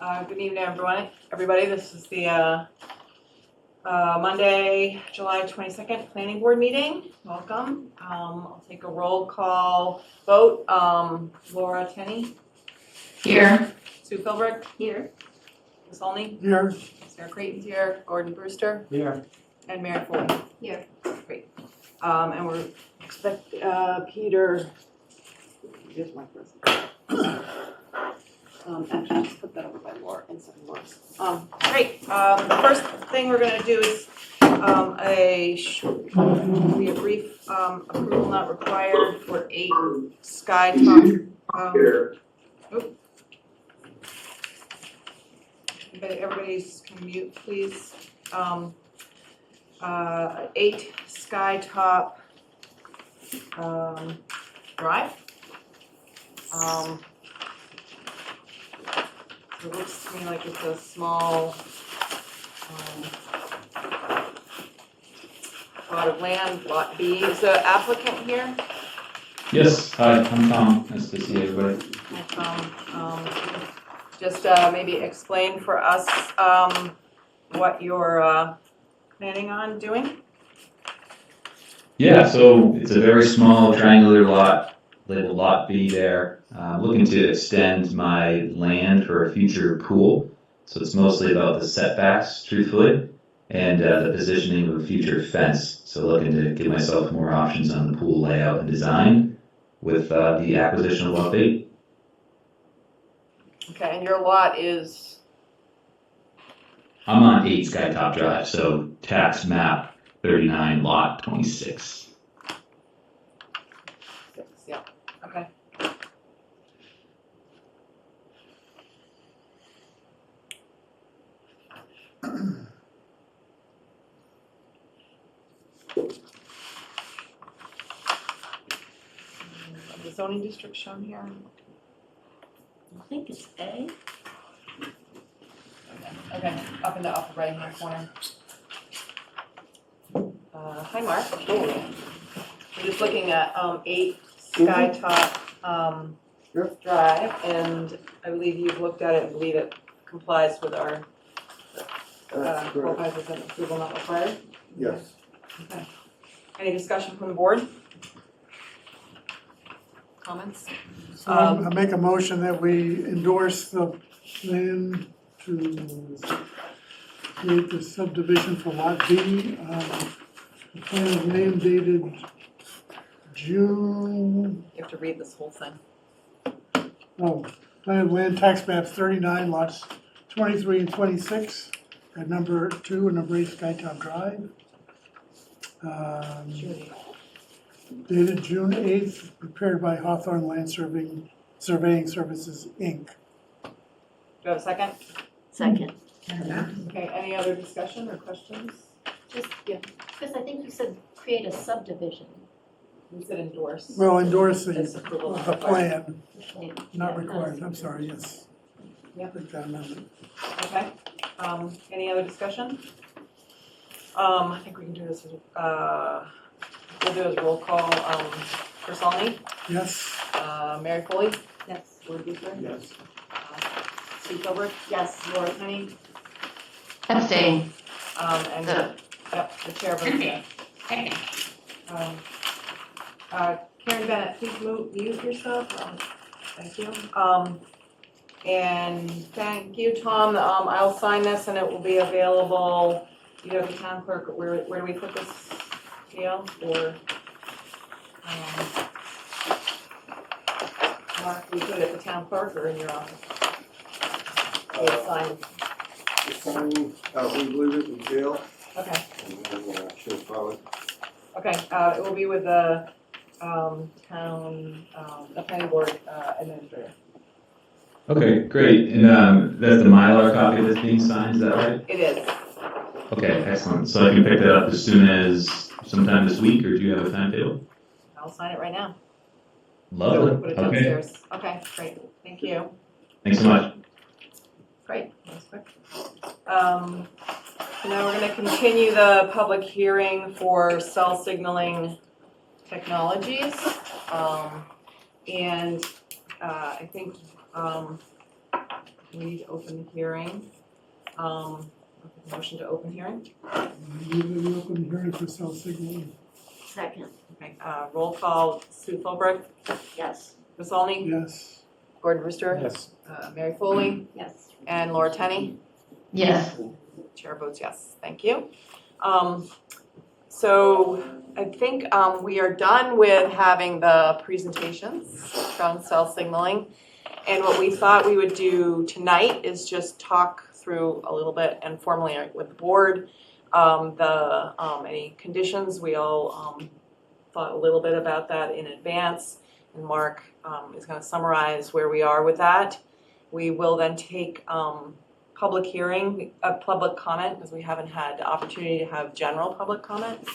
Good evening, everyone. Everybody, this is the Monday, July 22nd Planning Board meeting. Welcome. I'll take a roll call vote. Laura Tenney. Here. Sue Philbrick. Here. Ms. Olney. Here. Sarah Creighton's here. Gordon Brewster. Here. And Mary Foley. Here. Great. And we're expect Peter. Here's my first. Actually, just put that over by Laura instead of Laura's. Great. The first thing we're going to do is be a brief approval not required for 8 Sky Talk. Everybody's can mute, please. 8 Skytop Drive. It looks to me like it's a small plot of land, Lot B. Is the applicant here? Yes, hi, I'm Tom. Nice to see everybody. Just maybe explain for us what you're planning on doing. Yeah, so it's a very small triangular lot, labeled Lot B there. Looking to extend my land for a future pool. So it's mostly about the setbacks, truthfully, and the positioning of a future fence. So looking to give myself more options on the pool layout and design with the acquisition of Lot B. Okay, and your lot is? I'm on 8 Skytop Drive, so tax map 39, lot 26. 6, yeah, okay. The zoning district shown here? I think it's A. Okay, up in the upper right hand corner. Hi, Mark. We're just looking at 8 Skytop Drive, and I believe you've looked at it and believe it complies with our qualifies as an approval not required. Yes. Okay. Any discussion from the board? Comments? So I make a motion that we endorse the plan to create the subdivision for Lot B. The plan of land dated June, You have to read this whole thing. plan of land tax maps 39, lots 23 and 26, at number 2 and number 8 Skytop Drive. Dated June 8th, prepared by Hawthorne Land Surveying Services, Inc. Do you have a second? Second. Okay, any other discussion or questions? Just, yeah, because I think you said create a subdivision. We said endorse. Well, endorse This approval not the required. plan, not required, I'm sorry, yes. Yeah. Take that amendment. Okay, any other discussion? I think we can do this we'll do as roll call, Chris Olney, Yes, Mary Foley, Yes. Gordon Brewster, yes. Sue Philbrick, Yes. Laura Tenney, Abstain. and, yep, the chair votes yes. Karen Bennett, please mute yourself, thank you. And thank you, Tom, I'll sign this and it will be available, you have the town clerk, where do we put this deal, or, Mark, we put it at the town clerk or in your office? We'll sign, We leave it in jail, okay, and then she'll probably, okay, it will be with the, town, the planning board, administrator. Okay, great. And that's the Mylar copy that's being signed, is that right? It is. Okay, excellent. So I can pick that up as soon as sometime this week, or do you have a timetable? I'll sign it right now. Lovely. Put it Okay, downstairs. Okay, great, thank you. thanks so much. Great, that was quick. So now we're gonna continue the public hearing for cell signaling technologies. And I think we need to open the hearing. Motion to open hearing. Move that we open the hearing for cell signaling. Second, Okay, roll call, Sue Philbrook, yes. Chris Olney, Yes. Gordon Brewster, Yes. Mary Foley, Yes. and Laura Tenney. Yes. Chair votes yes, thank you. So I think we are done with having the presentations from cell signaling. And what we thought we would do tonight is just talk through a little bit informally with the board, any conditions. We all thought a little bit about that in advance. And Mark is going to summarize where we are with that. We will then take public hearing, public comment, because we haven't had the opportunity to have general public comment.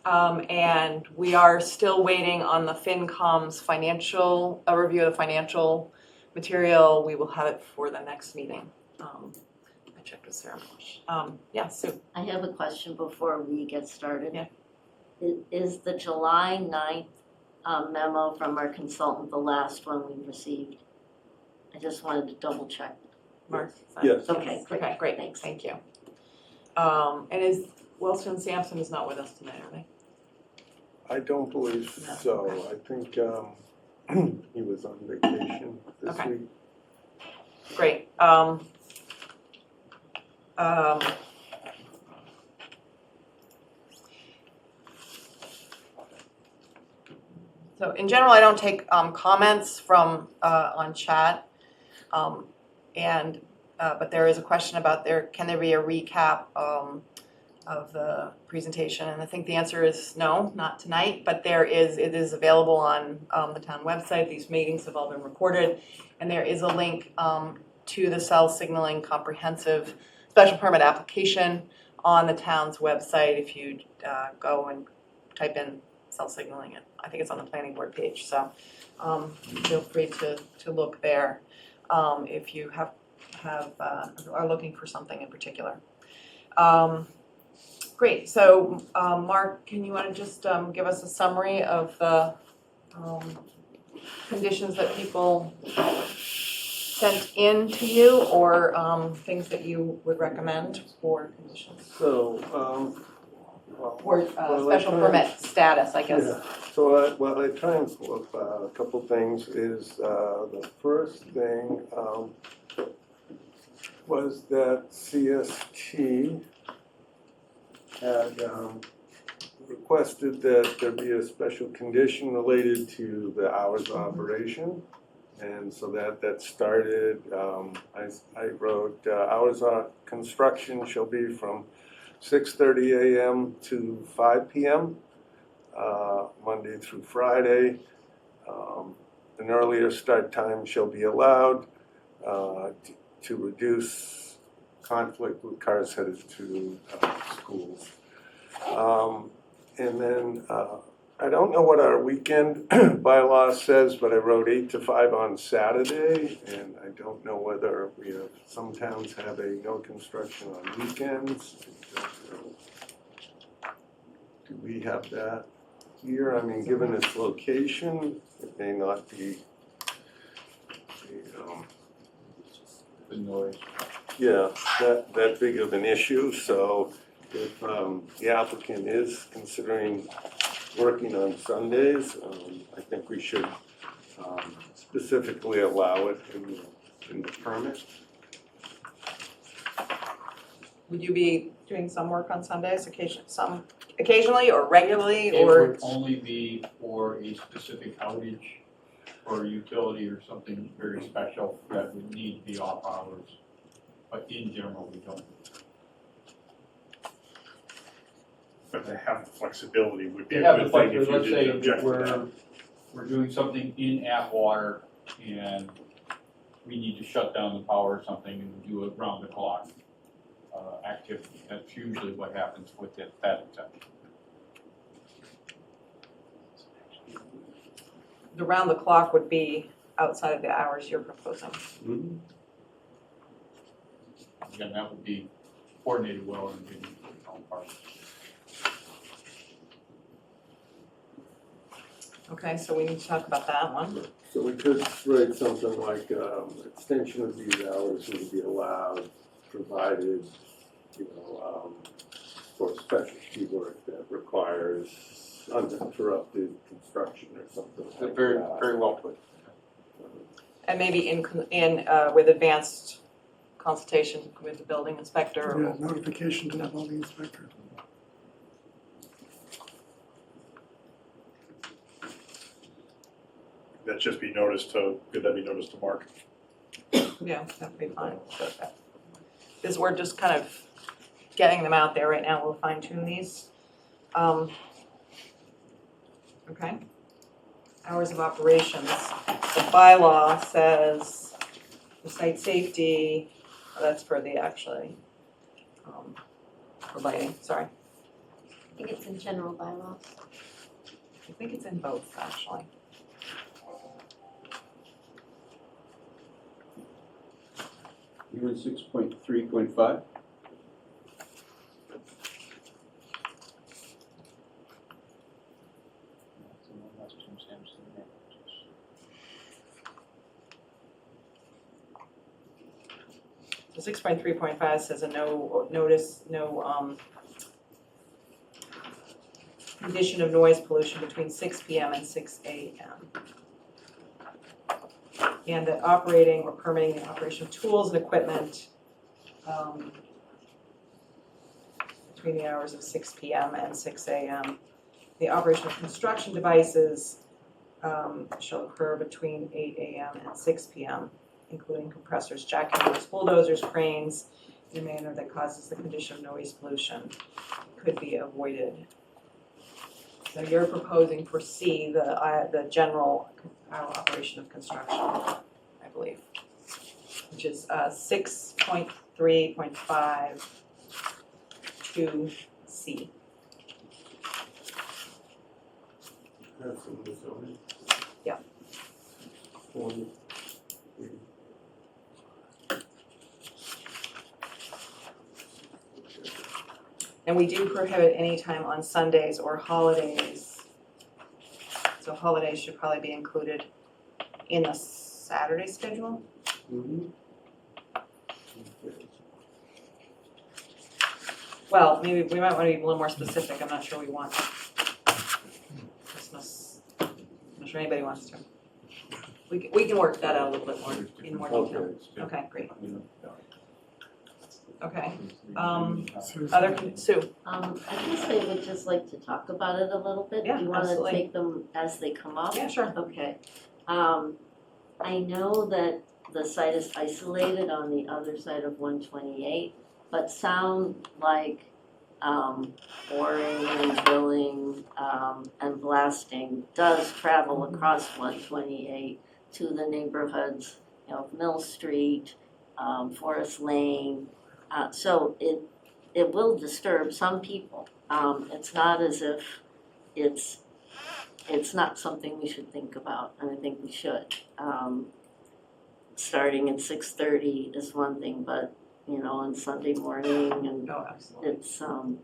And we are still waiting on the FinCom's a review of the financial material. We will have it for the next meeting. I checked with Sarah Marsh. Yeah, Sue. I have a question before we get started. Yeah. Is the July 9th memo from our consultant the last one we received? I just wanted to double check. Mark? Yes. Okay, great. Okay, great, Thanks. thank you. And is Wilson Sampson is not with us tonight, are they? I don't believe so. I think he was on vacation this Okay. week. Great. So in general, I don't take comments from on chat, but there is a question about can there be a recap of the presentation, and I think the answer is no, not tonight. But it is available on the town website. These meetings have all been recorded, and there is a link to the cell signaling comprehensive special permit application on the town's website. If you go and type in cell signaling, I think it's on the planning board page. So feel free to look there if you are looking for something in particular. Great. So Mark, can you want to just give us a summary of the conditions that people sent in to you, or things that you would recommend for conditions? So, Or special permit status, I guess. Yeah. So what I try and pull up a couple things is the first thing was that CST had requested that there be a special condition related to the hours of operation. And so that started, I wrote, hours of construction shall be from 6:30 a.m. to 5 p.m., Monday through Friday. An earlier start time shall be allowed to reduce conflict with cars headed to schools. And then I don't know what our weekend bylaw says, but I wrote 8 to 5 on Saturday, and I don't know whether some towns have a no construction on weekends. I don't know. Do we have that here? I mean, given its location, it may not be, The noise. yeah, that big of an issue. So if the applicant is considering working on Sundays, I think we should specifically allow it in the permit. Would you be doing some work on Sundays, occasionally or regularly, It or? would only be for a specific outage or utility or something very special that would need to be off hours. But in general, we don't. But to have the flexibility would be We a have the good thing if you let's say didn't object to that. we're doing something in Atwater and we need to shut down the power or something and do a round the clock activity. That's usually what happens with that exception. The round the clock would be outside of the hours you're proposing. Mm-hmm. Again, that would be coordinated well and getting all parts. Okay, so we need to talk about that one. So we could write something like, extension of these hours would be allowed, provided, for specialty work that requires uninterrupted construction or something like that. Very, very well put. And maybe with advanced consultation with the building inspector. Yeah, notification to the building inspector. That just be noticed to, could that be noticed to Mark? Yeah, that'd be fine. Because we're just kind of getting them out there right now, we'll fine tune these. Okay. Hours of operations, the bylaw says the site safety, that's for the actually, for lighting, sorry. I think it's in general bylaws. I think it's in both, actually. You're in 6.3.5? So 6.3.5 says a no condition of noise pollution between 6 PM and 6 AM. And that operating or permitting the operation of tools and equipment between the hours of 6 PM and 6 AM. The operation of construction devices shall occur between 8 AM and 6 PM, including compressors, jackhammers, bulldozers, cranes, in a manner that causes the condition of noise pollution could be avoided. So you're proposing for C, the general operation of construction, I believe, which is 6.3.5 to C. That's in the zoning. Yeah. One, three. And we do prohibit any time on Sundays or holidays. So holidays should probably be included in the Saturday schedule. Mhm. Well, maybe we might want to be a little more specific. I'm not sure we want Christmas. I'm not sure anybody wants to. We can work that out a little bit more, in more detail. Okay, great. Okay. Sue, I guess I would just like to talk about it a little bit. Yeah, Do you wanna absolutely. take them as they come up? yeah, sure. Okay. I know that the site is isolated on the other side of 128, but sound like boring and drilling and blasting does travel across 128 to the neighborhoods, of Mill Street, Forest Lane. So it will disturb some people. It's not as if it's not something we should think about, and I think we should. Starting at 6:30 is one thing, but on Sunday morning, and Oh, absolutely. it's I'm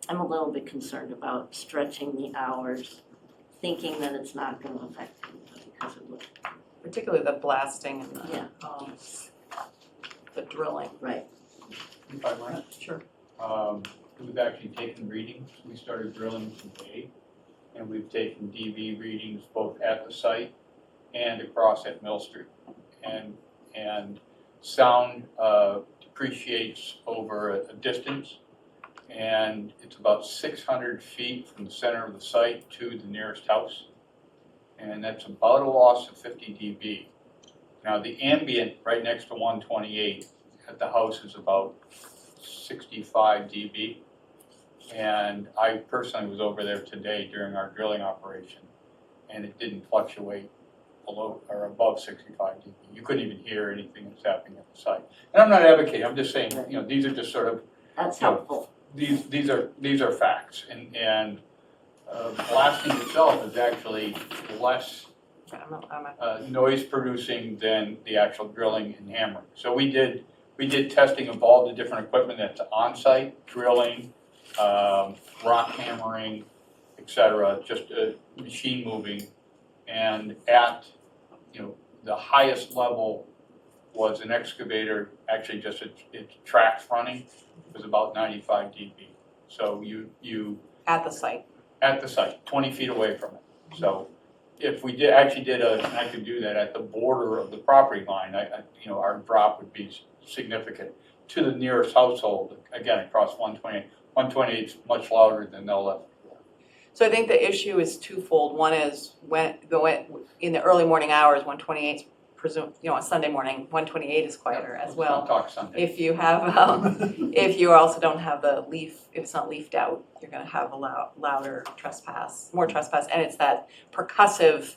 a little bit concerned about stretching the hours, thinking that it's not going to affect people because it would. Particularly the blasting and Yeah. the drilling. Right. If I might, Sure. we've actually taken readings. We started drilling today, and we've taken DV readings both at the site and across at Mill Street. And sound depreciates over a distance, and it's about 600 feet from the center of the site to the nearest house. And that's about a loss of 50 dB. Now, the ambient right next to 128 at the house is about 65 dB. And I personally was over there today during our drilling operation, and it didn't fluctuate below or above 65 dB. You couldn't even hear anything that's happening at the site. And I'm not advocating, I'm just saying, these are just sort of, That's Yeah. helpful. these are facts. And blasting itself is actually less noise producing than the actual drilling and hammering. So we did testing of all the different equipment that's on site, drilling, rock hammering, et cetera, just a machine moving. And at, the highest level was an excavator, actually just its tracks running, was about 95 dB. So you At the site. at the site, 20 feet away from it. So if we actually did and I could do that at the border of the property line, our drop would be significant to the nearest household, again, across 128. 128 is much louder than they'll let. So I think the issue is twofold. One is in the early morning hours, 128 on Sunday morning, 128 is quieter as well. Let's not talk Sunday. If you have, if you also don't have if it's not leafed out, you're gonna have a louder more trespass, and it's that percussive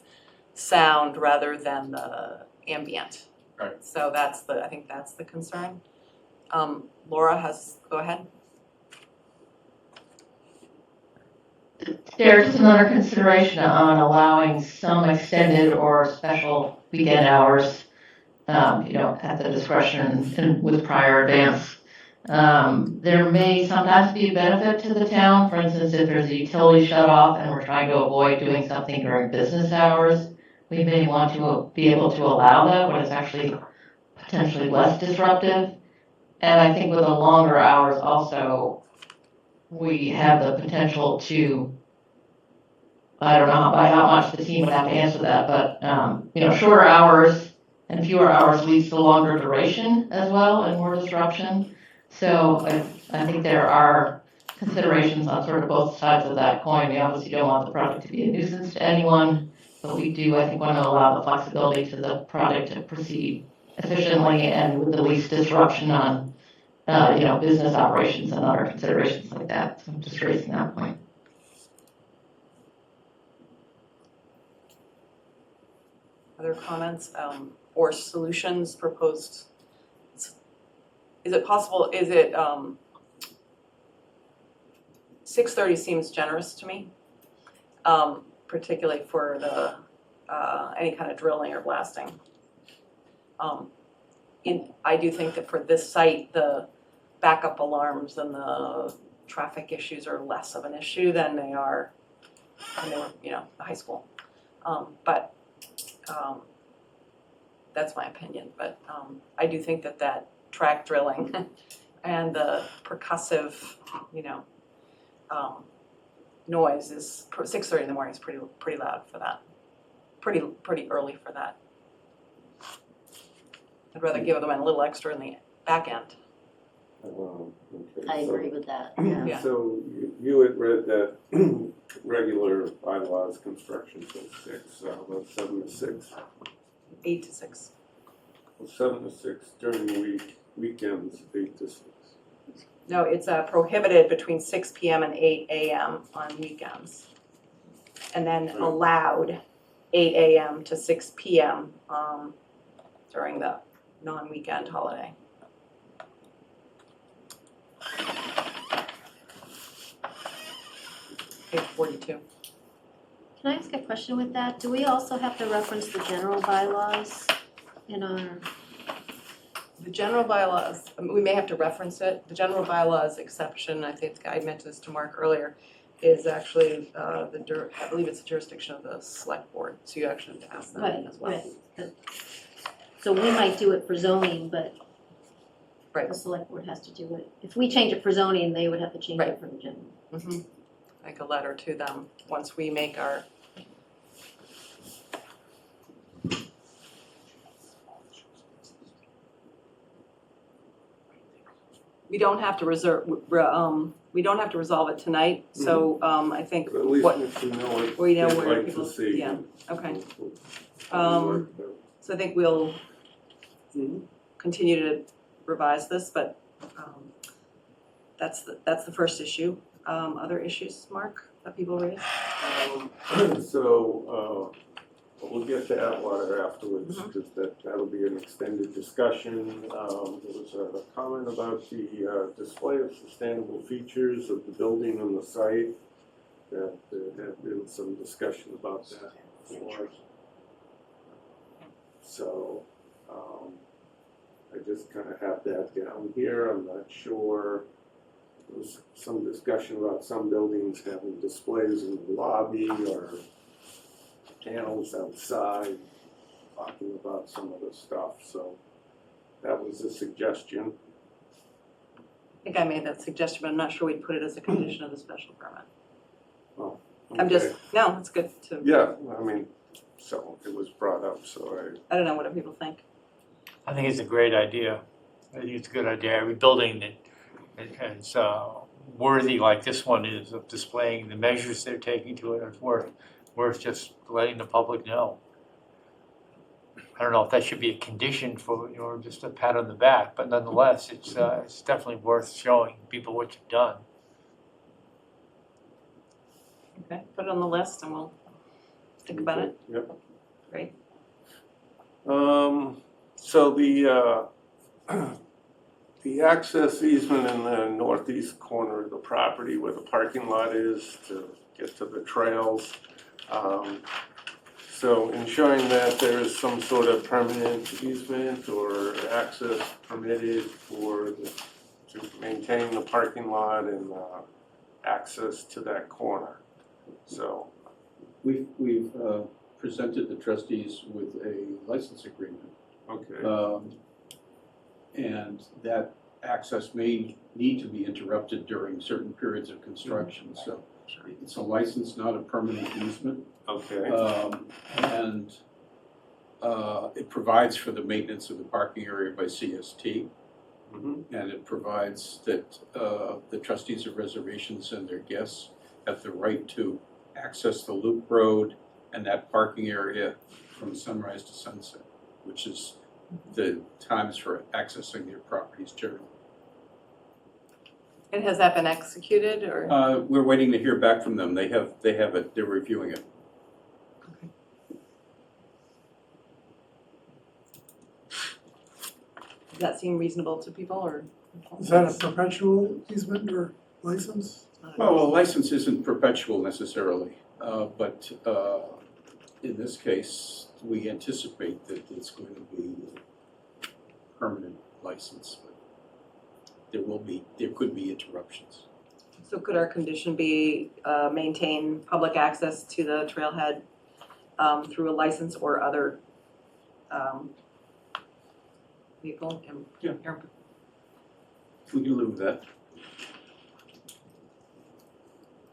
sound rather than the ambient. Right. So I think that's the concern. Laura go ahead. There's just another consideration on allowing some extended or special weekend hours, at the discretion and with prior advance. There may sometimes be a benefit to the town. For instance, if there's a utility shut off and we're trying to avoid doing something during business hours, we may want to be able to allow that when it's actually potentially less disruptive. And I think with the longer hours also, we have the potential to, I don't know by how much the team would have to answer that, but, shorter hours and fewer hours leads to longer duration as well and more disruption. So I think there are considerations on sort of both sides of that coin. We obviously don't want the project to be a nuisance to anyone, but we do, I think, want to allow the flexibility to the project to proceed efficiently and with the least disruption on business operations and other considerations like that. So I'm just raising that point. Other comments or solutions proposed? Is it possible, 6:30 seems generous to me, particularly for the any kind of drilling or blasting. I do think that for this site, the backup alarms and the traffic issues are less of an issue than they were, the high school. But that's my opinion. But I do think that track drilling and the percussive, noise is 6:30 in the morning is pretty loud for that. Pretty early for that. I'd rather give them a little extra in the back end. Okay, I so- agree with that, yeah. Yeah. So you had read that regular bylaws construction till 6, about 7 to 6. 8 to 6. Well, 7 to 6 during the week, weekends 8 to 6. No, it's prohibited between 6 p.m. and 8 a.m. on weekends. And then Right. allowed 8 a.m. to 6 p.m. During the non-weekend holiday. Page 42. Can I ask a question with that? Do we also have to reference the general bylaws in our, The general bylaws, we may have to reference it. The general bylaws exception, I think I mentioned this to Mark earlier, is actually I believe it's the jurisdiction of the select board. So you actually have to ask them right, as well. right. So we might do it for zoning, but Right. the select board has to do it. If we change it for zoning, they would have to change Right. it for the general. Mhm. Make a letter to them once we make our. We don't have to we don't have to resolve it tonight, so I think But at least what, if you know what we know they'd where like people, to see. yeah, okay. Um, So I think we'll Mhm. continue to revise this, but that's the first issue. Other issues, Mark, that people raise? So, we'll get to Atwater afterwards, Mhm. because that'll be an extended discussion. There was a comment about the display of sustainable features of the building on the site, that there had been some discussion about that before. So, I just kind of have that down here. I'm not sure there was some discussion about some buildings having displays in the lobby or panels outside talking about some of the stuff, so that was a suggestion. I think I made that suggestion, but I'm not sure we'd put it as a condition of the special permit. Oh, I'm just, okay. no, it's good to, Yeah, I mean, so it was brought up, so I don't know, what do people think? I think it's a great idea. I think it's a good idea. Every building that is worthy like this one is of displaying the measures they're taking to it, it's worth just letting the public know. I don't know if that should be a condition for, or just a pat on the back, but nonetheless, it's definitely worth showing people what you've done. Okay, put it on the list and we'll think about it. Yep. Great. So the access easement in the northeast corner of the property where the parking lot is to get to the trails. So ensuring that there is some sort of permanent easement or access permitted to maintain the parking lot and access to that corner. So, We've presented the trustees with a license agreement. okay. And that access may need to be interrupted during certain periods of construction, so it's a license, not a permanent easement. Okay. And it provides for the maintenance of the parking area by CST, Mhm. and it provides that the trustees of reservations and their guests have the right to access the loop road and that parking area from sunrise to sunset, which is the times for accessing their properties generally. And has that been executed or? We're waiting to hear back from them. They have it, they're reviewing it. Does that seem reasonable to people or? Is that a perpetual easement or license? Well, a license isn't perpetual necessarily, but in this case, we anticipate that it's going to be a permanent license. But there could be interruptions. So could our condition be maintain public access to the trailhead through a license or other vehicle? Yeah. We can live with that.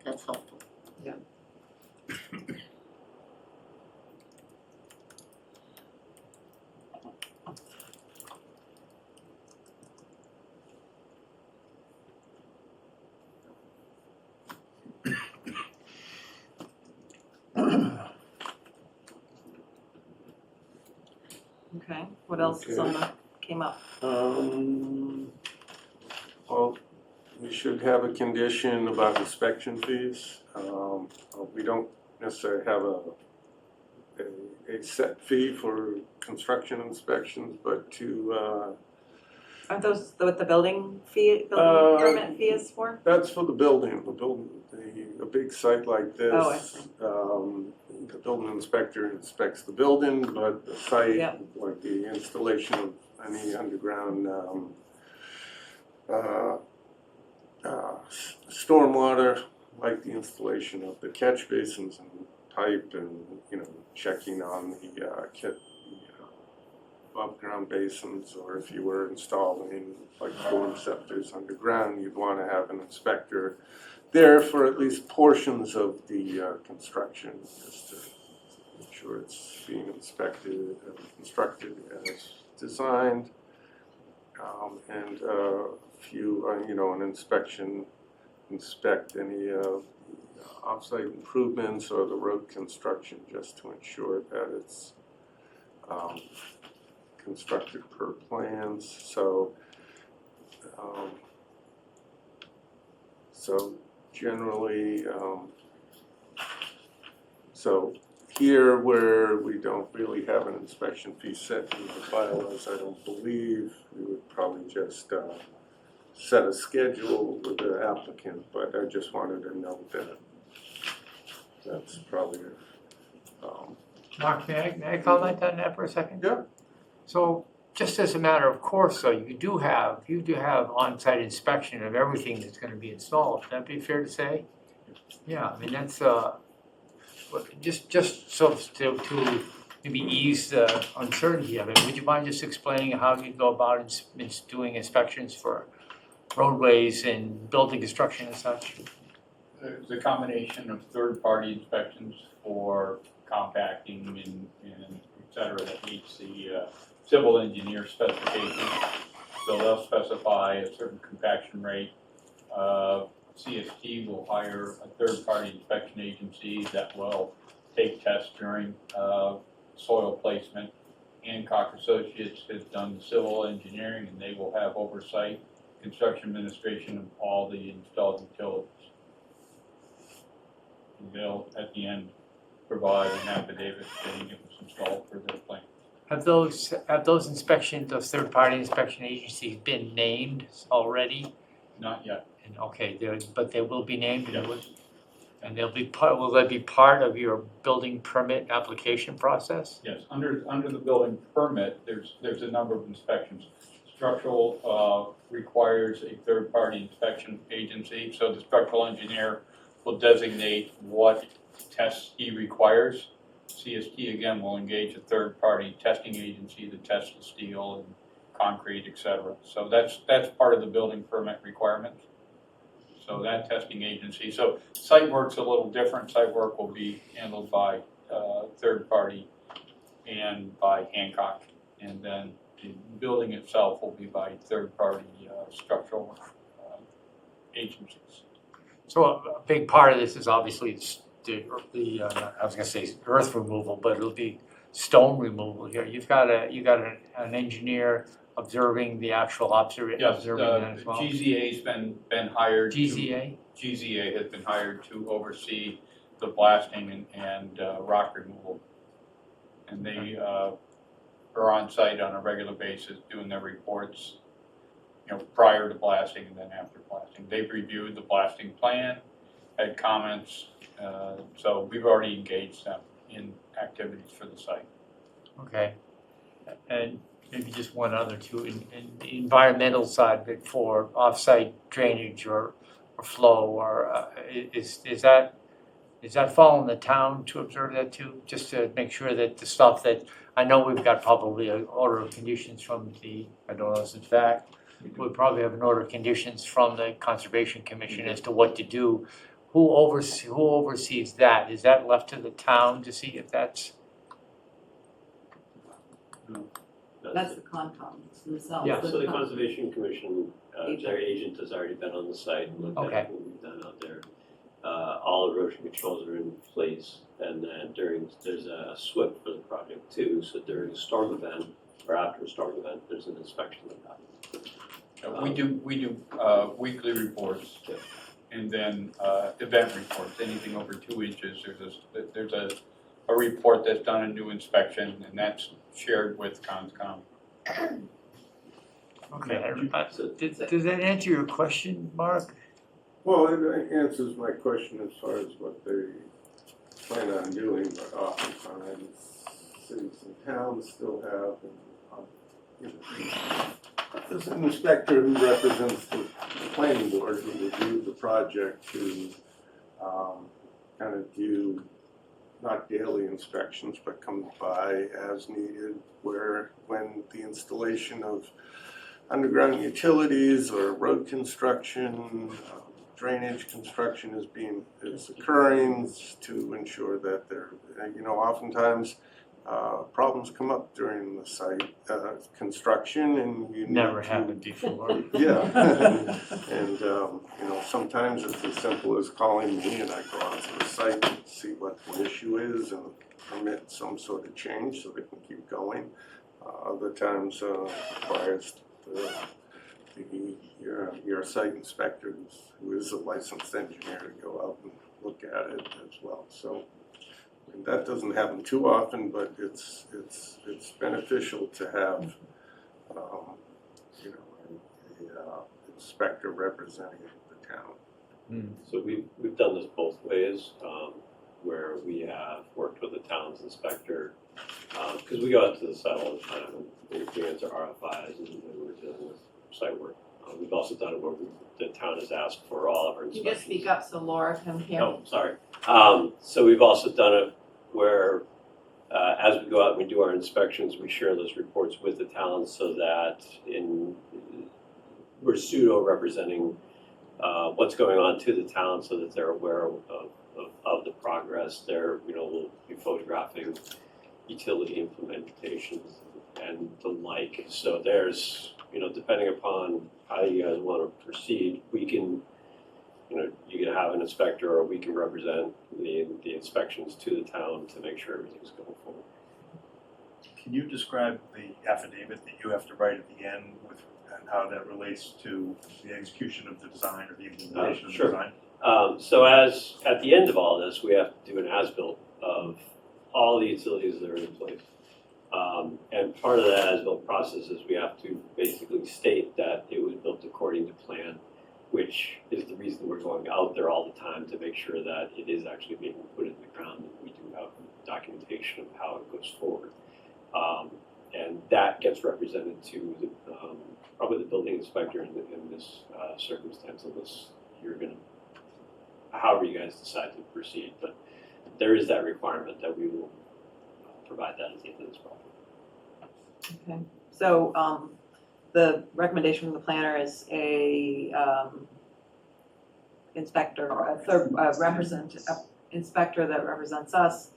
That's helpful. Okay, what else is on the, came up? Well, we should have a condition about inspection fees. We don't necessarily have a set fee for construction inspections, but to, Aren't those what the building permit fee is for? that's for the building, a big site like this. Oh, I see. The building inspector inspects the building, but the site, Yeah. like the installation of any underground stormwater, like the installation of the catch basins and pipe and, checking on the above ground basins, or if you were installing like storm scepters underground, you'd want to have an inspector there for at least portions of the construction, just to ensure it's being inspected and constructed as designed. And a few, an inspection, inspect any off-site improvements or the road construction, just to ensure that it's constructed per plans. So generally, so here where we don't really have an inspection fee set in the bylaws, I don't believe, we would probably just set a schedule with the applicant, but I just wanted to note that that's probably, Mark, may I comment on that for a second? Yeah. So just as a matter of course, though, you do have on-site inspection of everything that's gonna be installed. Would that be fair to say? Yeah, I mean, that's, just so to maybe ease the uncertainty of it, would you mind just explaining how you go about doing inspections for roadways and building construction and such? There's a combination of third-party inspections for compacting and et cetera that meets the civil engineer specifications. So they'll specify a certain compaction rate. CST will hire a third-party inspection agency that will take tests during soil placement. Hancock Associates has done the civil engineering, and they will have oversight, construction administration of all the installed utilities. And they'll, at the end, provide an affidavit stating it was installed for their plan. Have those inspections, those third-party inspection agencies been named already? Not yet. And okay, but they will be named, and Yes. and they'll be will they be part of your building permit application process? Yes, under the building permit, there's a number of inspections. Structural requires a third-party inspection agency, so the structural engineer will designate what tests he requires. CST again will engage a third-party testing agency to test the steel and concrete, et cetera. So that's part of the building permit requirement. So that testing agency, so site work's a little different. Site work will be handled by third party and by Hancock, and then the building itself will be by third party structural agencies. So a big part of this is obviously the I was gonna say earth removal, but it'll be stone removal here. You've got an engineer observing the actual Yes, observing that as well. GZA's been hired. GZA? GZA has been hired to oversee the blasting and rock removal. And they are on site on a regular basis doing their reports, prior to blasting and then after blasting. They've reviewed the blasting plan, had comments, so we've already engaged them in activities for the site. Okay. And maybe just one other too, in the environmental side of it for off-site drainage or flow, or is that fall on the town to observe that too? Just to make sure that the stuff that, I know we've got probably an order of conditions from I don't know if it's fact, we'll probably have an order of conditions from the Conservation Commission as to what to do. Who oversees that? Is that left to the town to see if that's? That's the Concom themselves. Yeah. So the Conservation Commission, their agent has already been on the site and looked Okay. at what we've done out there. All erosion controls are in place, and then there's a SWIP for the project too, so during a storm event, or after a storm event, there's an inspection that happens. We do weekly reports, and then event reports, anything over 2 inches, there's a report that's done a new inspection, and that's shared with CONSCOM. Okay, does that answer your question, Mark? Well, it answers my question as far as what they plan on doing, but oftentimes cities and towns still have, there's an inspector who represents the planning board who reviewed the project to kind of do not daily inspections, but come by as needed, when the installation of underground utilities or road construction, drainage construction is occurring, to ensure that oftentimes problems come up during the site construction, and you Never happened before. Yeah, and sometimes it's as simple as calling me, and I go out to the site and see what the issue is and permit some sort of change so they can keep going. Other times requires your site inspector, who is a licensed engineer, to go out and look at it as well. So that doesn't happen too often, but it's beneficial to have an inspector representing the town. So we've done this both ways. where we have worked with the town's inspector, because we go out to the site all the time, and we answer RFIs, and we're dealing with site work. We've also done it where the town has asked for all of our You inspections. just speak up so Laura can hear. Oh, sorry. So we've also done it where, as we go out and we do our inspections, we share those reports with the town so that we're pseudo representing what's going on to the town so that they're aware of the progress. We'll be photographing utility implementations and the like. So there's, depending upon how you guys want to proceed, we can, you can have an inspector or we can represent the inspections to the town to make sure everything's going forward. Can you describe the affidavit that you have to write at the end and how that relates to the execution of the design or the implementation of the Sure. design? So as, at the end of all this, we have to do an as-built of all the utilities that are in place. And part of that as-built process is we have to basically state that it was built according to plan, which is the reason we're going out there all the time to make sure that it is actually being put in the ground, and we do have documentation of how it goes forward. And that gets represented to probably the building inspector in this circumstance, unless you're gonna, however you guys decide to proceed, but there is that requirement that we will provide that at the end of this project. Okay, so, the recommendation from the planner is a, inspector, or a third, inspector that represents us.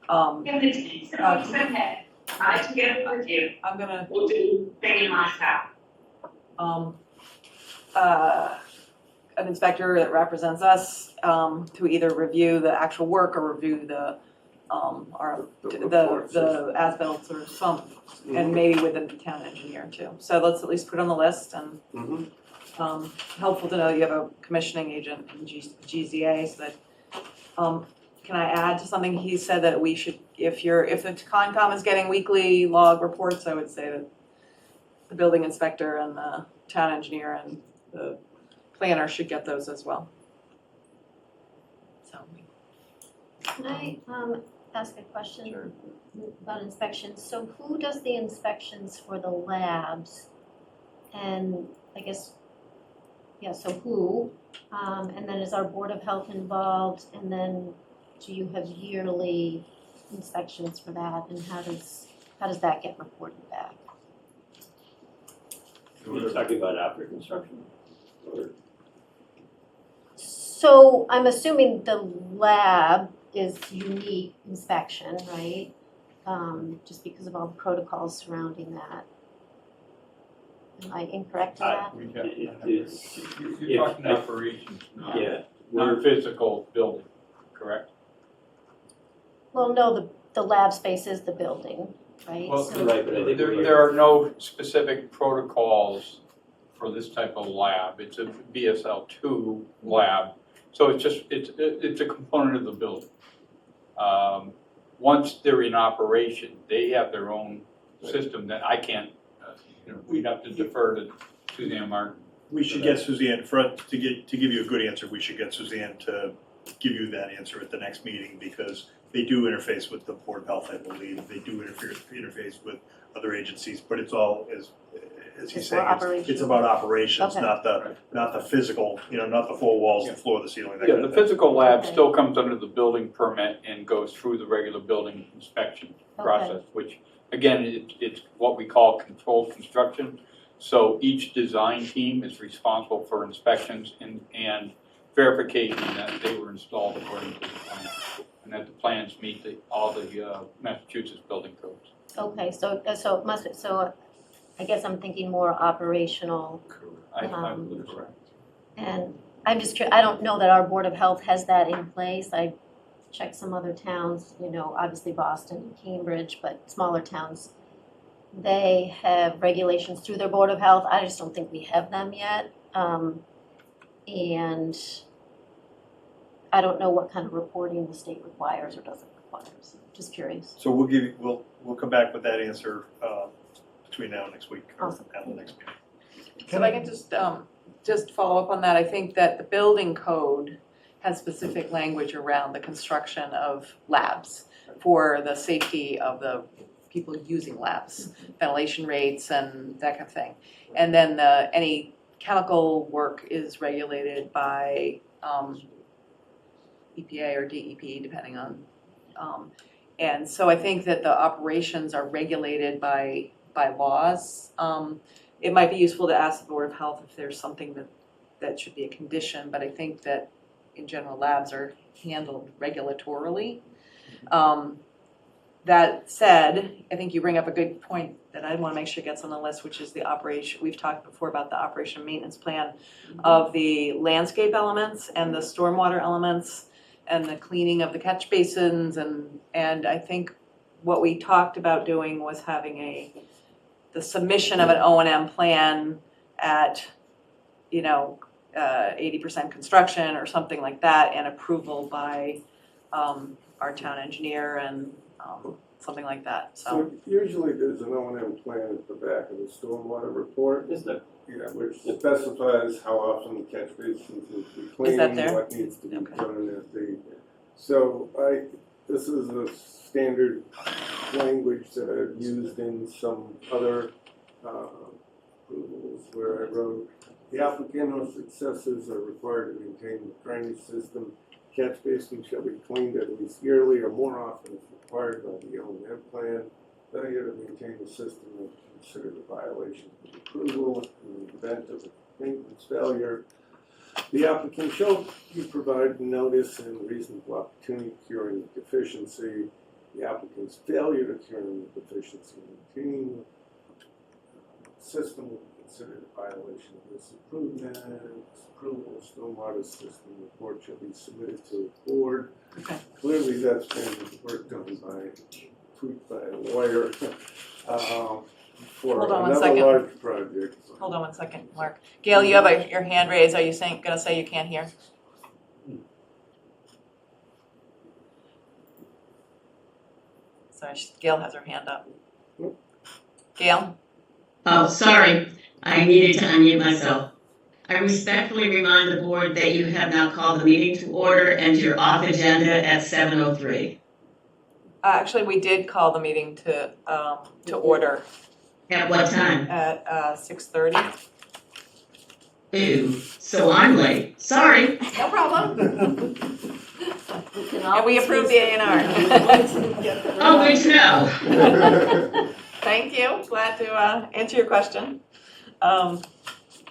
It's okay. I can get it with you. I'm gonna, We'll do singing last time. an inspector that represents us, to either review the actual work or review the as-built or some, and maybe with the town engineer too. So let's at least put it on the list, and helpful to know you have a commissioning agent in GZA, so that, can I add to something he said that we should, if the Concom is getting weekly log reports, I would say that the building inspector and the town engineer and the planner should get those as well. So. Can I ask a question about inspections? So who does the inspections for the labs? And I guess, yeah, so who? And then is our Board of Health involved? And then do you have yearly inspections for that? And how does that get reported back? You're talking about after construction? Or? So I'm assuming the lab is unique inspection, right? Just because of all the protocols surrounding that. Am I incorrect in that? If- You're talking operations, Yeah. not physical building, correct? Well, no, the lab space is the building, right? Well, So- Right, but I think There are no specific protocols for this type of lab. It's a BSL-2 lab, so it's a component of the building. Once they're in operation, they have their own system that I can't, we'd have to defer to Suzanne Martin. We should get Suzanne, to give you a good answer, we should get Suzanne to give you that answer at the next meeting, because they do interface with the Board of Health, I believe. They do interface with other agencies, but it's all, as he's It's saying, more operational. it's about operations, Okay. not the physical, not the four walls, the floor, the ceiling, that Yeah, kind the of thing. physical lab Okay. still comes under the building permit and goes through the regular building inspection process, which, again, it's what we call controlled construction. So each design team is responsible for inspections and verification that they were installed according to the plan, and that the plans meet all the Massachusetts building codes. Okay, so it must, so I guess I'm thinking more operational. I believe correct. And I'm just curious, I don't know that our Board of Health has that in place. I checked some other towns, obviously Boston and Cambridge, but smaller towns. They have regulations through their Board of Health. I just don't think we have them yet. And I don't know what kind of reporting the state requires or doesn't require, so just curious. So we'll come back with that answer between now and next week, or Awesome. at the next meeting. So if I can just follow up on that, I think that the building code has specific language around the construction of labs for the safety of the people using labs, ventilation rates and that kind of thing. And then any chemical work is regulated by EPA or DEP, depending on. And so I think that the operations are regulated by laws. It might be useful to ask the Board of Health if there's something that should be a condition, but I think that in general, labs are handled regulatorily. That said, I think you bring up a good point that I want to make sure gets on the list, which is the operation. We've talked before about the operation and maintenance plan of the landscape elements and the stormwater elements and the cleaning of the catch basins. And I think what we talked about doing was having the submission of an O&M plan at, 80% construction or something like that, and approval by our town engineer and something like that, So usually there's an O&M plan at the back of the stormwater report. Is there? Yeah, which specifies how often the catch basins need to be Is that cleaned, there? what needs to be Okay. done at the, so this is a standard language that I've used in some other approvals where I wrote, the applicant or successors are required to maintain the drainage system. Catch basins shall be cleaned at least yearly or more often as required by the O&M plan. Failure to maintain the system is considered a violation of the approval. In the event of a maintenance failure, the applicant shall be provided notice and reasonable opportunity to cure any deficiency. The applicant's failure to cure any deficiency in maintaining the system will be considered a violation of this improvement. Approval of stormwater system report shall be submitted to the board. Okay. Clearly, that's been work done tweaked by a lawyer for Hold on one another second. large project. Hold on one second, Mark. Gail, you have your hand raised. Are you gonna say you can't hear? Sorry, Gail has her hand up. Gail? Oh, sorry, I needed to unmute myself. I respectfully remind the board that you have now called the meeting to order and you're off agenda at 7:03. Actually, we did call the meeting to order At what time? at 6:30. Ooh, so I'm late. Sorry. No problem. We can And we always approved use the A&R. Oh, good to know. Thank you. Glad to answer your question.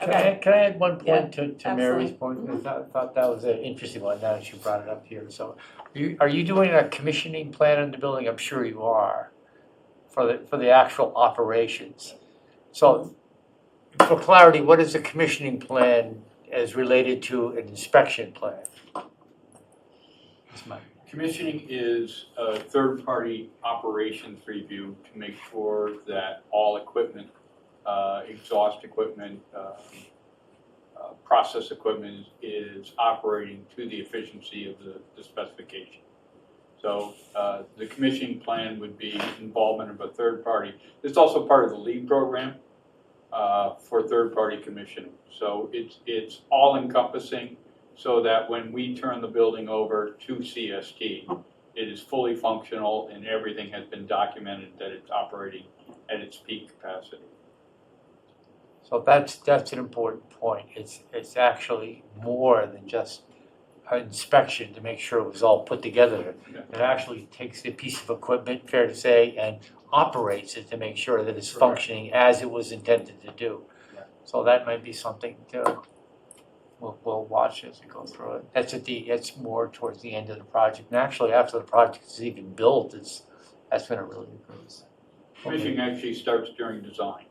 Okay. Can I add one Yeah, point to Mary's point? I thought that was an interesting one, now that you brought it up here. So are you doing a commissioning plan in the building? I'm sure you are, for the actual operations. So for clarity, what is the commissioning plan as related to an inspection plan? That's my Commissioning is a third-party operations review to make sure that all equipment, exhaust equipment, process equipment is operating to the efficiency of the specification. So the commissioning plan would be involvement of a third party. It's also part of the LEED program for third-party commissioning. So it's all-encompassing, so that when we turn the building over to CST, it is fully functional and everything has been documented that it's operating at its peak capacity. So that's an important point. It's actually more than just an inspection to make sure it was all put together. Yeah. It actually takes a piece of equipment, fair to say, and operates it to make sure that it's Correct. functioning as it was intended to do. Right. So that might be something we'll watch as we go through it. It's more towards the end of the project. And actually, after the project is even built, that's been a really good piece. Commissioning actually starts during design.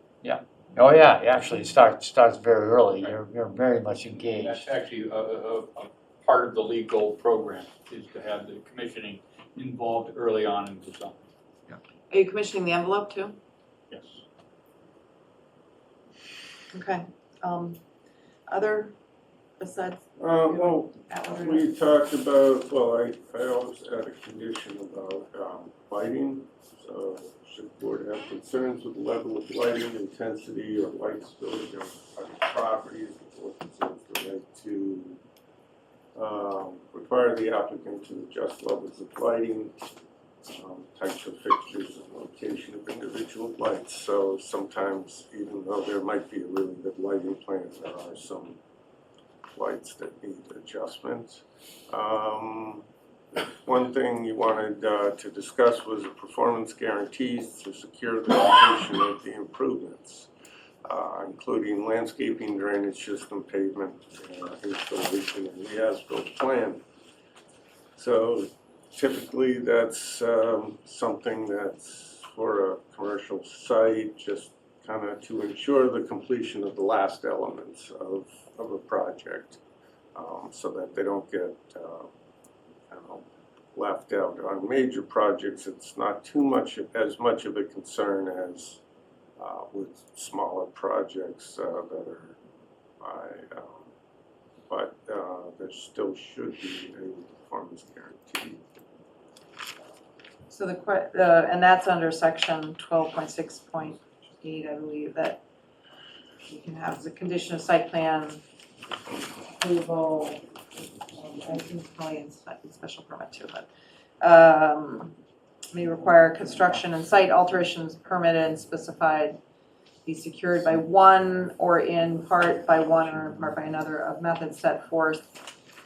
Oh, yeah, actually, it starts very early. You're very much engaged. That's actually a part of the legal program, is to have the commissioning involved early on in design. Are you commissioning the envelope too? Yes. Okay. Other besides Well, Atwater? we talked about, I always add a condition about lighting. So should the board have concerns with the level of lighting, intensity, or light spillage on private properties, the board considers the right to require the applicant to adjust levels of lighting, types of fixtures and location of individual lights. So sometimes, even though there might be a really good lighting plan, there are some lights that need adjustments. One thing you wanted to discuss was the performance guarantees to secure the completion of the improvements, including landscaping, drainage system, pavement, installation, and the as-built plan. So typically that's something that's for a commercial site, just kind of to ensure the completion of the last elements of a project, so that they don't get left out. On major projects, it's not as much of a concern as with smaller projects that are but there still should be a performance guarantee. So and that's under section 12.6.8, I believe, that you can have as a condition of site plan approval, I think it's probably in special permit too, but may require construction and site alterations permitted and specified be secured by one or in part by one or in part by another of methods set forth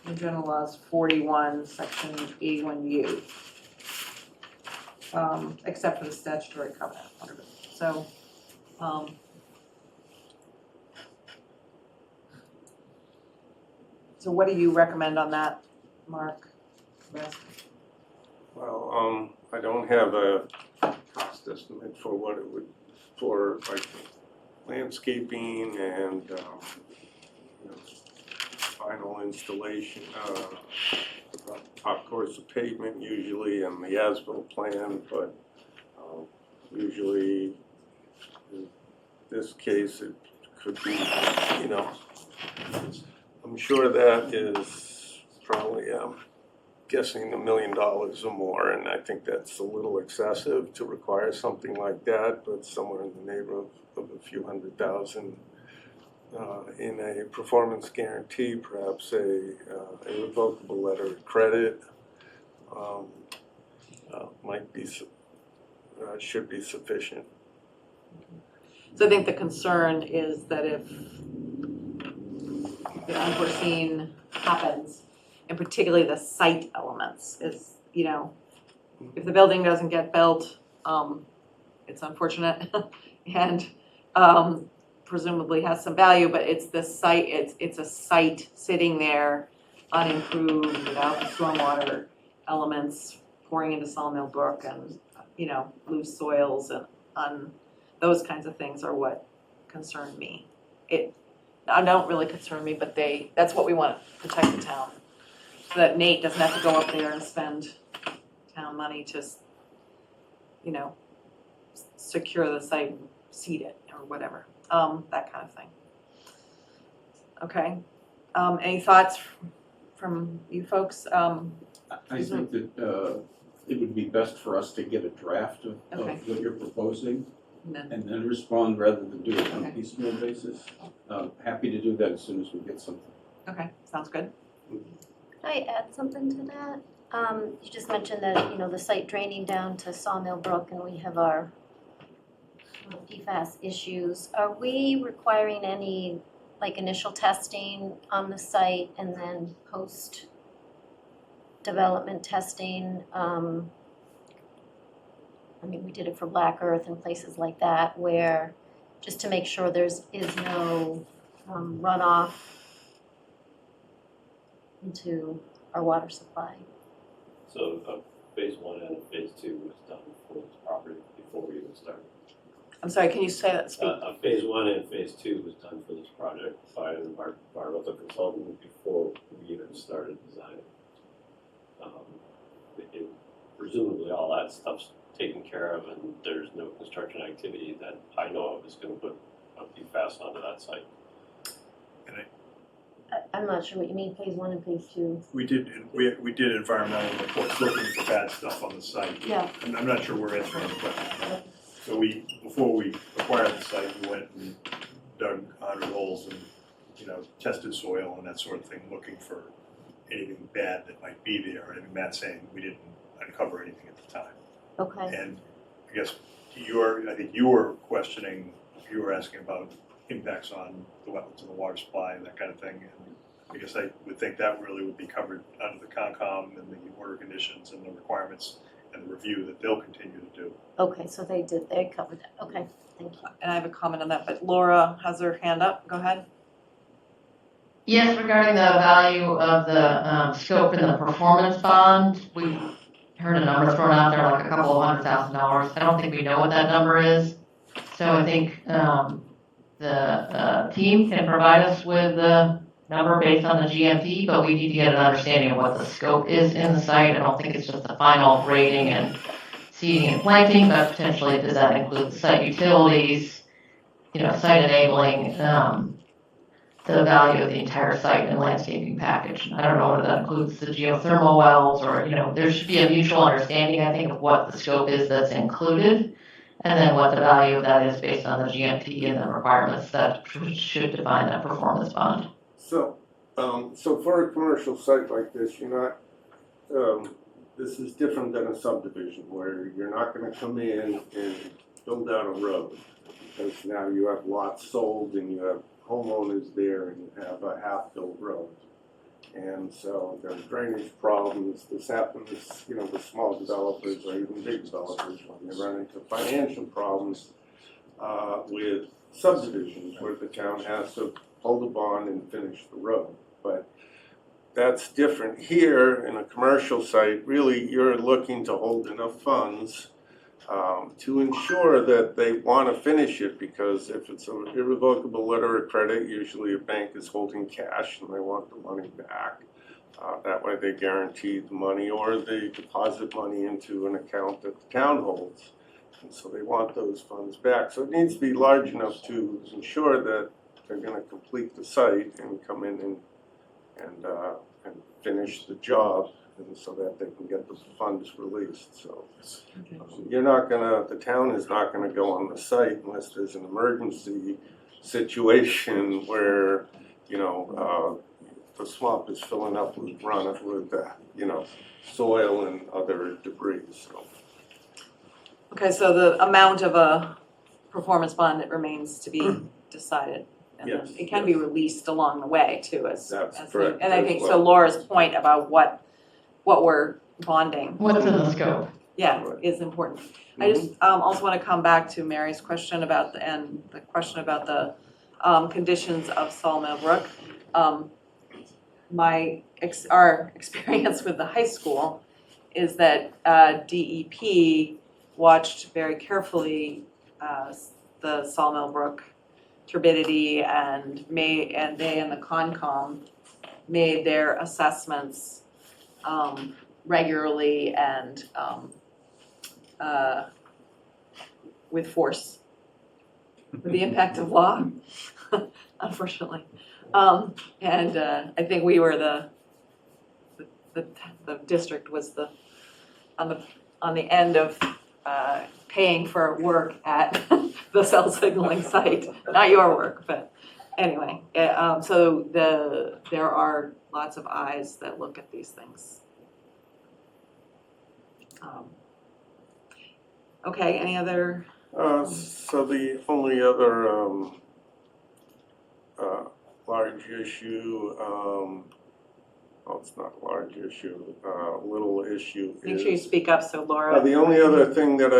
in General Laws 41, section 81U. Except for the statutory covenant. So, so what do you recommend on that, Mark? Well, I don't have a cost estimate for what it would, for like landscaping and final installation, top course of pavement usually, and the as-built plan, but usually in this case it could be, I'm sure that is probably guessing $1 million or more, and I think that's a little excessive to require something like that, but somewhere in the neighborhood of a few $100,000 in a performance guarantee, perhaps a revocable letter of credit might be should be sufficient. So I think the concern is that if the unforeseen happens, and particularly the site elements, is, if the building doesn't get built, it's unfortunate and presumably has some value, but it's the site, it's a site sitting there unimproved without the stormwater elements pouring into Sawmill Brook and, loose soils and those kinds of things are what concern me. Don't really concern me, but that's what we want to protect the town. So that Nate doesn't have to go up there and spend town money to, secure the site, seed it or whatever, that kind of thing. Okay, any thoughts from you folks? I think that it would be best for us to get a draft of what you're proposing and then respond rather than do it on a piecemeal basis. Happy to do that as soon as we get something. Okay, sounds good. Can I add something to that? You just mentioned that, the site draining down to Sawmill Brook and we have our PFAS issues. Are we requiring any initial testing on the site and then post-development testing? We did it for Black Earth and places like that where just to make sure there is no runoff into our water supply. So phase 1 and phase 2 was done for this property before we even started. I'm sorry, can you say that? Phase 1 and phase 2 was done for this project by an environmental consultant before we even started designing. Presumably all that stuff's taken care of and there's no construction activity that I know of is going to put a PFAS onto that site. I'm not sure what you mean, phase 1 and phase 2. We did environmental reports looking for bad stuff on the site. Yeah. I'm not sure we're answering the question. So before we acquired the site, we went and dug 100 holes and, tested soil and that sort of thing, looking for anything bad that might be there. And Matt's saying we didn't uncover anything at the time. Okay, And I guess I think you were questioning, you were asking about impacts on the wetlands and the water supply and that kind of thing. And I guess I would think that really would be covered under the Concom and the order conditions and the requirements and the review that they'll continue to do. okay, so they covered that, okay, thank you. And I have a comment on that, but Laura has her hand up, go ahead. Yes, regarding the value of the scope in the performance bond, we heard a number thrown out there, like a couple of $100,000. I don't think we know what that number is. So I think the team can provide us with the number based on the GMP, but we need to get an understanding of what the scope is in the site. I don't think it's just the final grading and seeding and planting, but potentially does that include the site utilities, site enabling, the value of the entire site and landscaping package. I don't know whether that includes the geothermal wells or, there should be a mutual understanding, I think, of what the scope is that's included, and then what the value of that is based on the GMP and the requirements that should define that performance bond. So for a commercial site like this, you're not, this is different than a subdivision where you're not gonna come in and build out a road. Because now you have lots sold and you have homeowners there and you have a half-built road. And so there's drainage problems. This happens, with small developers or even big developers when they run into financial problems with subdivisions where the town has to hold a bond and finish the road. But that's different here in a commercial site. Really, you're looking to hold enough funds to ensure that they want to finish it, because if it's an irrevocable letter of credit, usually a bank is holding cash and they want the money back. That way they guarantee the money, or they deposit money into an account that the town holds. And so they want those funds back. So it needs to be large enough to ensure that they're going to complete the site and come in and finish the job, and so that they can get the funds released. So the town is not gonna go on the site unless there's an emergency situation where, the swamp is filling up with soil and other debris, so. Okay, so the amount of a performance bond, it remains to be decided. And then Yes, it can be released along the way too, That's correct and I as think, well. so Laura's point about what we're bonding, What's in the scope? yeah, Right. is important. I just also want to come back to Mary's question about the question about the conditions of Sawmill Brook. Our experience with the high school is that DEP watched very carefully the Sawmill Brook turbidity and they and the Concom made their assessments regularly and with force, with the impact of law, unfortunately. And I think we were the district was on the end of paying for work at the cell signaling site, not your work, but anyway. So there are lots of eyes that look at these things. Okay, any other? So the only other large issue, well, it's not a large issue, little issue is. Make sure you speak up so Laura. The only other thing that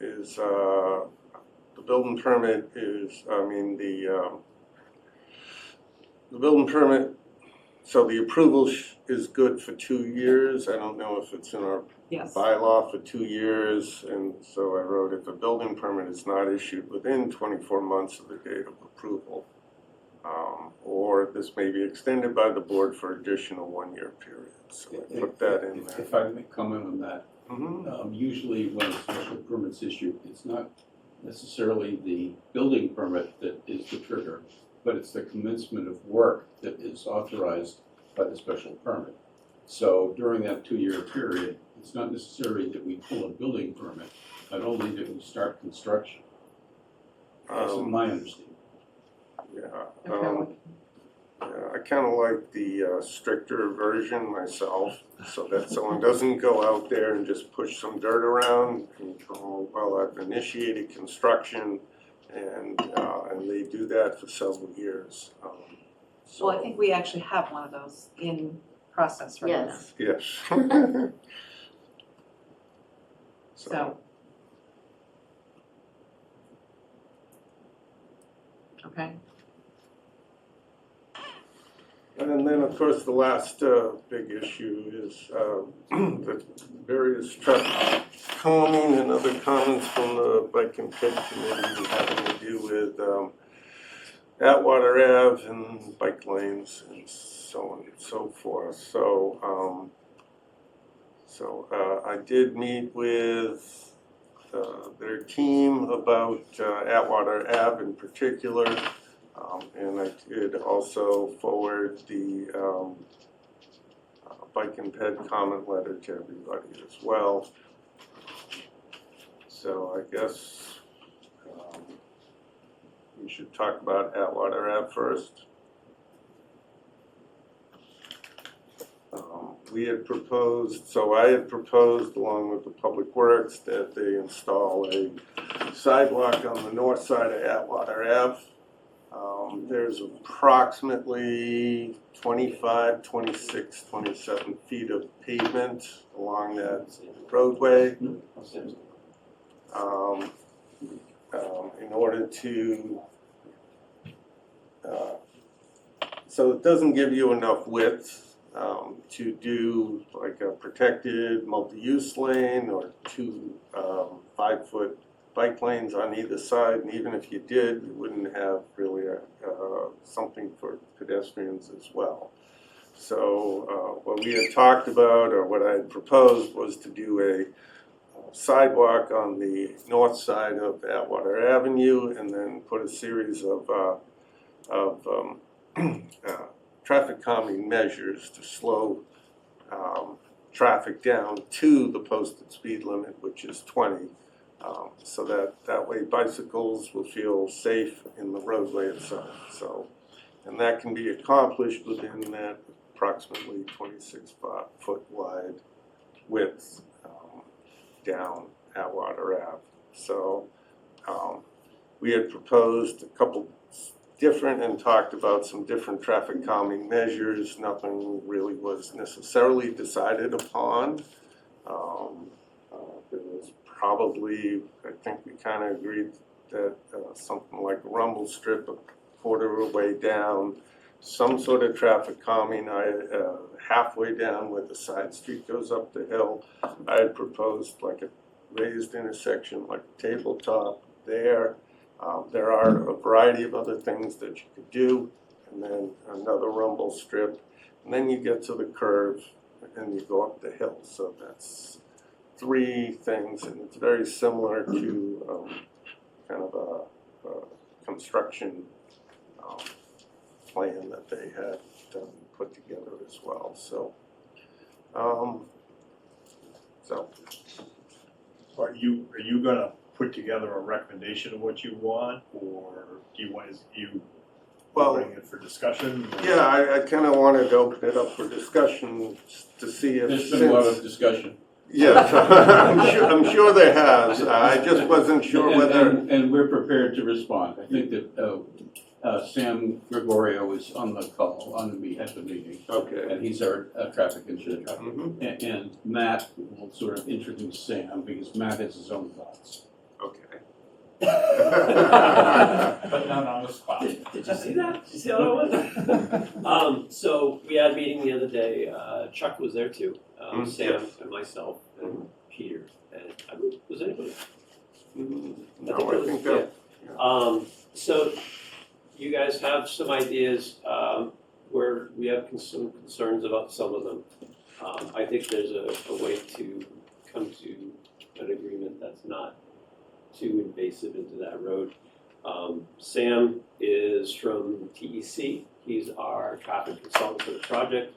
is the building permit is, the building permit, so the approval is good for 2 years. I don't know if it's in our Yes. bylaw for 2 years, and so I wrote, if a building permit is not issued within 24 months of the date of approval, or this may be extended by the board for additional 1-year period. So I put that in there. If I may comment on that, Mhm. usually when a special permit's issued, it's not necessarily the building permit that is the trigger, but it's the commencement of work that is authorized by the special permit. So during that 2-year period, it's not necessary that we pull a building permit, but only that we start construction. That's my understanding. Yeah, Okay. I kind of like the stricter version myself, so that someone doesn't go out there and just push some dirt around and go, well, I've initiated construction, and they do that for several years. Well, I think we actually have one of those in process right now. Yes. Yes. So. Okay. And then, of course, the last big issue is the various traffic calming and other comments from the Bike and Ped Committee having to do with Atwater Ave and bike lanes and so on and so forth. So, I did meet with their team about Atwater Ave in particular. And I did also forward the Bike and Ped comment letter to everybody as well. So I guess we should talk about Atwater Ave first. We had proposed, so I had proposed along with the Public Works that they install a sidewalk on the north side of Atwater Ave. There's approximately 25, 26, 27 feet of pavement along that roadway. In order to, so it doesn't give you enough width to do like a protected multi-use lane or two 5-foot bike lanes on either side, and even if you did, you wouldn't have really something for pedestrians as well. So what we had talked about, or what I had proposed, was to do a sidewalk on the north side of Atwater Avenue, and then put a series of traffic calming measures to slow traffic down to the posted speed limit, which is 20. So that way bicycles will feel safe in the roadway itself. So, and that can be accomplished within that approximately 26-foot wide width down Atwater Ave. So we had proposed a couple different and talked about some different traffic calming measures. Nothing really was necessarily decided upon. There was probably, I think we kind of agreed that something like a rumble strip a quarter of a way down, some sort of traffic calming halfway down where the side street goes up the hill. I had proposed like a raised intersection, like a tabletop there. There are a variety of other things that you could do, and then another rumble strip, and then you get to the curve and you go up the hill. So that's 3 things, and it's very similar to kind of a construction plan that they had put together as well. So, Are you gonna put together a recommendation of what you want, or do you want, bring it for discussion? Or? Yeah, I kind of wanted to open it up for discussion to see if There's been a lot of discussion. Yes, I'm sure there has. I just wasn't sure whether. And we're prepared to respond. I think that Sam Gregorio is on the call, at the meeting. Okay. And he's our traffic engineer. Mm-hmm. And Matt will sort of introduce Sam, because Matt has his own thoughts. Okay. But not on the spot. Did you see that? Did you see how that was? So we had a meeting the other day. Chuck was there too. Sam Yes. and myself and Peter. And was anybody? No, I think that. So you guys have some ideas where we have some concerns about some of them. I think there's a way to come to an agreement that's not too invasive into that road. Sam is from TEC. He's our traffic consultant for the project.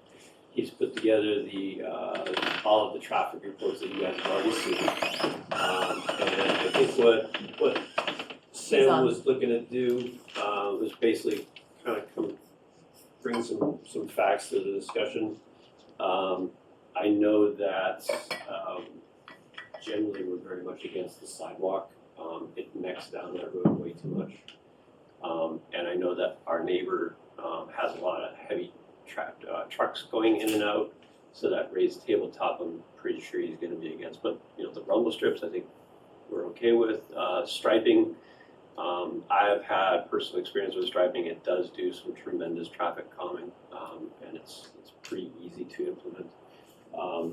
He's put together all of the traffic reports that you guys have already seen. And I think what Sam was looking to do was basically kind of bring bring some facts to the discussion. I know that generally we're very much against the sidewalk. It necks down that road way too much. And I know that our neighbor has a lot of heavy trucks going in and out, so that raised tabletop I'm pretty sure he's going to be against. But the rumble strips I think we're okay with. Striping, I've had personal experience with striping. It does do some tremendous traffic calming, and it's pretty easy to implement.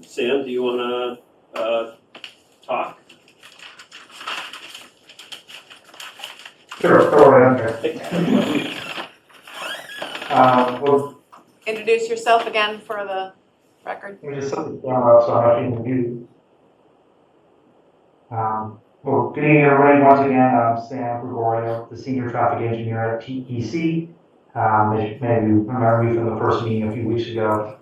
Sam, do you want to talk? Sure, throw it in there. Well, Introduce yourself again for the record. let me just set the camera up so I'm not being viewed. Well, good evening, everybody. Once again, I'm Sam Gregorio, the Senior Traffic Engineer at TEC. As you maybe remember me from the first meeting a few weeks ago.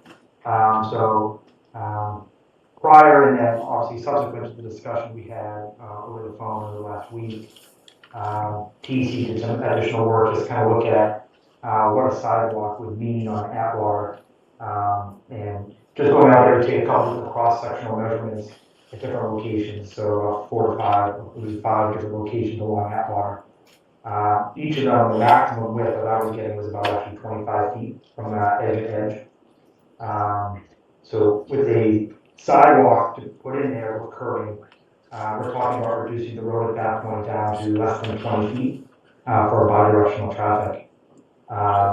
Prior and then obviously subsequent to the discussion we had over the phone over the last week, TEC did some additional work, just kind of look at what a sidewalk would mean on Atwater, and just going out there to take a couple of cross-sectional measurements at different locations, so 4 to 5, it was 5 different locations along Atwater. Each of them, the maximum width that I was getting was about actually 25 feet from edge to edge. So with a sidewalk to put in there with curbing, we're talking about reducing the road at that point down to less than 20 feet for bidirectional traffic,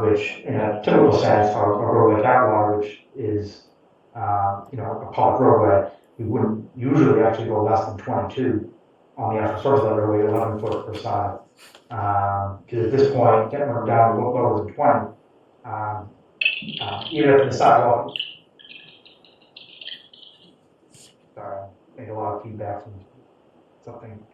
which in a typical sense, a road like Atwater, which is a public roadway, we wouldn't usually actually go less than 22 on the actual surface of the roadway, 11 foot per side. Because at this point, getting them down to lower than 20, even if the sidewalk, sorry, I make a lot of feedback from something.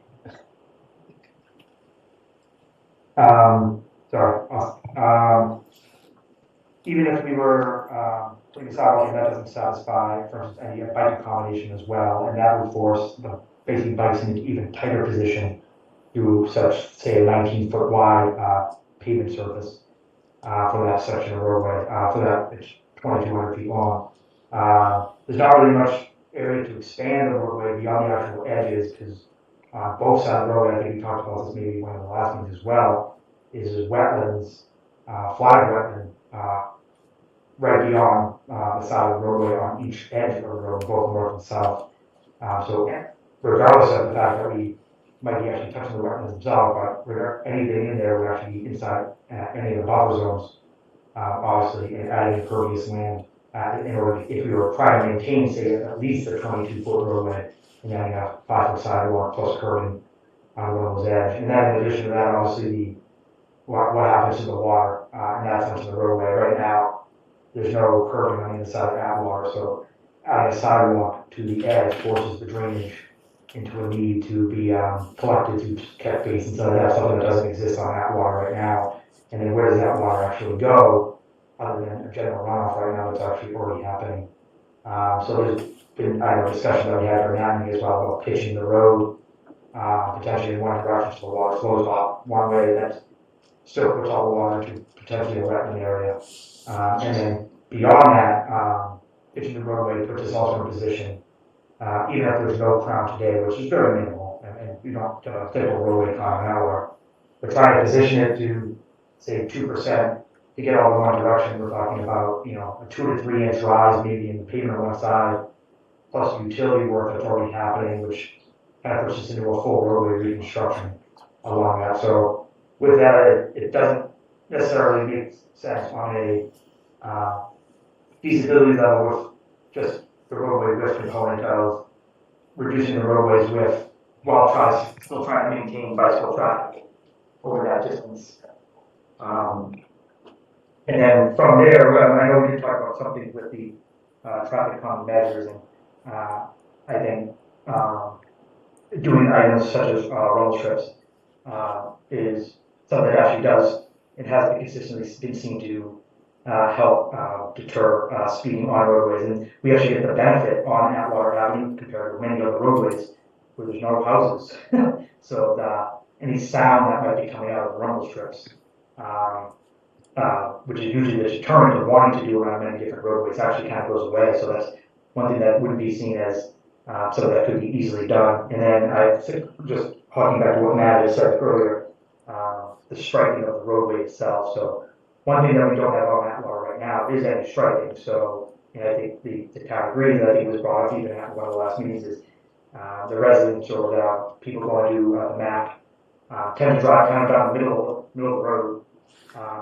Even if we were putting a sidewalk in, that doesn't satisfy, for instance, any bike accommodation as well, and that would force the basically bikes into even tighter position through such, say, a 19-foot wide pavement surface for that section of roadway. For that, it's 2,200 feet long. There's not really much area to expand the roadway beyond the actual edges, because both sides of the roadway, I think we talked about this maybe one of the last ones as well, is wetlands, flag wetland, right beyond the side of the roadway on each edge of the road, both north and south. So regardless of the fact that we might be actually touching the wetlands themselves, but anything in there would actually be inside any of the buffer zones, obviously, and adding impervious land in order, if we were trying to maintain, say, at least a 22-foot roadway, and then a 5-foot sidewalk plus curbing on one of those edges. And then in addition to that, obviously, what happens to the water in that section of the roadway. Right now, there's no curbing on the inside of Atwater, so adding a sidewalk to the edge forces the drainage into a need to be collected through catch basins. So that's something that doesn't exist on Atwater right now. And then where does that water actually go, other than a general runoff right now that's actually already happening? So there's been a discussion that we had during that meeting as well about pitching the road potentially in one direction so the water flows off one way, that still puts all the water to potentially a wetland area. And then beyond that, pitching the roadway puts us also in a position, even if there's no crown today, which is very minimal, and we don't have a typical roadway crown now, we're trying to position it to, say, 2%. To get all in one direction, we're talking about, a 2 to 3 inch rise maybe in the pavement on one side, plus utility work that's already happening, which kind of puts us into a full roadway reconstruction along that. So with that, it doesn't necessarily make sense on a feasibility level with just the roadway width component of reducing the roadway's width while still trying to maintain bicycle traffic over that distance. And then from there, I know we did talk about something with the traffic calming measures, and I think doing items such as roll strips is something that actually has been consistently been seen to help deter speeding on roadways. And we actually get the benefit on Atwater Avenue compared to many other roadways where there's no houses. So any sound that might be coming out of the rumble strips which is usually the deterrent of wanting to do around many different roadways, actually kind of goes away. So that's one thing that wouldn't be seen as something that could be easily done. And then I think, just harking back to what Matt had said earlier, the striping of the roadway itself. So one thing that we don't have on Atwater right now is any striping. So, you know, I think the town agrees, I think it was brought up even at one of the last meetings, is the residents or the people going to the MAC tend to drive kind of down the middle of the road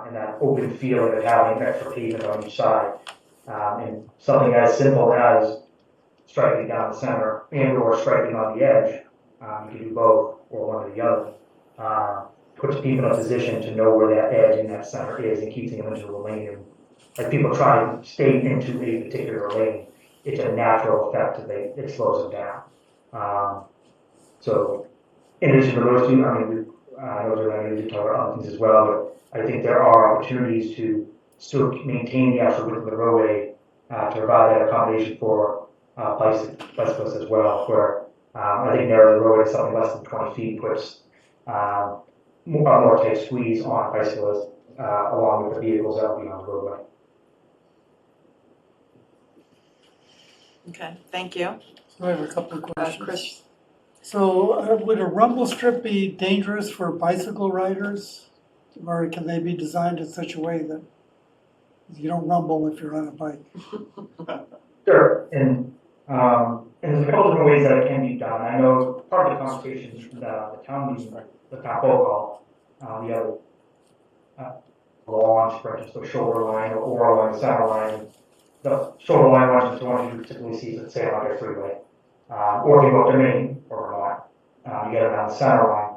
and that open field of having extra pavement on each side. And something as simple as striking down the center and or striking on the edge, you can do both or one or the other, puts people in a position to know where that edge and that center is and keeps them into the lane. And like people try to stay into a particular lane, it's a natural effect that it slows them down. So in addition to those two, I mean, I know that I need to talk about other things as well, but I think there are opportunities to still maintain the actual width of the roadway to provide that accommodation for bicyclists as well, where I think narrow the road is something less than 20 feet puts more tight squeeze on bicyclists along with the vehicles that will be on the roadway. Okay, thank you. So I have a couple of questions. Chris, So would a rumble strip be dangerous for bicycle riders? Or can they be designed in such a way that you don't rumble if you're on a bike? Sure, and there's a couple different ways that it can be done. I know part of the conversation from the town meeting, the town protocol, we have launch, for instance, the shoulder line or along the center line. The shoulder line ones is the ones you typically see, let's say, on a freeway. Or if you go up to Maine or Vermont, you get it on the center line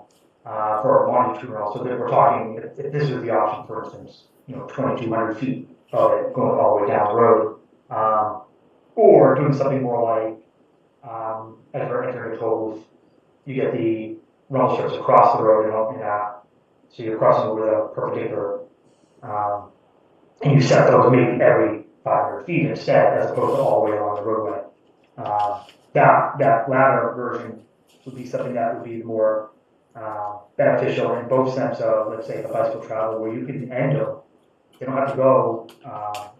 for a longitudinal. So that we're talking, if this is the option, for instance, 2,200 feet of it going all the way down the road. Or doing something more like, as we're entering a toll booth, you get the rumble strips across the road, so you're crossing over the perpendicular, and you set those maybe every 500 feet instead, as opposed to all the way along the roadway. That latter version would be something that would be more beneficial in both sense of, let's say, the bicycle travel, where you can end them. They don't have to go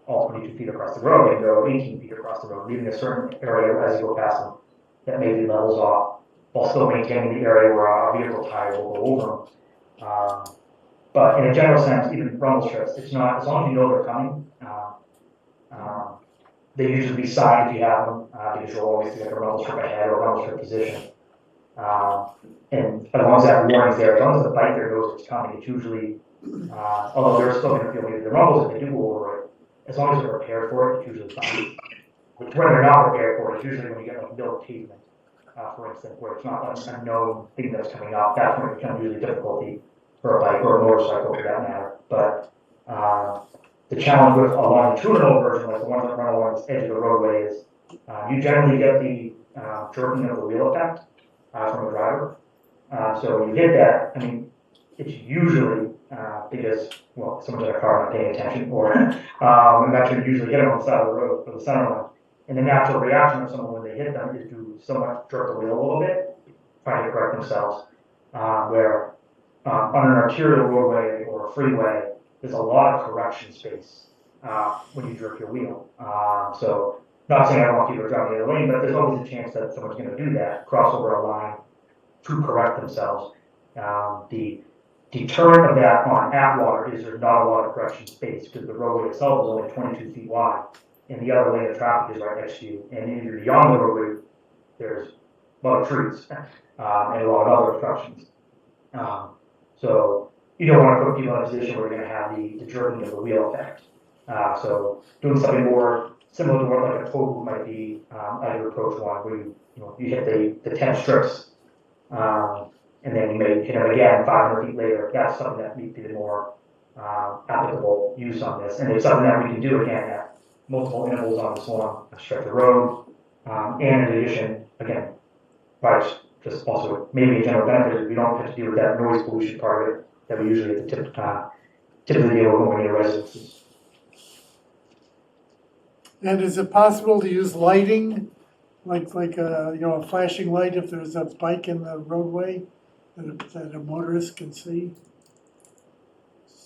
all 22 feet across the road. They can go 18 feet across the road, leaving a certain area as you go past them that maybe levels off, while still maintaining the area where a vehicle tire will go over them. But in a general sense, even rumble strips, it's not, as long as you know they're coming, they usually be signed if you have them, because you'll always see like a rumble strip ahead or a rumble strip position. And as long as that warning's there, as long as the biker knows it's coming, it's usually, although they're still going to feel maybe the rumbles if they do go over it, as long as they're prepared for it, it's usually fine. When they're not prepared for it, it's usually when you get like no pavement, for instance, where it's not an unknown thing that's coming up, that's when it becomes usually difficulty for a bike or a motorcycle for that matter. But the challenge with a longitudinal version, like the ones that run along the edge of the roadway, is you generally get the jerking of the wheel effect from a driver. So when you hit that, I mean, it's usually because, well, someone's in a car not paying attention, or and that's when you usually hit them on the side of the road for the center line. And the natural reaction of someone when they hit them is to somewhat jerk the wheel a little bit, trying to correct themselves. Where on an arterial roadway or a freeway, there's a lot of correction space when you jerk your wheel. So, not saying I don't want people to drive in the lane, but there's always a chance that someone's going to do that, cross over a line to correct themselves. The deterrent of that on Atwater is there's not a lot of correction space because the roadway itself is only 22 feet wide, and the other lane of traffic is right next to you. And if you're beyond the roadway, there's a lot of trees and a lot of other obstructions. So you don't want to put people in a position where you're going to have the jerking of the wheel effect. So doing something more similar to what like a toll booth might be as you approach one, where you hit the 10 strips, and then you may hit them again 500 feet later. That's something that would be the more applicable use on this, and it's something that we can do again at multiple intervals on this long stretch of road. And in addition, again, just also maybe a general benefit is we don't have to deal with that noise pollution part of it that we usually have to typically deal with when we're near residences. And is it possible to use lighting, like a flashing light if there's a bike in the roadway that a motorist can see?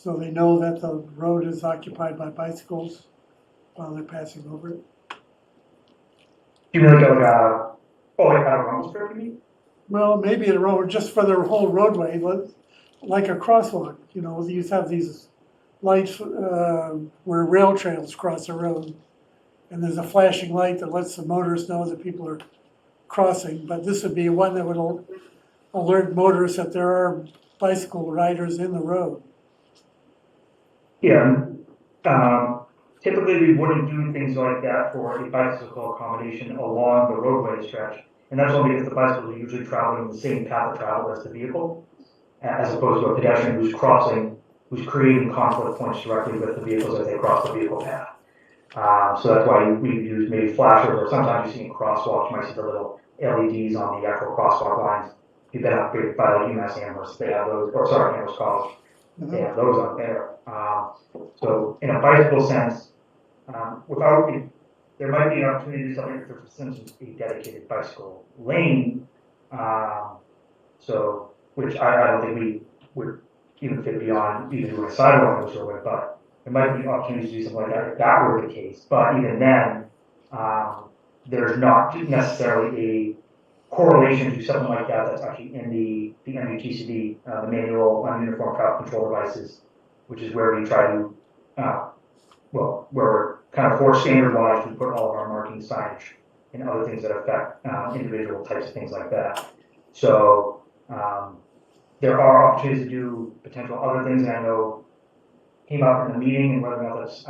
so they know that the road is occupied by bicycles while they're passing over it. You mean like a rumble strip, you mean? Well, maybe a road, just for their whole roadway, like a crosswalk, you know, you have these lights, where rail trails cross the road. And there's a flashing light that lets the motorists know that people are crossing, but this would be one that would alert motorists that there are bicycle riders in the road. Yeah, typically we wouldn't do things like that for a bicycle accommodation along the roadway stretch. And that's only because the bicycles are usually traveling the same path of travel as the vehicle, as opposed to a pedestrian who's crossing, who's creating conflict points directly with the vehicles as they cross the vehicle path. So that's why we use maybe flashers, or sometimes you see in crosswalks, you might see the little LEDs on the actual crosswalk lines. You've been upgraded by like UMass Amherst, they have those, or sorry, Amherst College, they have those up there. So in a bicycle sense, there might be an opportunity to do something, for instance, a dedicated bicycle lane. So, which I don't think we would even fit beyond even doing a sidewalk or so, but there might be opportunities to do something like that if that were the case. But even then, there's not necessarily a correlation to something like that that's actually in the MUTCD, the Manual on Uniform Traffic Control Devices, which is where we try to, where we're kind of for standardized, we put all of our marking signage and other things that affect individual types of things like that. So there are opportunities to do potential other things that I know came up in the meeting, and whether or not that's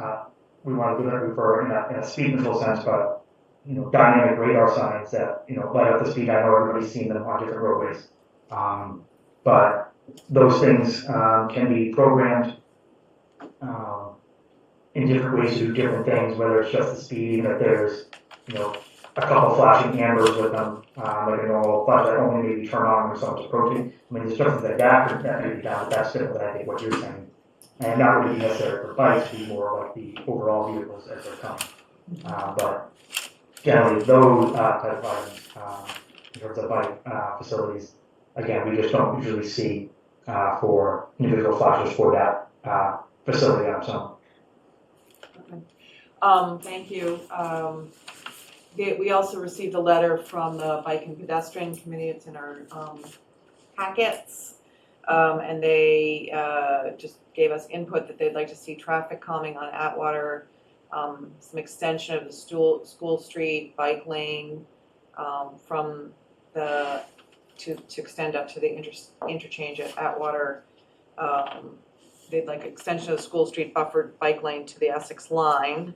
we want to do that for in a speed control sense, but you know, dynamic radar signs that, you know, light up the speed. I know everybody's seen them on different roadways, but those things can be programmed in different ways to do different things, whether it's just the speed, even if there's, you know, a couple flashing ambers with them, like a normal flash that only maybe turn on when someone's approaching. I mean, there's different things like that may be done, but that's different than I think what you're saying. And that would be necessary for bikes, to be more like the overall vehicles as they're coming. But generally, those type of items, in terms of bike facilities, again, we just don't usually see for individual flashers for that facility on its own. Thank you. We also received a letter from the Bike and Pedestrian Committee. It's in our packets. And they just gave us input that they'd like to see traffic calming on Atwater, some extension of the School Street bike lane from the to extend up to the interchange at Atwater. They'd like extension of the School Street buffered bike lane to the Essex line.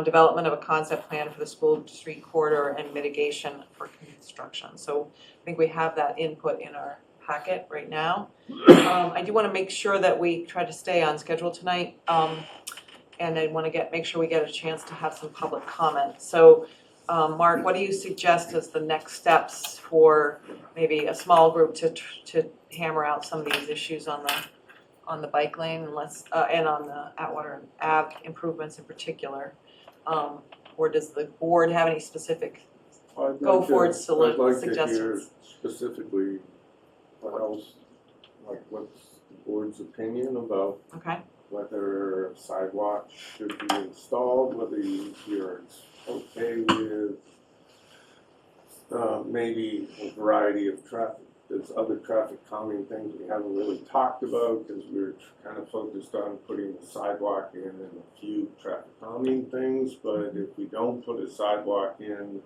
Development of a concept plan for the School Street corridor and mitigation for construction. So I think we have that input in our packet right now. I do want to make sure that we try to stay on schedule tonight, and I want to make sure we get a chance to have some public comment. So, Mark, what do you suggest as the next steps for maybe a small group to hammer out some of these issues on the bike lane and on the Atwater Ave improvements in particular? Or does the board have any specific go-forward suggestions? I'd like to hear specifically what else, like what's the board's opinion about whether sidewalks should be installed, whether you're okay with maybe a variety of traffic. There's other traffic calming things we haven't really talked about because we're kind of focused on putting the sidewalk in and a few traffic calming things. But if we don't put a sidewalk in,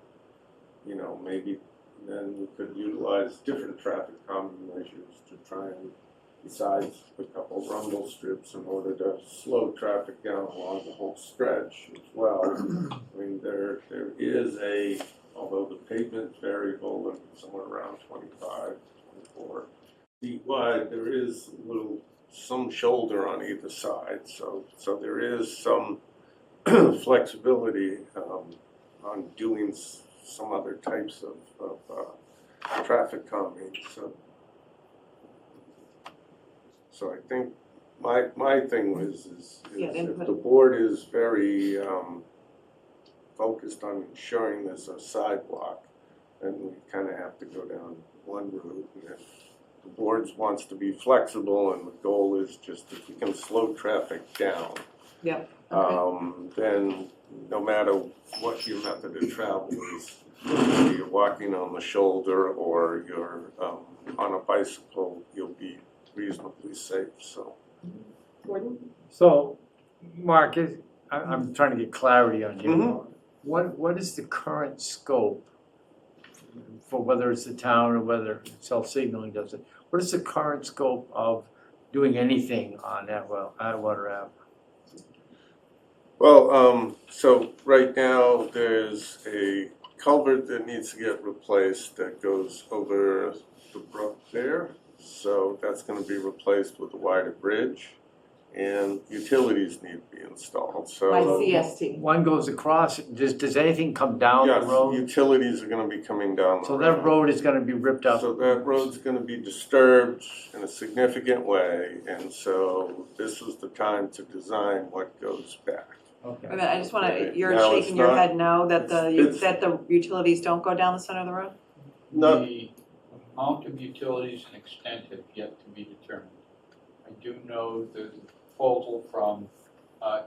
you know, maybe then we could utilize different traffic calming measures to try and, besides a couple rumble strips, in order to slow traffic down along the whole stretch as well. I mean, there is although the pavement's variable and somewhere around 25, 24 feet wide, there is some shoulder on either side. So there is some flexibility on doing some other types of traffic calming. So I think my thing is if the board is very focused on ensuring there's a sidewalk, then we kind of have to go down one route. And if the board wants to be flexible, and the goal is just if we can slow traffic down. Yep. Then no matter what your method of travel is, whether you're walking on the shoulder or you're on a bicycle, you'll be reasonably safe, so. Gordon? So, Mark, I'm trying to get clarity on here. Mhm. What is the current scope for whether it's the town or whether self-signaling does it? What is the current scope of doing anything on Atwater Ave? Well, so right now, there's a culvert that needs to get replaced that goes over the brook there. So that's gonna be replaced with a wider bridge, and utilities need to be installed, so. By CST. One goes across, does anything come down the Yes, road? utilities are gonna be coming down the So road. that road is gonna be ripped up? So that road's gonna be disturbed in a significant way, and so this is the time to design what goes back. Okay. I mean, I just wanna, Okay. you're Now, it's shaking your not- head no, that it's- that the utilities don't go down the center of the road? No. The amount of utilities and extent have yet to be determined. I do know the proposal from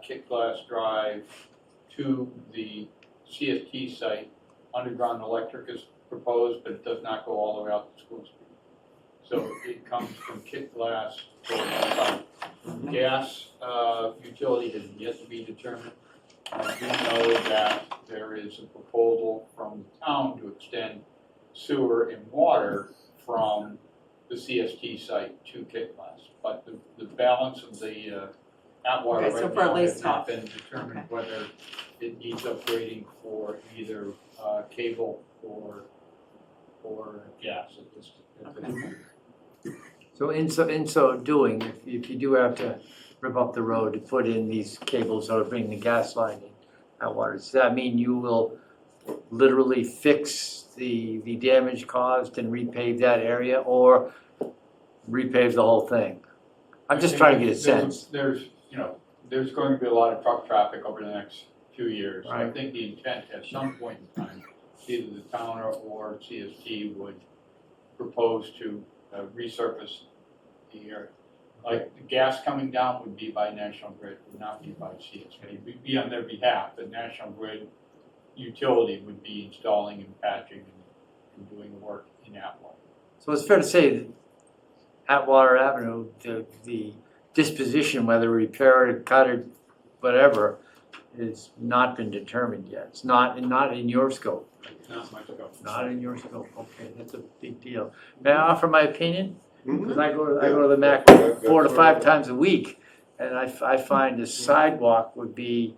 Kit Glass Drive to the CST site, underground electric is proposed, but it does not go all the way out to School Street. So it comes from Kit Glass going south. Gas utility has yet to be determined. I do know that there is a proposal from the town to extend sewer and water from the CST site to Kit Glass. But the balance of the Atwater Okay, so right for at now least has not half. been determined whether it needs upgrading for either cable or gas at this point. So in so doing, if you do have to rip up the road to put in these cables or bring the gas line in Atwater, does that mean you will literally fix the damage caused and repave that area, or repave the whole thing? I'm just trying to get a sense. There's there's going to be a lot of truck traffic over the next few years. So I Right. think the intent at some point in time, either the town or CST would propose to resurface the area. Like the gas coming down would be by National Grid, would not be by CST. It would be on their behalf. The National Grid utility would be installing and patching and doing the work in Atwater. So it's fair to say that Atwater Avenue, the disposition, whether repair it, cut it, whatever, has not been determined yet. It's not in your scope. Not much ago. Not in your scope. Okay, that's a big deal. May I offer my opinion? Mhm. Because I go to the MAC 4 to 5 times a week, and I find a sidewalk would be,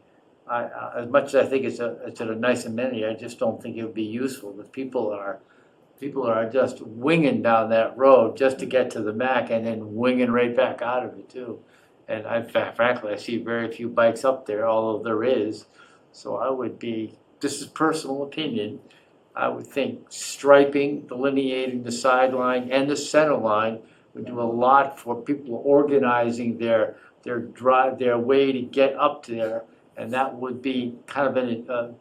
as much as I think it's a nice amenity, I just don't think it would be useful. But people are just winging down that road just to get to the MAC and then winging right back out of it too. And frankly, I see very few bikes up there, although there is. So I would be, this is personal opinion, I would think striping, delineating the sideline and the center line would do a lot for people organizing their way to get up there. And that would be kind of a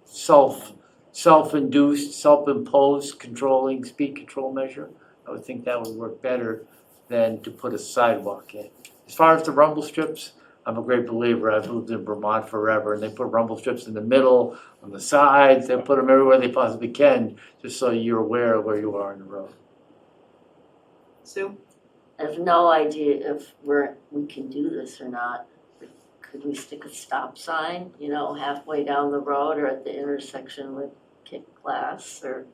self-induced, self-imposed controlling, speed control measure. I would think that would work better than to put a sidewalk in. As far as the rumble strips, I'm a great believer. I've lived in Vermont forever, and they put rumble strips in the middle, on the sides, they put them everywhere they possibly can, just so you're aware of where you are on the road. Sue? I have no idea if we can do this or not. Could we stick a stop sign, halfway down the road or at the intersection with Kit Glass? Or,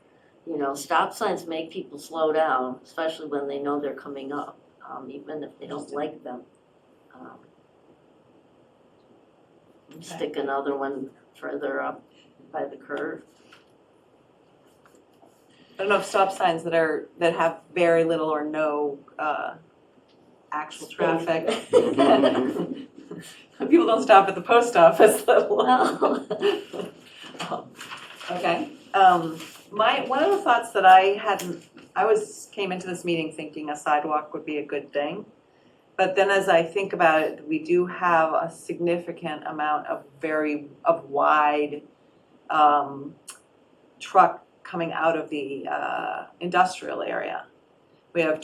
stop signs make people slow down, especially when they know they're coming up, even if they don't like them. Stick another one further up by the curve. I don't know if stop signs that have very little or no actual traffic. People don't stop at the post office, let alone. Okay. One of the thoughts that I came into this meeting thinking a sidewalk would be a good thing. But then as I think about it, we do have a significant amount of wide truck coming out of the industrial area, We have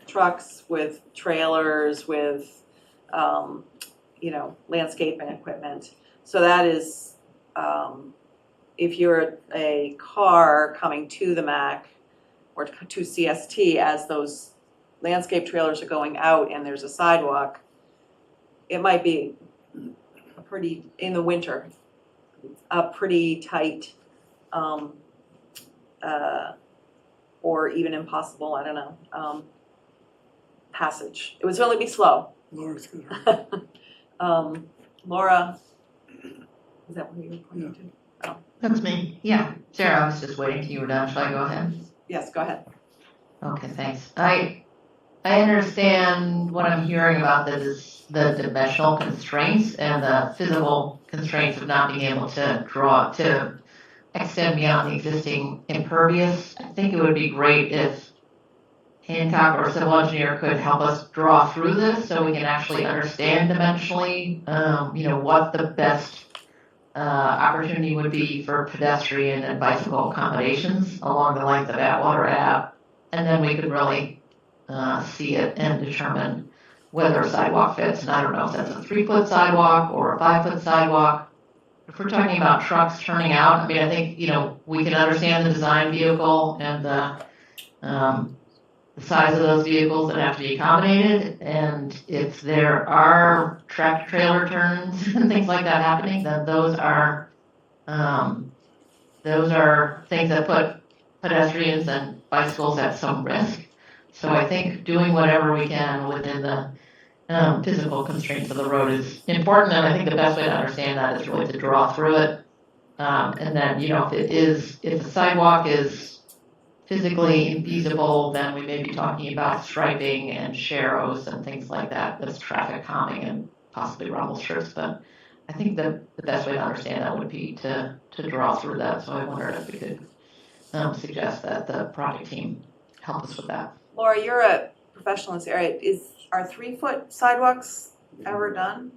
trucks with trailers, with, landscaping equipment. So that is, if you're a car coming to the MAC or to CST, as those landscape trailers are going out and there's a sidewalk, it might be in the winter, a pretty tight, or even impossible, I don't know, passage. It would certainly be slow. Laura's good. Laura, is that what you were pointing to? That's me. Yeah. Sarah, I was just waiting till you were done. Shall I go ahead? Yes, go ahead. Okay, thanks. I understand what I'm hearing about this, the dimensional constraints and the physical constraints of not being able to extend beyond the existing impervious. I think it would be great if Hancock or a civil engineer could help us draw through this so we can actually understand dimensionally, what the best opportunity would be for pedestrian and bicycle accommodations along the length of Atwater Ave. And then we could really see it and determine whether a sidewalk fits. And I don't know if that's a 3-foot sidewalk or a 5-foot sidewalk. If we're talking about trucks turning out, I mean, I think, we can understand the design vehicle and the size of those vehicles that have to be accommodated. And if there are tractor trailer turns and things like that happening, then those are things that put pedestrians and bicycles at some risk. So I think doing whatever we can within the physical constraints of the road is important, and I think the best way to understand that is really to draw through it. And then, if the sidewalk is physically infeasible, then we may be talking about striping and sharrows and things like that, that's traffic calming and possibly rumble strips. But I think the best way to understand that would be to draw through that. So I wondered if we could suggest that the project team help us with that. Laura, you're a professional in this area. Are 3-foot sidewalks ever done?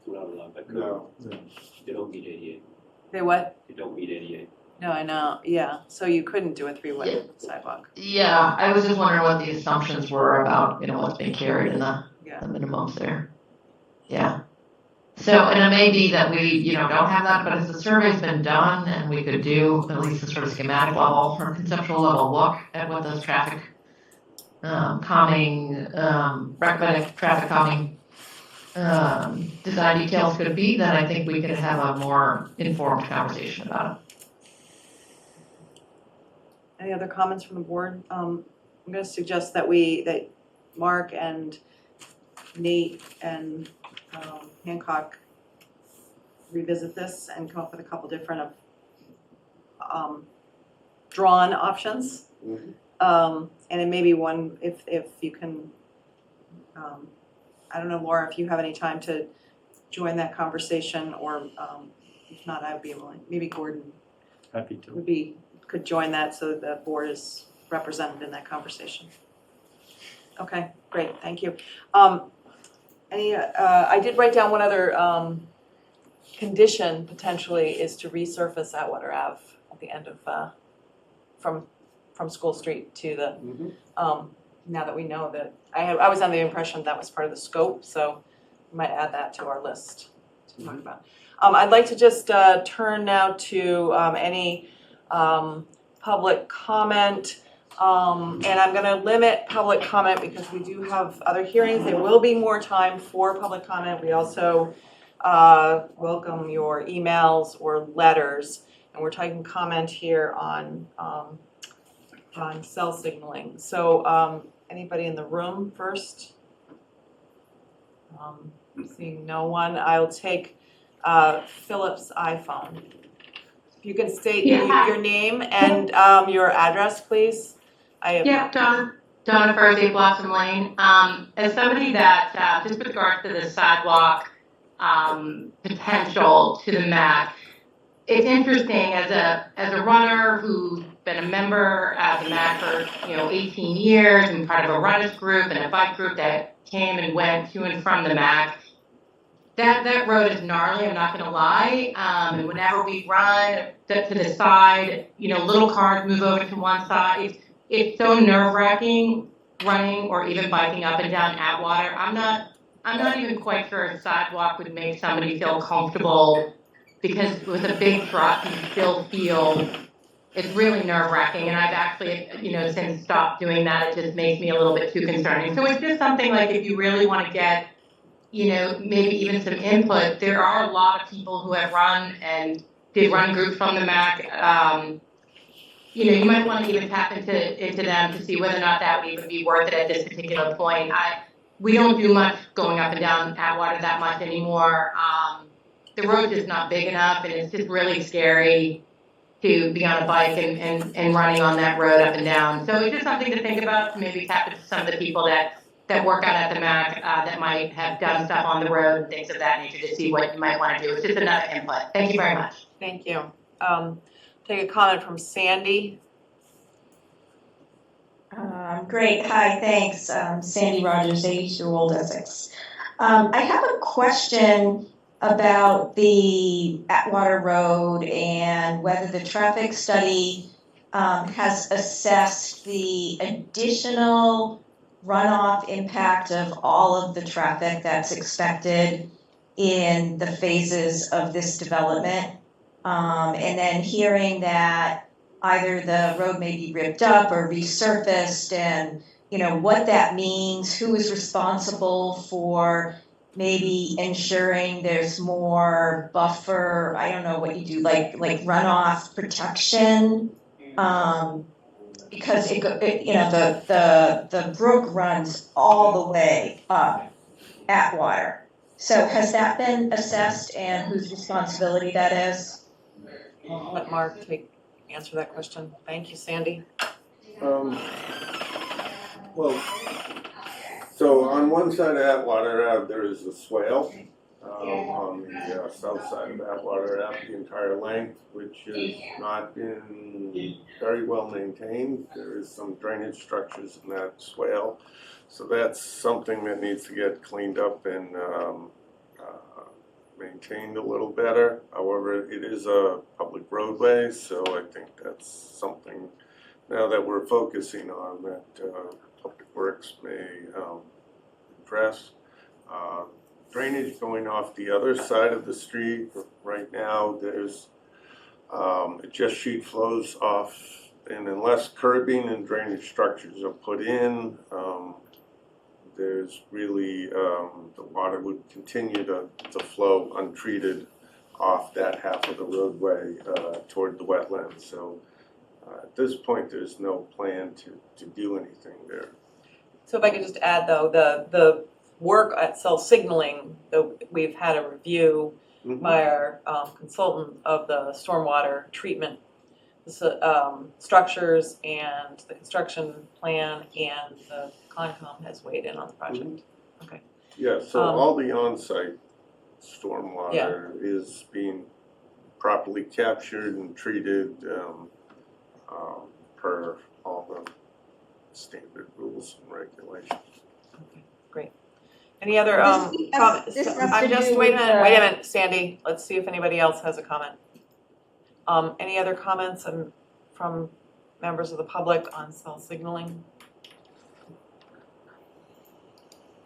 Not allowed by code. No. You don't meet 88. They what? You don't meet 88. No, I know, yeah. So you couldn't do a 3-foot sidewalk. Yeah, I was just wondering what the assumptions were about, what's being carried in the minimums there. Yeah. So, and it may be that we, don't have that, but if the survey's been done and we could do at least a sort of schematic level or conceptual level look at what those traffic recommended traffic calming design details could be, then I think we could have a more informed conversation about it. Any other comments from the board? I'm going to suggest that that Mark and Nate and Hancock revisit this and come up with a couple different drawn options. And it may be one, if you can, I don't know, Laura, if you have any time to join that conversation, or if not, I would be willing. Maybe Gordon Happy to. could join that so that the board is represented in that conversation. Okay, great, thank you. I did write down one other condition potentially is to resurface Atwater Ave at the end of from School Street to the now that we know that I was under the impression that was part of the scope, so we might add that to our list to talk about. I'd like to just turn now to any public comment. And I'm going to limit public comment because we do have other hearings. There will be more time for public comment. We also welcome your emails or letters. And we're taking comment here on cell signaling. So anybody in the room first? Seeing no one, I'll take Philip's iPhone. If you can state your name and your address, please. Donna Furzy, Blossom Lane. As somebody that, just with regards to the sidewalk potential to the MAC, it's interesting as a runner who's been a member at the MAC for 18 years and part of a runners group and a bike group that came and went to and from the MAC. That road is gnarly, I'm not gonna lie. And whenever we run to the side, little cars move over to one side. it's so nerve wracking running or even biking up and down Atwater. I'm not even quite sure a sidewalk would make somebody feel comfortable because with a big truck, you still feel it's really nerve wracking. And I've actually, since stopped doing that, it just makes me a little bit too concerning. So it's just something like if you really want to get, maybe even some input, there are a lot of people who have run and did run groups from the MAC. You might want to even tap into them to see whether or not that would even be worth it at this particular point. We don't do much going up and down Atwater that much anymore. The road's just not big enough, and it's just really scary to be on a bike and running on that road up and down. So it's just something to think about, to maybe tap into some of the people that work out at the MAC that might have done stuff on the road and things of that nature to see what you might want to do. It's just another input. Thank you very much. Thank you. Take a comment from Sandy. Great, hi, thanks. Sandy Rogers, 82 Essex. I have a question about the Atwater Road and whether the traffic study has assessed the additional runoff impact of all of the traffic that's expected in the phases of this development. And then hearing that either the road may be ripped up or resurfaced, and what that means, who is responsible for maybe ensuring there's more buffer, I don't know what you do, like runoff protection, because the brook runs all the way up Atwater. So has that been assessed, and whose responsibility that is? I'll let Mark answer that question. Thank you, Sandy. Well, so on one side of Atwater Ave, there is a swale. On the south side of Atwater Ave, the entire length, which has not been very well maintained. There is some drainage structures in that swale. So that's something that needs to get cleaned up and maintained a little better. However, it is a public roadway, so I think that's something now that we're focusing on that Public Works may address. Drainage going off the other side of the street. Right now, there's it just sheet flows off, and unless curbing and drainage structures are put in, there's really the water would continue to flow untreated off that half of the roadway toward the wetlands. So at this point, there's no plan to do anything there. So if I could just add though, the work at cell signaling, we've had a review by our consultant of the stormwater treatment structures and the construction plan, and the Concom has weighed in on the project. Okay. Yeah, so all the on-site stormwater is being properly captured and treated per all the standard rules and regulations. Okay, great. Any other comments? Wait a minute, Sandy. Let's see if anybody else has a comment. Any other comments from members of the public on cell signaling?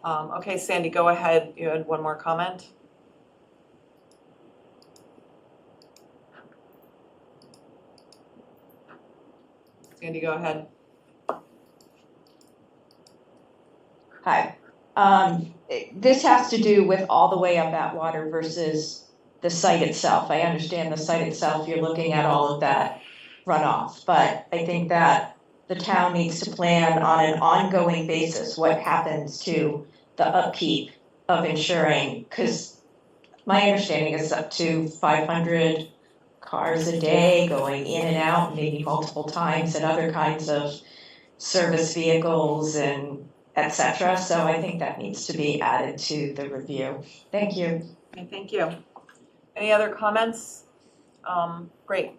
Okay, Sandy, go ahead. You had one more comment. Sandy, go ahead. Hi. This has to do with all the way up Atwater versus the site itself. I understand the site itself, you're looking at all of that runoff, but I think that the town needs to plan on an ongoing basis what happens to the upkeep of ensuring, because my understanding is up to 500 cars a day going in and out, maybe multiple times, and other kinds of service vehicles and etc. So I think that needs to be added to the review. Thank you. Okay, thank you. Any other comments? Great.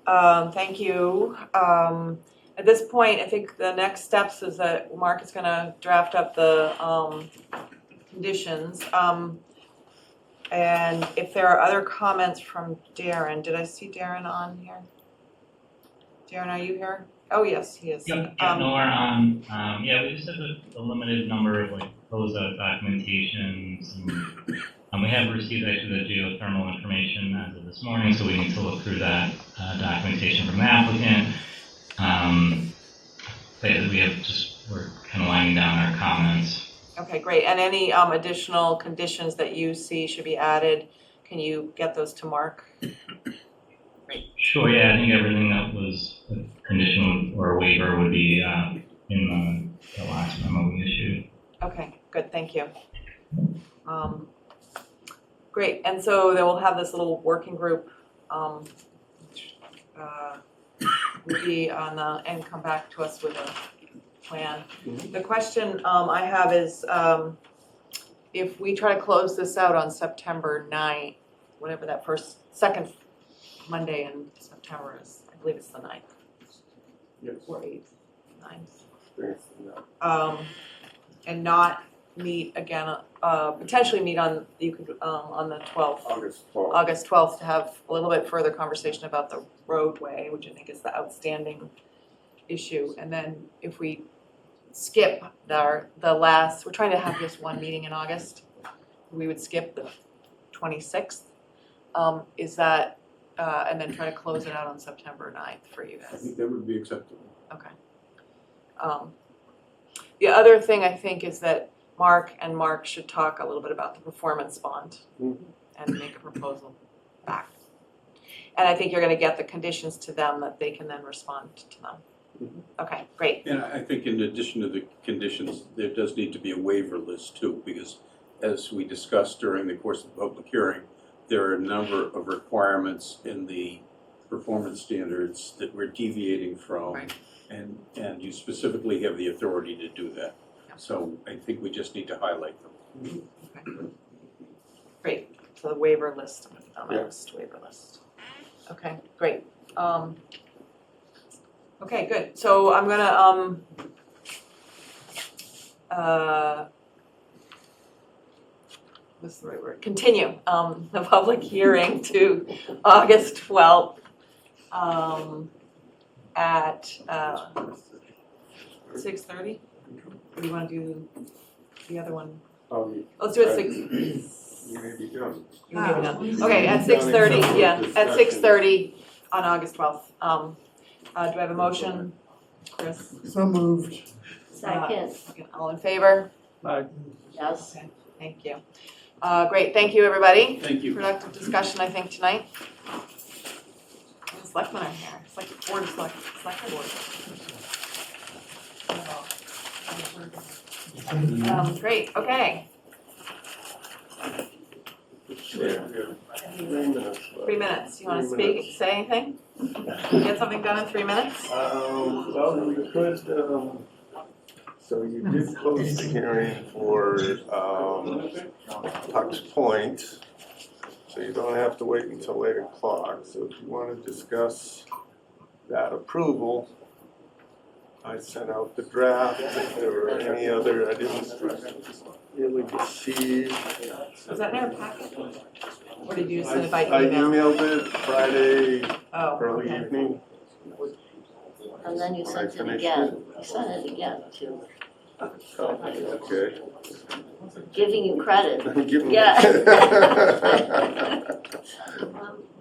Thank you. At this point, I think the next steps is that Mark is going to draft up the conditions. And if there are other comments from Darren, did I see Darren on here? Darren, are you here? Oh, yes, he is. Yep, yeah, no, yeah, we just have a limited number of like closeout documentations. And, we have received actually the geothermal information as of this morning, so we need to look through that documentation from the applicant. But we're kind of lining down our comments. Okay, great. And any additional conditions that you see should be added, can you get those to Mark? Sure, yeah, I think everything that was a condition or a waiver would be in the last memo we issued. Okay, good, thank you. Great, and so then we'll have this little working group, will be on the, and come back to us with a plan. The question I have is, if we try to close this out on September 9th, whatever that second Monday in September is, I believe it's the 9th. Yes. Or 8th, 9th. And not meet again, potentially meet on, on the 12th. August 12th to have a little bit further conversation about the roadway, which I think is the outstanding issue. And then if we skip the last, we're trying to have just one meeting in August, we would skip the 26th. Is that, and then try to close it out on September 9th for you I guys? think that would be acceptable. Okay. The other thing I think is that Mark should talk a little bit about the performance bond and make a proposal back. And I think you're gonna get the conditions to them that they can then respond to them. Okay, great. And I think in addition to the conditions, there does need to be a waiver list too, because as we discussed during the course of the public hearing, there are a number of requirements in the performance standards that we're deviating from. Right. And you specifically have the authority to do that. So I think we just need to highlight them. Okay. Great, so the waiver list, waiver list. Okay, great. Okay, good, so I'm gonna, what's the right word? Continue, the public hearing to August 12th, at, 6:30? Or do you wanna do the other one? Let's do it 6. You may be done. You may be done. Okay, at 6:30, yeah, at 6:30 on August 12th. Do I have a motion? Chris? So moved. Second, All in favor? yes. Okay, thank you. Great, thank you, everybody. Thank you. Productive discussion, I think, tonight. The selectmen are here, it's like the board of select board. Great, okay. 3 minutes. 3 minutes, you wanna 3 minutes. say anything? Get something done in 3 minutes? Well, you could, so you did close the hearing for, Tux Point, so you don't have to wait until 8 o'clock. So if you wanna discuss that approval, I sent out the draft, if there were any other, I didn't really receive. Was that in our packet? Or did you just send it by I email? emailed it Friday, Oh, early okay. evening. And then you sent it finished again. You sent it again too. Okay. Giving you credit. Give me- Yeah.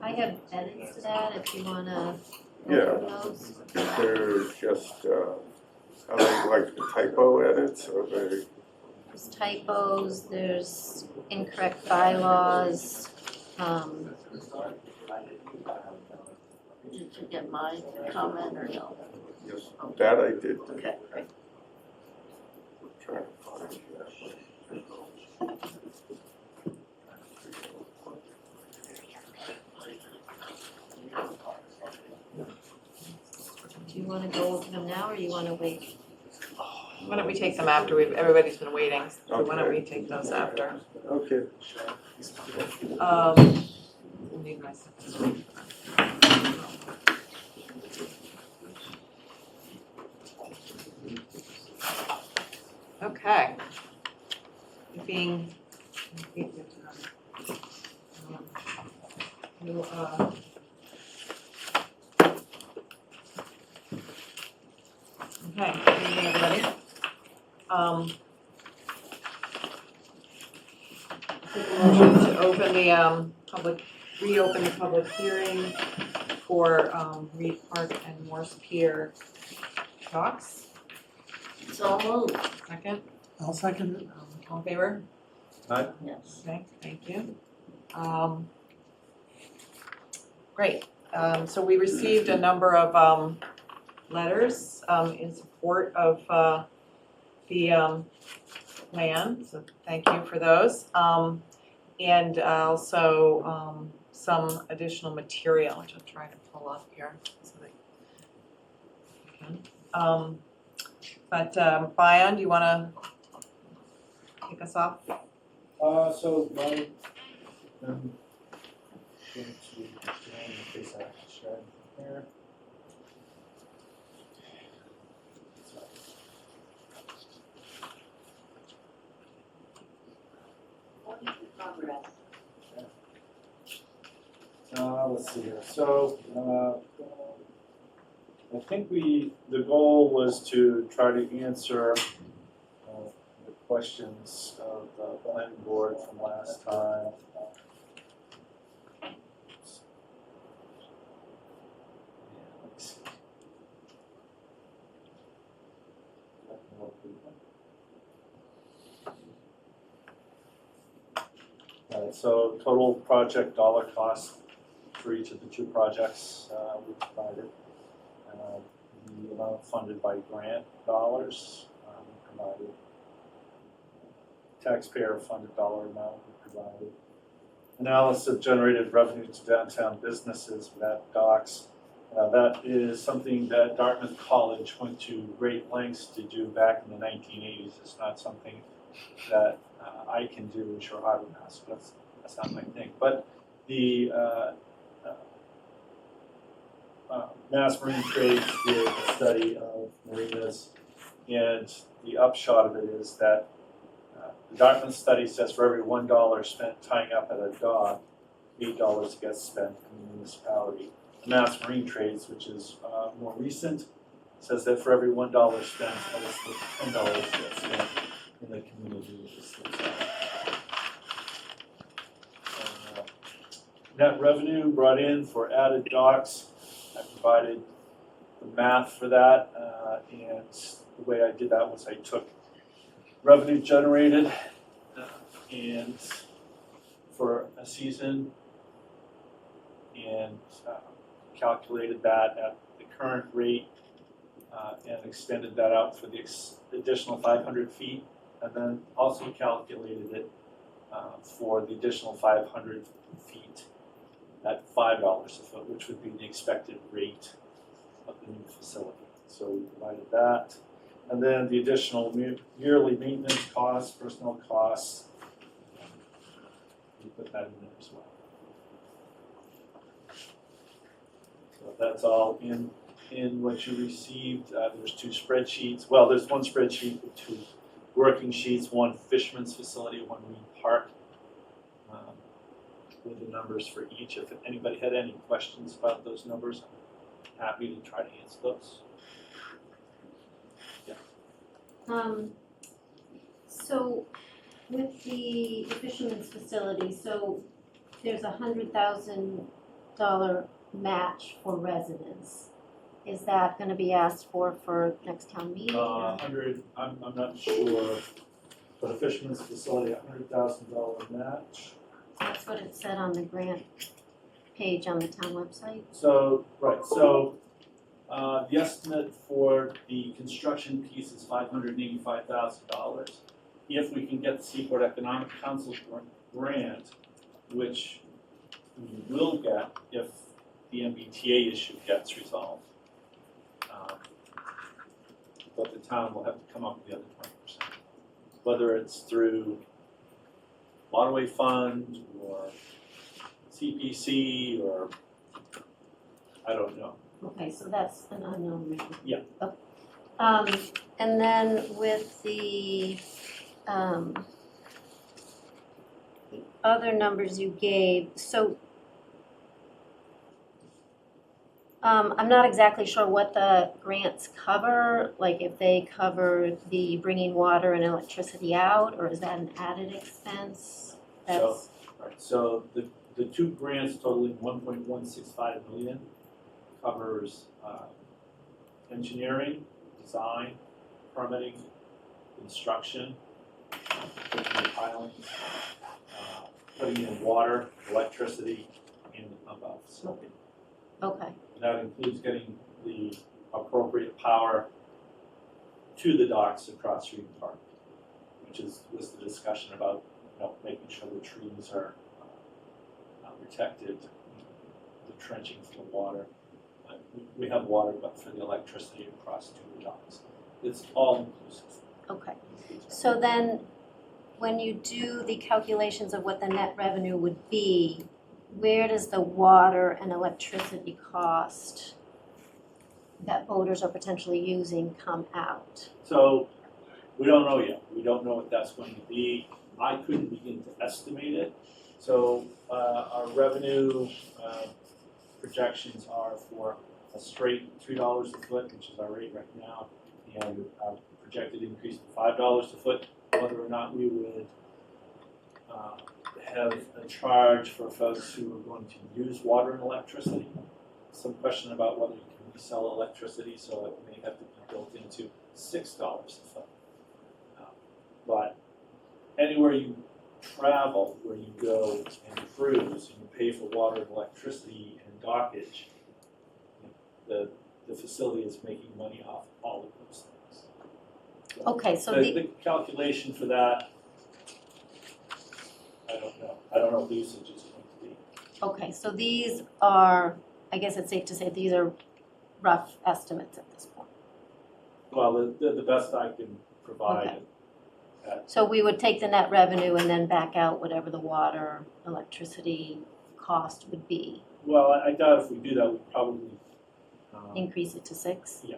I have edits to that if you wanna Yeah. go through those. They're just, are they like typo edits or they? There's typos, there's incorrect bylaws, Did you get my comment or no? Yes, that I did. Okay, great. Trying to find do you wanna go over them now or you wanna wait? Why don't we take them after everybody's been waiting, so why don't we take those after? Okay. Need my. Okay. Being. Take a motion to open the reopen the public hearing for Reed Park and Morse Pier docks. So moved. Second, I'll second it. all in favor? Yes. Okay, thank you. Great, so we received a number of letters in support of the plan, so thank you for those. And also some additional material, which I'm trying to pull up here. So that, but Bayan, do you wanna kick us off? So my, going to face action strategy here. Let's see here. So I think the goal was to try to answer the questions of the planning board from last time. Alright, so total project dollar cost for each of the two projects we provided. The amount funded by grant dollars we provided. Taxpayer funded dollar amount we provided. Analysis of generated revenue to downtown businesses at docks. That is something that Dartmouth College went to great lengths to do back in the 1980s. It's not something that I can do in Shore Harbor, Mass. That's not my thing. But the Mass Marine Trades did a study of marinas, and the upshot of it is that the Dartmouth study says for every $1 spent tying up at a dock, $8 gets spent in the municipality. The Mass Marine Trades, which is more recent, says that for every $1 spent, almost $10 gets spent in the community. Net revenue brought in for added docks. I provided the math for that, and the way I did that was I took revenue generated and for a season and calculated that at the current rate and extended that out for the additional 500 feet, and then also calculated it for the additional 500 feet at $5 a foot, which would be the expected rate of the new facility. So we provided that. And then the additional yearly maintenance costs, personnel costs, we put that in there as well. So that's all in what you received. There's two spreadsheets. Well, there's one spreadsheet with two working sheets, one fisherman's facility, one Reed Park, with the numbers for each. If anybody had any questions about those numbers, I'm happy to try to answer those. So with the fisherman's facility, so there's $100,000 match for residents. Is that gonna be asked for next town meeting? 100, I'm not sure, for the fisherman's facility, $100,000 match. That's what it said on the grant page on the town website. So, right, so the estimate for the construction piece is $585,000. If we can get the Seaport Economic Council grant, which we will get if the MBTA issue gets resolved, but the town will have to come up with the other 20%. Whether it's through Waterway Fund or CPC or I don't know. Okay, so that's an unknown right now. Yeah. Okay. And then with the other numbers you gave, so I'm not exactly sure what the grants cover, like if they cover the bringing water and electricity out, or is that an added expense? That's, Right, so the two grants totaling 1.165 million covers engineering, design, permitting, construction, putting in pilings, putting in water, electricity, and the pump out facility. okay, And that includes getting the appropriate power to the docks across Street Park, which was the discussion about, making sure the trees are protected, the trenching for the water. We have water, but for the electricity across to the docks. It's all inclusive. okay. So then, when you do the calculations of what the net revenue would be, where does the water and electricity cost that voters are potentially using come out? So we don't know yet. We don't know what that's going to be. I couldn't begin to estimate it. So our revenue projections are for a straight $3 a foot, which is our rate right now, and a projected increase to $5 a foot. Whether or not we would have a charge for folks who are going to use water and electricity. Some question about whether you can resell electricity, so it may have to be built into $6 a foot. But anywhere you travel, where you go and cruise, and you pay for water and electricity and dockage, the facility is making money off all of those things. Okay, so the calculation for that, I don't know. I don't know what the usage is going to be. Okay, so these are, I guess it's safe to say these are rough estimates at this point. Well, the best I can provide. Okay. So we would take the net revenue and then back out whatever the water, electricity cost would be. Well, I doubt if we do that, we'd probably Increase it to 6? Yeah.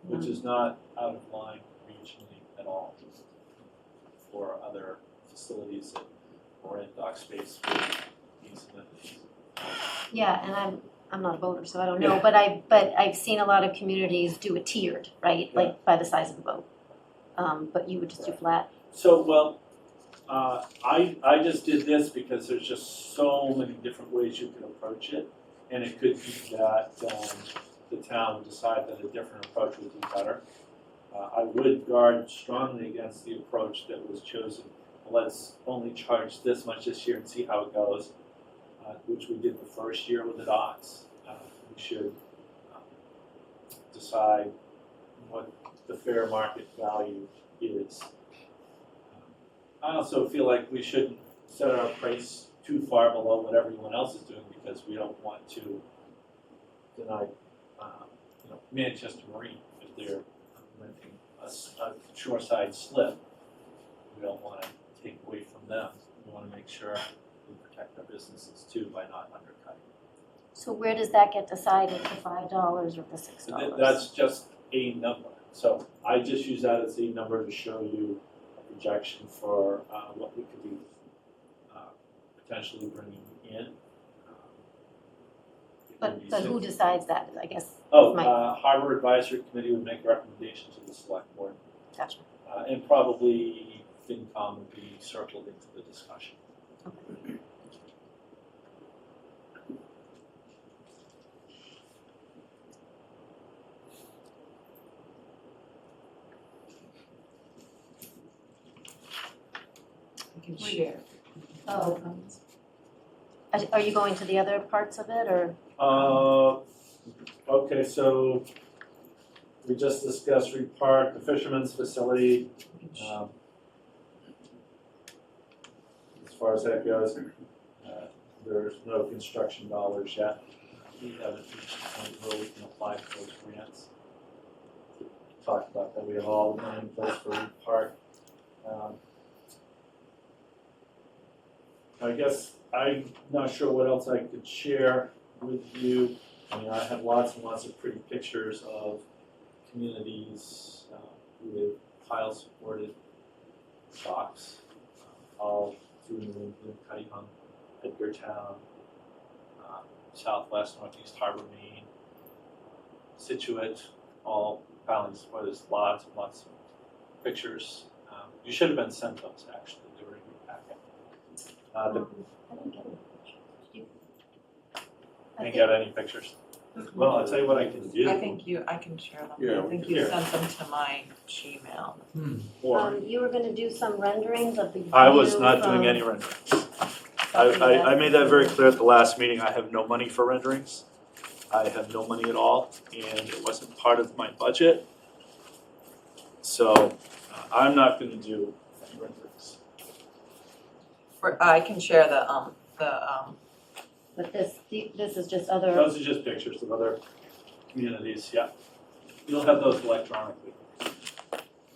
Which is not out of line regionally at all for other facilities that rent dock space for these amenities. Yeah, and I'm not a voter, so I don't know, but I've seen a lot of communities do it tiered, right? Like by the size of the boat. But you would just do flat. So, well, I just did this because there's just so many different ways you could approach it. And it could be that the town would decide that a different approach would be better. I would guard strongly against the approach that was chosen. Let's only charge this much this year and see how it goes, which we did the first year with the docks. We should decide what the fair market value is. I also feel like we shouldn't set our price too far below what everyone else is doing because we don't want to deny, Manchester Marine if they're renting a shoreside slip. We don't want to take away from them. We want to make sure we protect our businesses too by not undercutting. So where does that get decided, the $5 or the $6? That's just a number. So I just use that as a number to show you a projection for what we could be potentially bringing in. But who decides that, I guess? Harbor Advisory Committee would make a recommendation to the select board. Gotcha. And probably FinCom would be circled into the discussion. Okay. You can share. Oh. Are you going to the other parts of it, or? Okay, so we just discussed Reed Park, the fisherman's facility. As far as that goes, there's no construction dollars yet. We haven't reached the point where we can apply for those grants. Talked about that. We have all the money in place for Reed Park. I guess I'm not sure what else I could share with you. I mean, I have lots and lots of pretty pictures of communities with tile-supported docks, all through New England, Cuttyhunk, Edgartown, Southwest, Northeast Harbor, Maine, Situate, all boundaries where there's lots and lots of pictures. You should have been sent those actually, they were in your packet. I didn't get any pictures. Did you? I Didn't think- get any pictures. Well, I'll tell you what I can do. I think I can share them. Yeah, I think you sent them to my Gmail. Or, You were gonna do some renderings of the view I was not doing from- any renderings. I made that very clear at the last meeting, I have no money for renderings. I have no money at all, and it wasn't part of my budget. So, I'm not gonna do any renderings. I can share the But this is just other. Those are just pictures of other communities, yeah. You'll have those electronically.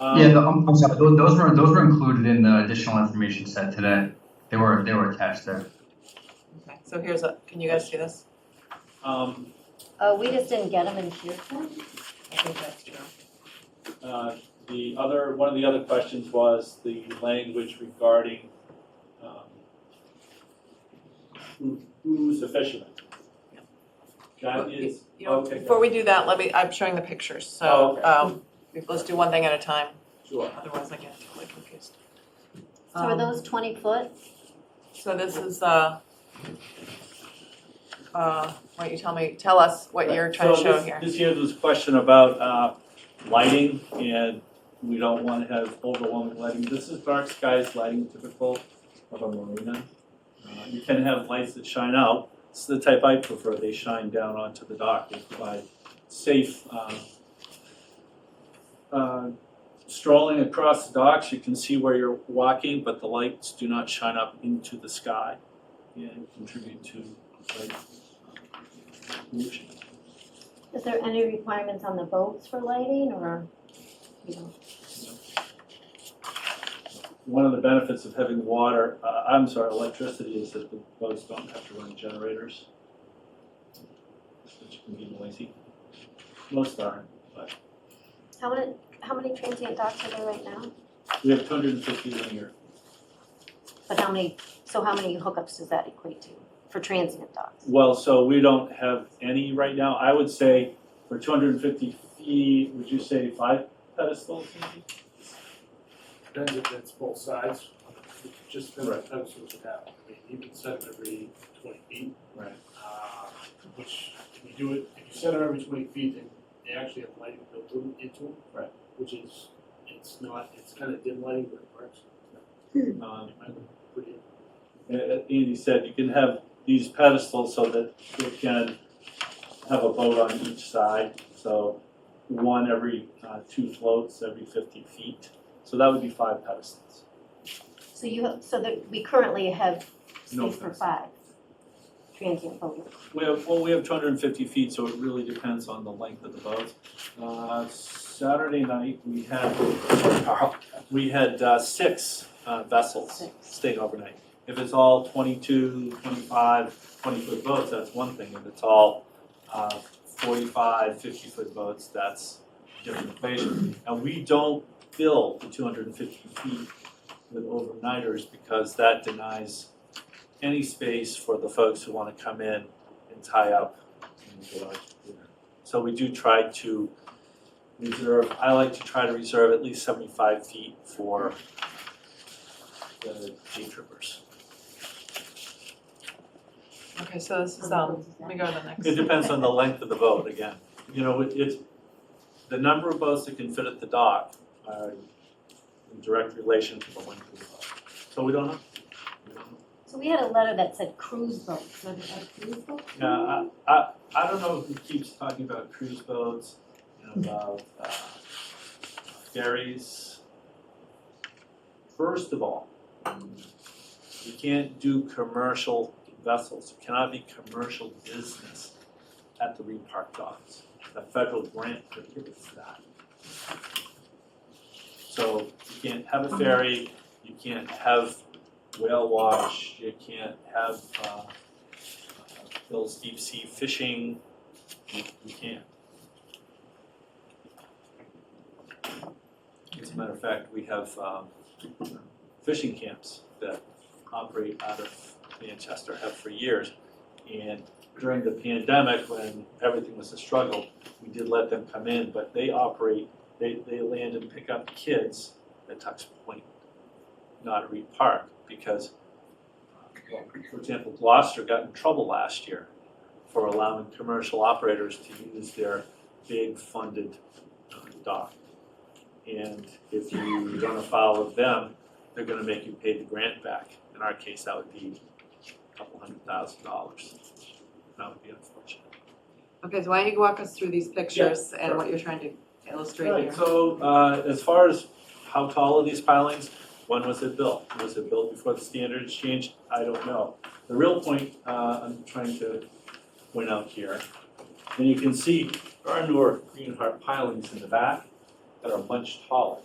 I'm sorry, those were included in the additional information set today. They were attached there. okay, so here's can you guys see this? We just didn't get them in Pearson. I think that's true. One of the other questions was the language regarding who's a fisherman. That is, You know, okay. before we do that, I'm showing the pictures, so, let's do one thing at a time, Sure. otherwise I get totally confused. So are those 20 foot? So this is, why don't you tell us what you're trying to So show this- here. This here was a question about lighting, and we don't want to have overwhelming lighting. This is dark skies lighting typical of a marina. You can have lights that shine out. It's the type I prefer. They shine down onto the dock. They provide safe strolling across the docks. You can see where you're walking, but the lights do not shine up into the sky and contribute to light pollution. Is there any requirements on the boats for lighting or, you know? One of the benefits of having electricity is that the boats don't have to run generators, which can be noisy. Most aren't, but How many transient docks are there right now? we have 250 linear. But how many hookups does that equate to for transient docks? Well, so we don't have any right now. I would say for 250 feet, would you say 5 pedestals maybe? Depends if it's both sides, just depends on the pedestals you have. I mean, you can set them every 20 feet. Right. Which, if you do it, if you set them every 20 feet, then they actually have lighting built into them. Right. Which is, it's kind of dim lighting, but it works. It might look pretty. Andy said you can have these pedestals so that you can have a boat on each side. So one every 2 floats every 50 feet. So that would be 5 pedestals. So that we currently have No space for 5 transient boats. We have 250 feet, so it really depends on the length of the boat. Saturday night, we had 6 vessels staying overnight. If it's all 22, 25, 20-foot boats, that's one thing. If it's all 45, 50-foot boats, that's a different equation. And we don't fill the 250 feet with overnighters because that denies any space for the folks who want to come in and tie up in the garage. So we do try to reserve, I like to try to reserve at least 75 feet for the day trippers. Okay, so this is, let me go to the next. It depends on the length of the boat, again. You know, it's, the number of boats that can fit at the dock are in direct relation to the length of the boat. So we don't know. So we had a letter that said cruise boats. So is that a cruise boat? Yeah, I don't know who keeps talking about cruise boats and about ferries. First of all, you can't do commercial vessels. You cannot be commercial business at the Reed-Park docks. The federal grant prohibits that. So you can't have a ferry, you can't have whale watch, you can't have Bill's deep sea fishing, you can't. As a matter of fact, we have fishing camps that operate out of Manchester, have for years, and during the pandemic, when everything was a struggle, we did let them come in, but they land and pick up kids at Tux Point, not at Reed Park, because, well, for example, Gloucester got in trouble last year for allowing commercial operators to use their big funded dock. And if you run afoul of them, they're gonna make you pay the grant back. In our case, that would be a couple $100,000. That would be unfortunate. Okay, so why don't you walk us through these pictures and sure. what you're trying to illustrate Right, here? so as far as how tall are these pilings, when was it built? Was it built before the standards changed? I don't know. The real point I'm trying to point out here, and you can see there are newer Greenheart pilings in the back that are much taller.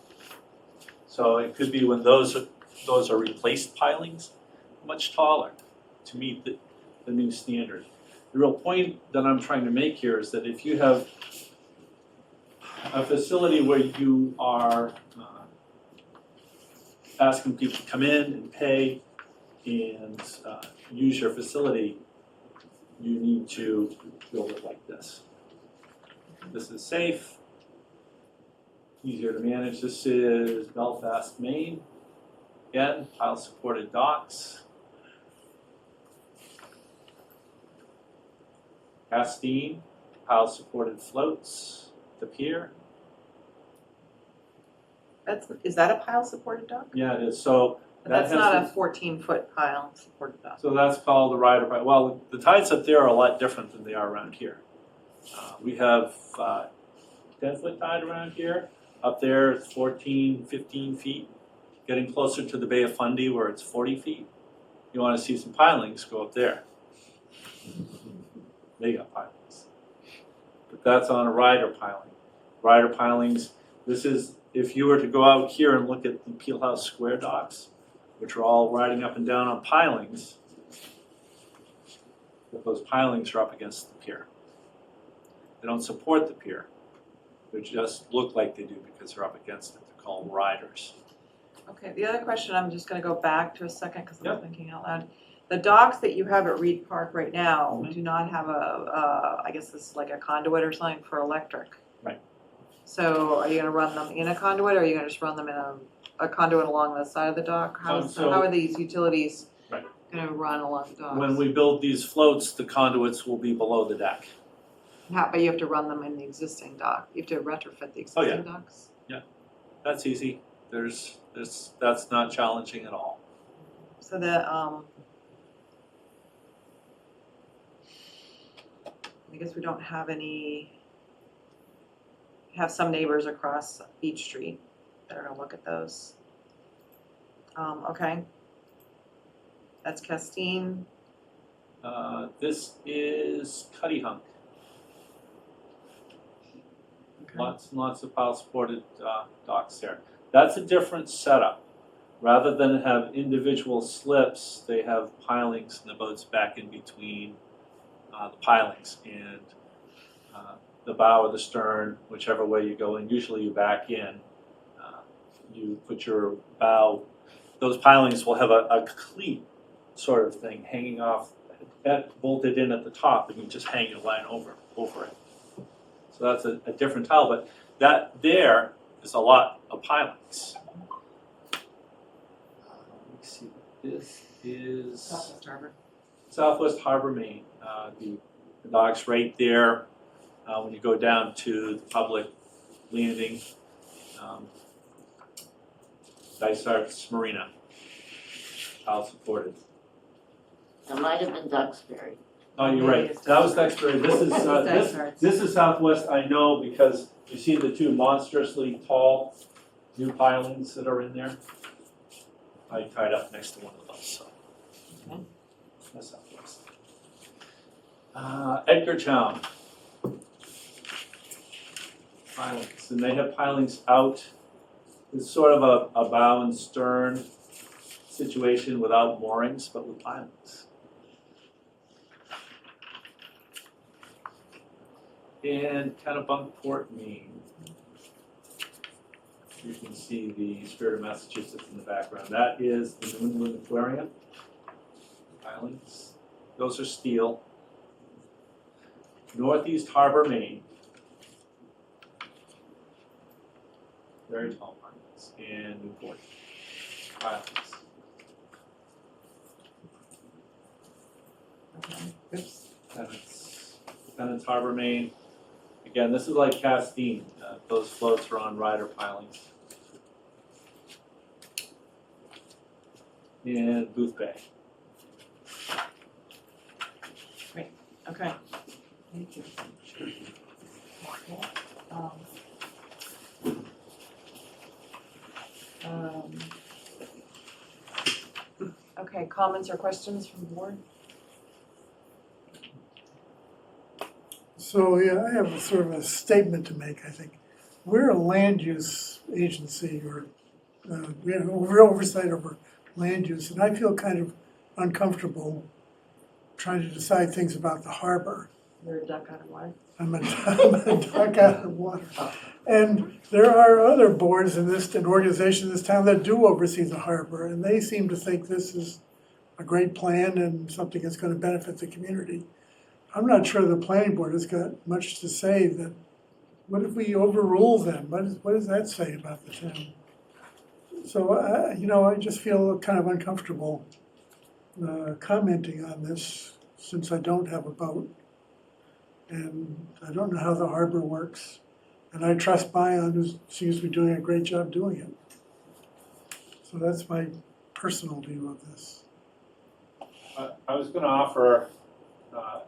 So it could be when those are replaced pilings, much taller to meet the new standard. The real point that I'm trying to make here is that if you have a facility where you are asking people to come in and pay and use your facility, you need to build it like this. This is safe, easier to manage. This is Belfast, Maine. Again, pile-supported docks. Castine, pile-supported floats, the pier. Is that a pile supported dock? Yeah, it is. So But that that's has not to- a 14-foot pile supported dock. So that's called the rider pile. Well, the tides up there are a lot different than they are around here. We have 10-foot tide around here. Up there, it's 14, 15 feet. Getting closer to the Bay of Fundy where it's 40 feet. You want to see some pilings, go up there. They got pilings. But that's on a rider piling. Rider pilings, this is, if you were to go out here and look at the Peel House Square docks, which are all riding up and down on pilings, but those pilings are up against the pier. They don't support the pier. They just look like they do because they're up against it. They're called riders. Okay, the other question, I'm just gonna go back to a second because I'm thinking out loud. The docks that you have at Reed Park right now do not have I guess this is like a conduit or something for electric. Right. So are you gonna run them in a conduit or are you gonna just run them in a conduit along the side of the dock? How are these utilities gonna run along the docks? When we build these floats, the conduits will be below the deck. But you have to run them in the existing dock. You have to retrofit the existing docks? Yeah, that's easy. That's not challenging at all. So the, I guess we don't have any, we have some neighbors across Beach Street that are gonna look at those. Okay. That's Castine. This is Cuddy Hunk. Lots and lots of pile-supported docks there. That's a different setup. Rather than have individual slips, they have pilings and the boats back in between the pilings. And the bow or the stern, whichever way you go in, usually you back in. You put your bow, those pilings will have a cleat sort of thing hanging off, that bolted in at the top, and you just hang your line over it. So that's a different tile, but that there is a lot of pilings. Let me see, this is Southwest Harbor. Southwest Harbor, Maine. The dock's right there when you go down to the public landing. Dysart's Marina, tile supported. That might have been Duxbury. Oh, you're right. That was Duxbury. This is this is Southwest. I know because you see the two monstrously tall new pilings that are in there. I tied up next to one of those. So that's Southwest. Edgartown pilings, and they have pilings out. It's sort of a bow and stern situation without moorings, but with pilings. And Kennebunkport, Maine. You can see the Spirit of Massachusetts in the background. That is the New England Aquarium. Pilings. Those are steel. Northeast Harbor, Maine. Very tall pines, and Newport Islands. Oops, Defendants Harbor, Maine. Again, this is like Castine, those floats are on rider pilings. And Booth Bay. Great, okay. Thank you. Okay, comments or questions from the board? So, yeah, I have a sort of a statement to make, I think. We're a land use agency, or we have oversight over land use, and I feel kind of uncomfortable trying to decide things about the harbor. You're a duck out of water. I'm a duck out of water. And there are other boards in this, and organizations in this town that do oversee the harbor, and they seem to think this is a great plan and something that's gonna benefit the community. I'm not sure the planning board has got much to say. That, what if we overrule them? What does that say about the town? So, I just feel kind of uncomfortable commenting on this, since I don't have a boat. And I don't know how the harbor works. And I trust Bion, who seems to be doing a great job doing it. So that's my personal view of this. I was gonna offer,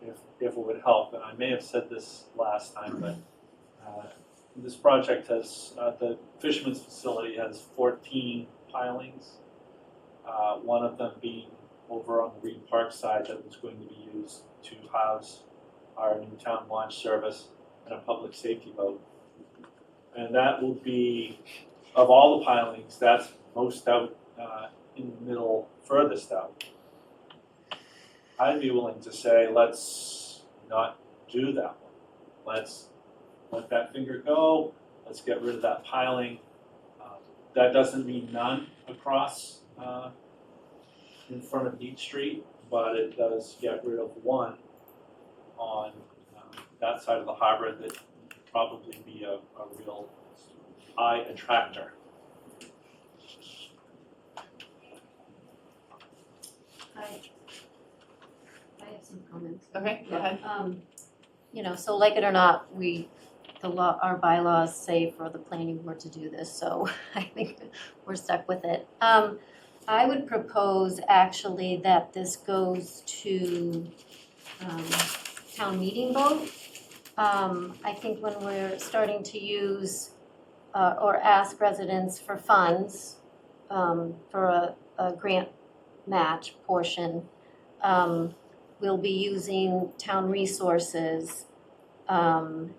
if it would help, and I may have said this last time, but this project has, the Fisherman's Facility has 14 pilings. One of them being over on the Green Park side that was going to be used to house our new town launch service and a public safety boat. And that will be, of all the pilings, that's most out in the middle, furthest out. I'd be willing to say, let's not do that one. Let's let that finger go, let's get rid of that piling. That doesn't mean none across in front of Beach Street, but it does get rid of one on that side of the harbor that would probably be a real eye attractor. I have some comments. Okay, go ahead. So like it or not, our bylaws say for the planning board to do this, so I think we're stuck with it. I would propose actually that this goes to town meeting vote. I think when we're starting to use or ask residents for funds for a grant match portion, we'll be using town resources, and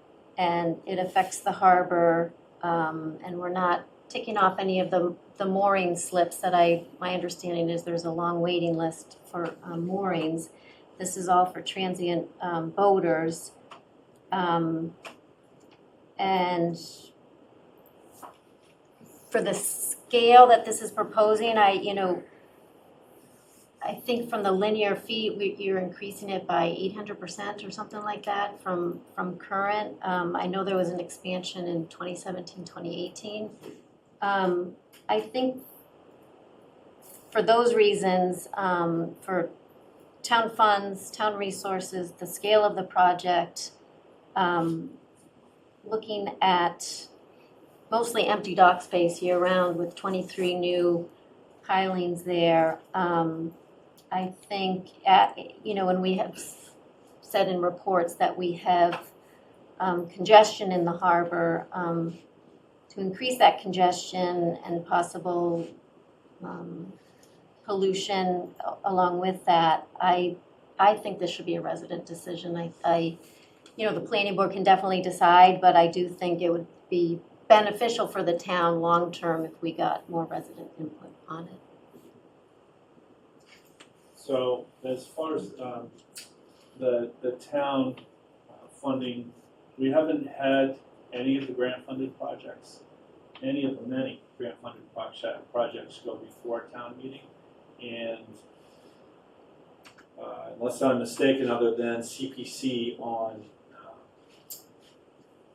it affects the harbor, and we're not ticking off any of the mooring slips that my understanding is there's a long waiting list for moorings. This is all for transient boaters. And for the scale that this is proposing, I think from the linear feet, you're increasing it by 800% or something like that from current. I know there was an expansion in 2017, 2018. I think for those reasons, for town funds, town resources, the scale of the project, looking at mostly empty dock space year-round with 23 new pilings there. I think, when we have said in reports that we have congestion in the harbor, to increase that congestion and possible pollution along with that, I think this should be a resident decision. The planning board can definitely decide, but I do think it would be beneficial for the town long-term if we got more resident input on it. So as far as the town funding, we haven't had any of the grant-funded projects, any of the many grant-funded projects go before town meeting. And unless I'm mistaken, other than CPC on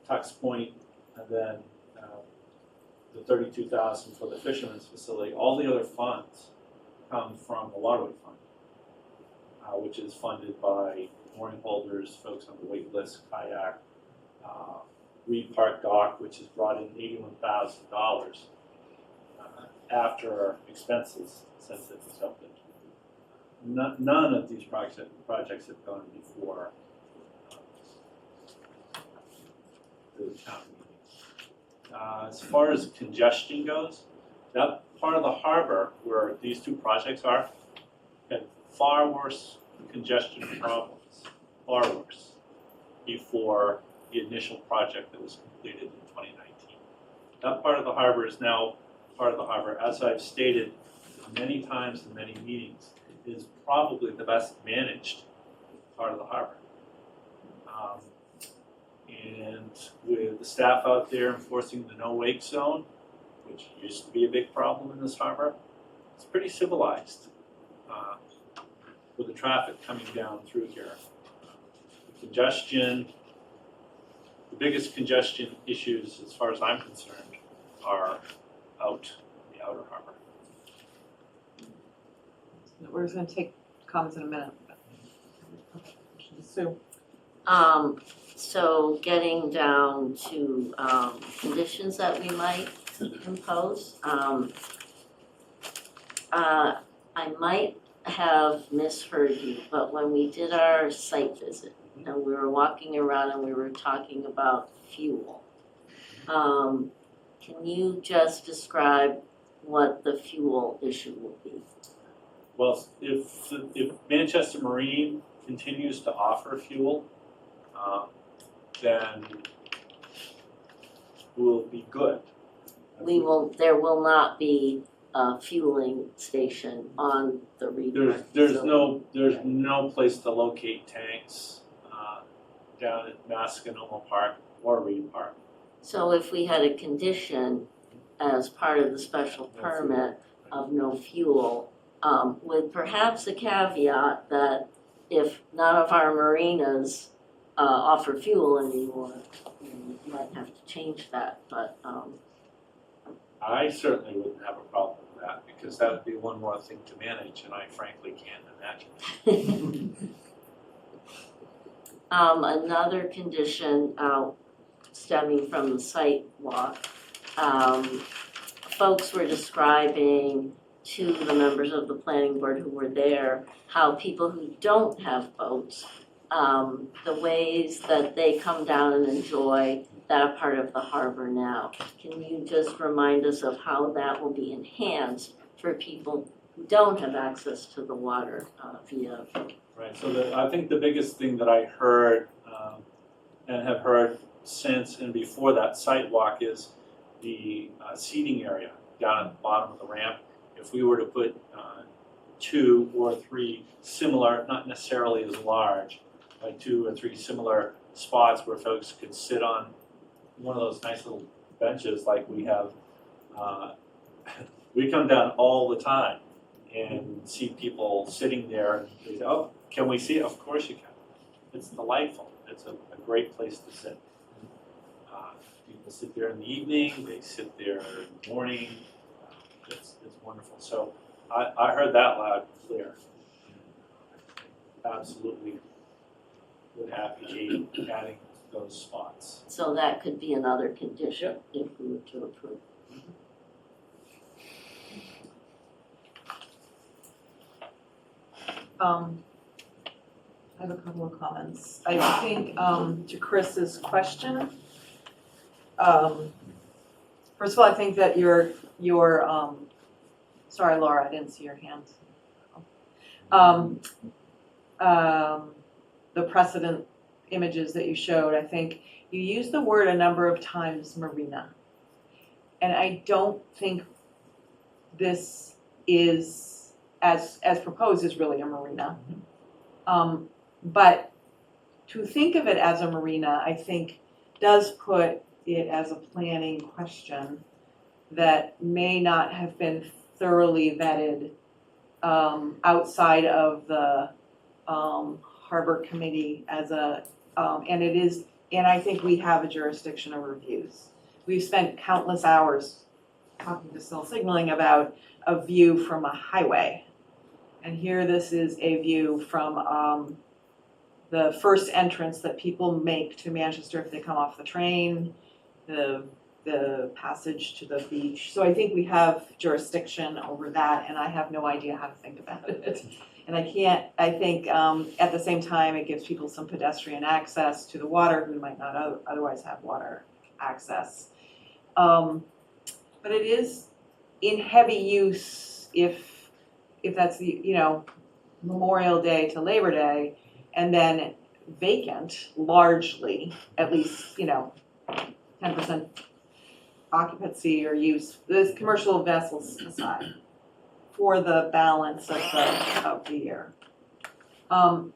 Tux Point, and then the 32,000 for the fisherman's facility. All the other funds come from the waterway fund, which is funded by mooring holders, folks on the wait list, kayak, Reed Park Dock, which has brought in $81,000 after expenses since it was opened. None of these projects have gone before the town meeting. As far as congestion goes, that part of the harbor where these two projects are had far worse congestion problems, far worse, before the initial project that was completed in 2019. That part of the harbor is now part of the harbor, as I've stated many times in many meetings, is probably the best managed part of the harbor. And with the staff out there enforcing the no wake zone, which used to be a big problem in this harbor, it's pretty civilized with the traffic coming down through here. The congestion, the biggest congestion issues, as far as I'm concerned, are out in the outer harbor. We're just gonna take comments in a minute. Sue? So getting down to, conditions that we might impose, I might have misheard you, but when we did our site visit, and we were walking around and we were talking about fuel, can you just describe what the fuel issue will be? Well, if Manchester Marine continues to offer fuel, then we'll be good. There will not be a fueling station on the Reed Park There's facility. no place to locate tanks down at Mascanoma Park or Reed Park. So if we had a condition as part of the special permit of no fuel, with perhaps a caveat that if none of our marinas offer fuel anymore, we might have to change that, but, I certainly wouldn't have a problem with that, because that would be one more thing to manage, and I frankly can't imagine. Another condition stemming from the site walk, folks were describing to the members of the planning board who were there how people who don't have boats, the ways that they come down and enjoy that part of the harbor now. Can you just remind us of how that will be enhanced for people who don't have access to the water via? Right, so I think the biggest thing that I heard and have heard since and before that site walk is the seating area down at the bottom of the ramp. If we were to put 2 or 3 similar, not necessarily as large, like 2 or 3 similar spots where folks could sit on one of those nice little benches like we have. We come down all the time and see people sitting there and they say, oh, can we see it? Of course you can. It's delightful. It's a great place to sit. People sit there in the evening, they sit there in the morning. It's wonderful. So I heard that loud and clear. Absolutely would advocate adding those spots. So that could be another condition if we were to approve. I have a couple of comments. I think to Chris's question, first of all, I think that your sorry, Laura, I didn't see your hand. The precedent images that you showed, I think you used the word a number of times, marina. And I don't think this is, as proposed, is really a marina. But to think of it as a marina, I think does put it as a planning question that may not have been thoroughly vetted outside of the harbor committee as a, and it is And I think we have a jurisdiction over views. We've spent countless hours talking to cell signaling about a view from a highway. And here this is a view from the first entrance that people make to Manchester if they come off the train, the passage to the beach. So I think we have jurisdiction over that, and I have no idea how to think about it. And I think at the same time, it gives people some pedestrian access to the water who might not otherwise have water access. But it is in heavy use if that's the, Memorial Day to Labor Day, and then vacant largely, at least, 10% occupancy or use, this commercial vessels aside, for the balance of the year.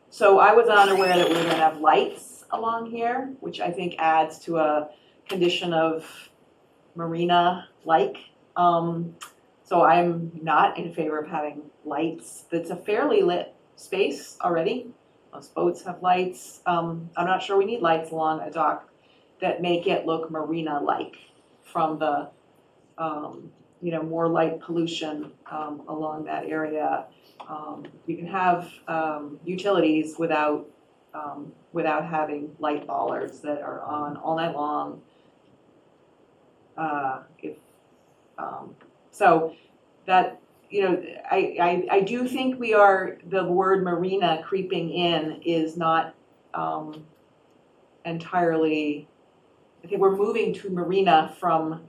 So I was unaware that we were gonna have lights along here, which I think adds to a condition of marina-like. So I'm not in favor of having lights. It's a fairly lit space already. Most boats have lights. I'm not sure we need lights along a dock that make it look marina-like from the, more light pollution along that area. You can have utilities without having light bollards that are on all night long. So that, I do think the word marina creeping in is not entirely, I think we're moving to marina from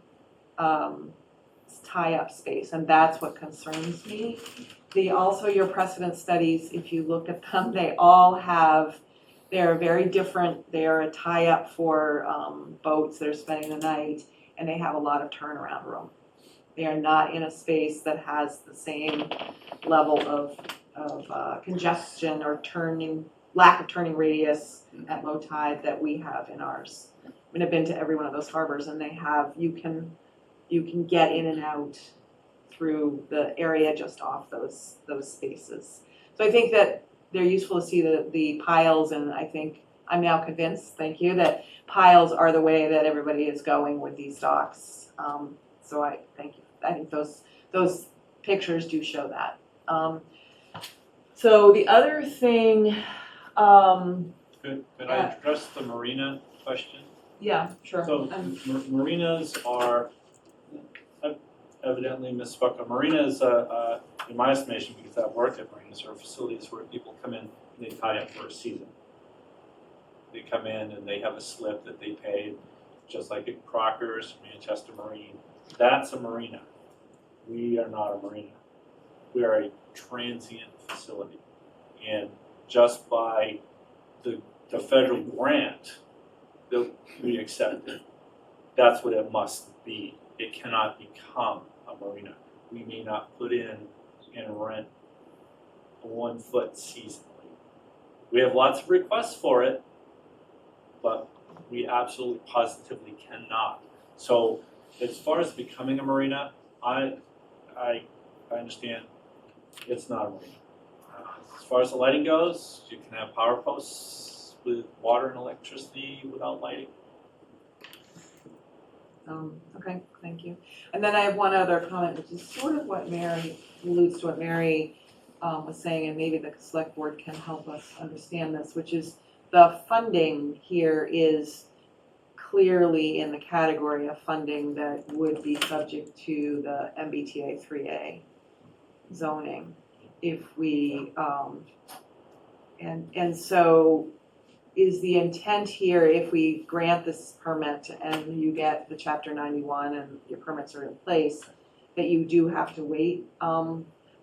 tie-up space, and that's what concerns me. Also your precedent studies, if you look at them, they're very different. They're a tie-up for boats that are spending the night, and they have a lot of turnaround room. They are not in a space that has the same level of congestion or lack of turning radius at low tide that we have in ours. I mean, I've been to every one of those harbors, and you can get in and out through the area just off those spaces. So I think that they're useful to see the piles, and I think I'm now convinced, thank you, that piles are the way that everybody is going with these docks. So I thank you. I think those pictures do show that. So the other thing, Could I address the marina question? Yeah, sure. So marinas are, I've evidently misspoke. A marina is, in my estimation, because I've worked at marinas, are facilities where people come in and they tie up for a season. They come in and they have a slip that they paid, just like at Crocker's, Manchester Marine. That's a marina. We are not a marina. We are a transient facility. And just by the federal grant that we accepted, that's what it must be. It cannot become a marina. We may not put in and rent a 1 foot seasonally. We have lots of requests for it, but we absolutely positively cannot. So as far as becoming a marina, I understand it's not a marina. As far as the lighting goes, you can have power posts with water and electricity without lighting. Okay, thank you. And then I have one other comment, which is sort of what Mary alludes to, what Mary was saying, and maybe the select board can help us understand this, which is the funding here is clearly in the category of funding that would be subject to the MBTA 3A zoning if we, and so is the intent here, if we grant this permit and you get the Chapter 91 and your permits are in place, that you do have to wait?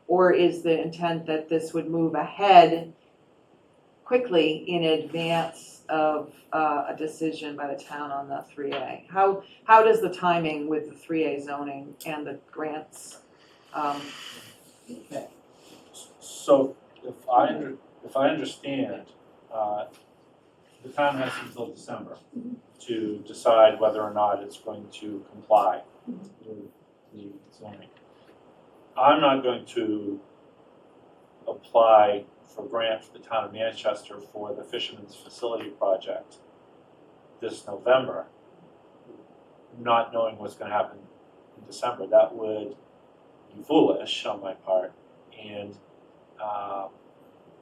Or is the intent that this would move ahead quickly in advance of a decision by the town on the 3A? How does the timing with the 3A zoning and the grants fit? So if I understand, the town has until December to decide whether or not it's going to comply with the zoning. I'm not going to apply for grant for the town of Manchester for the Fisherman's Facility project this November, not knowing what's gonna happen in December, that would be foolish on my part. And,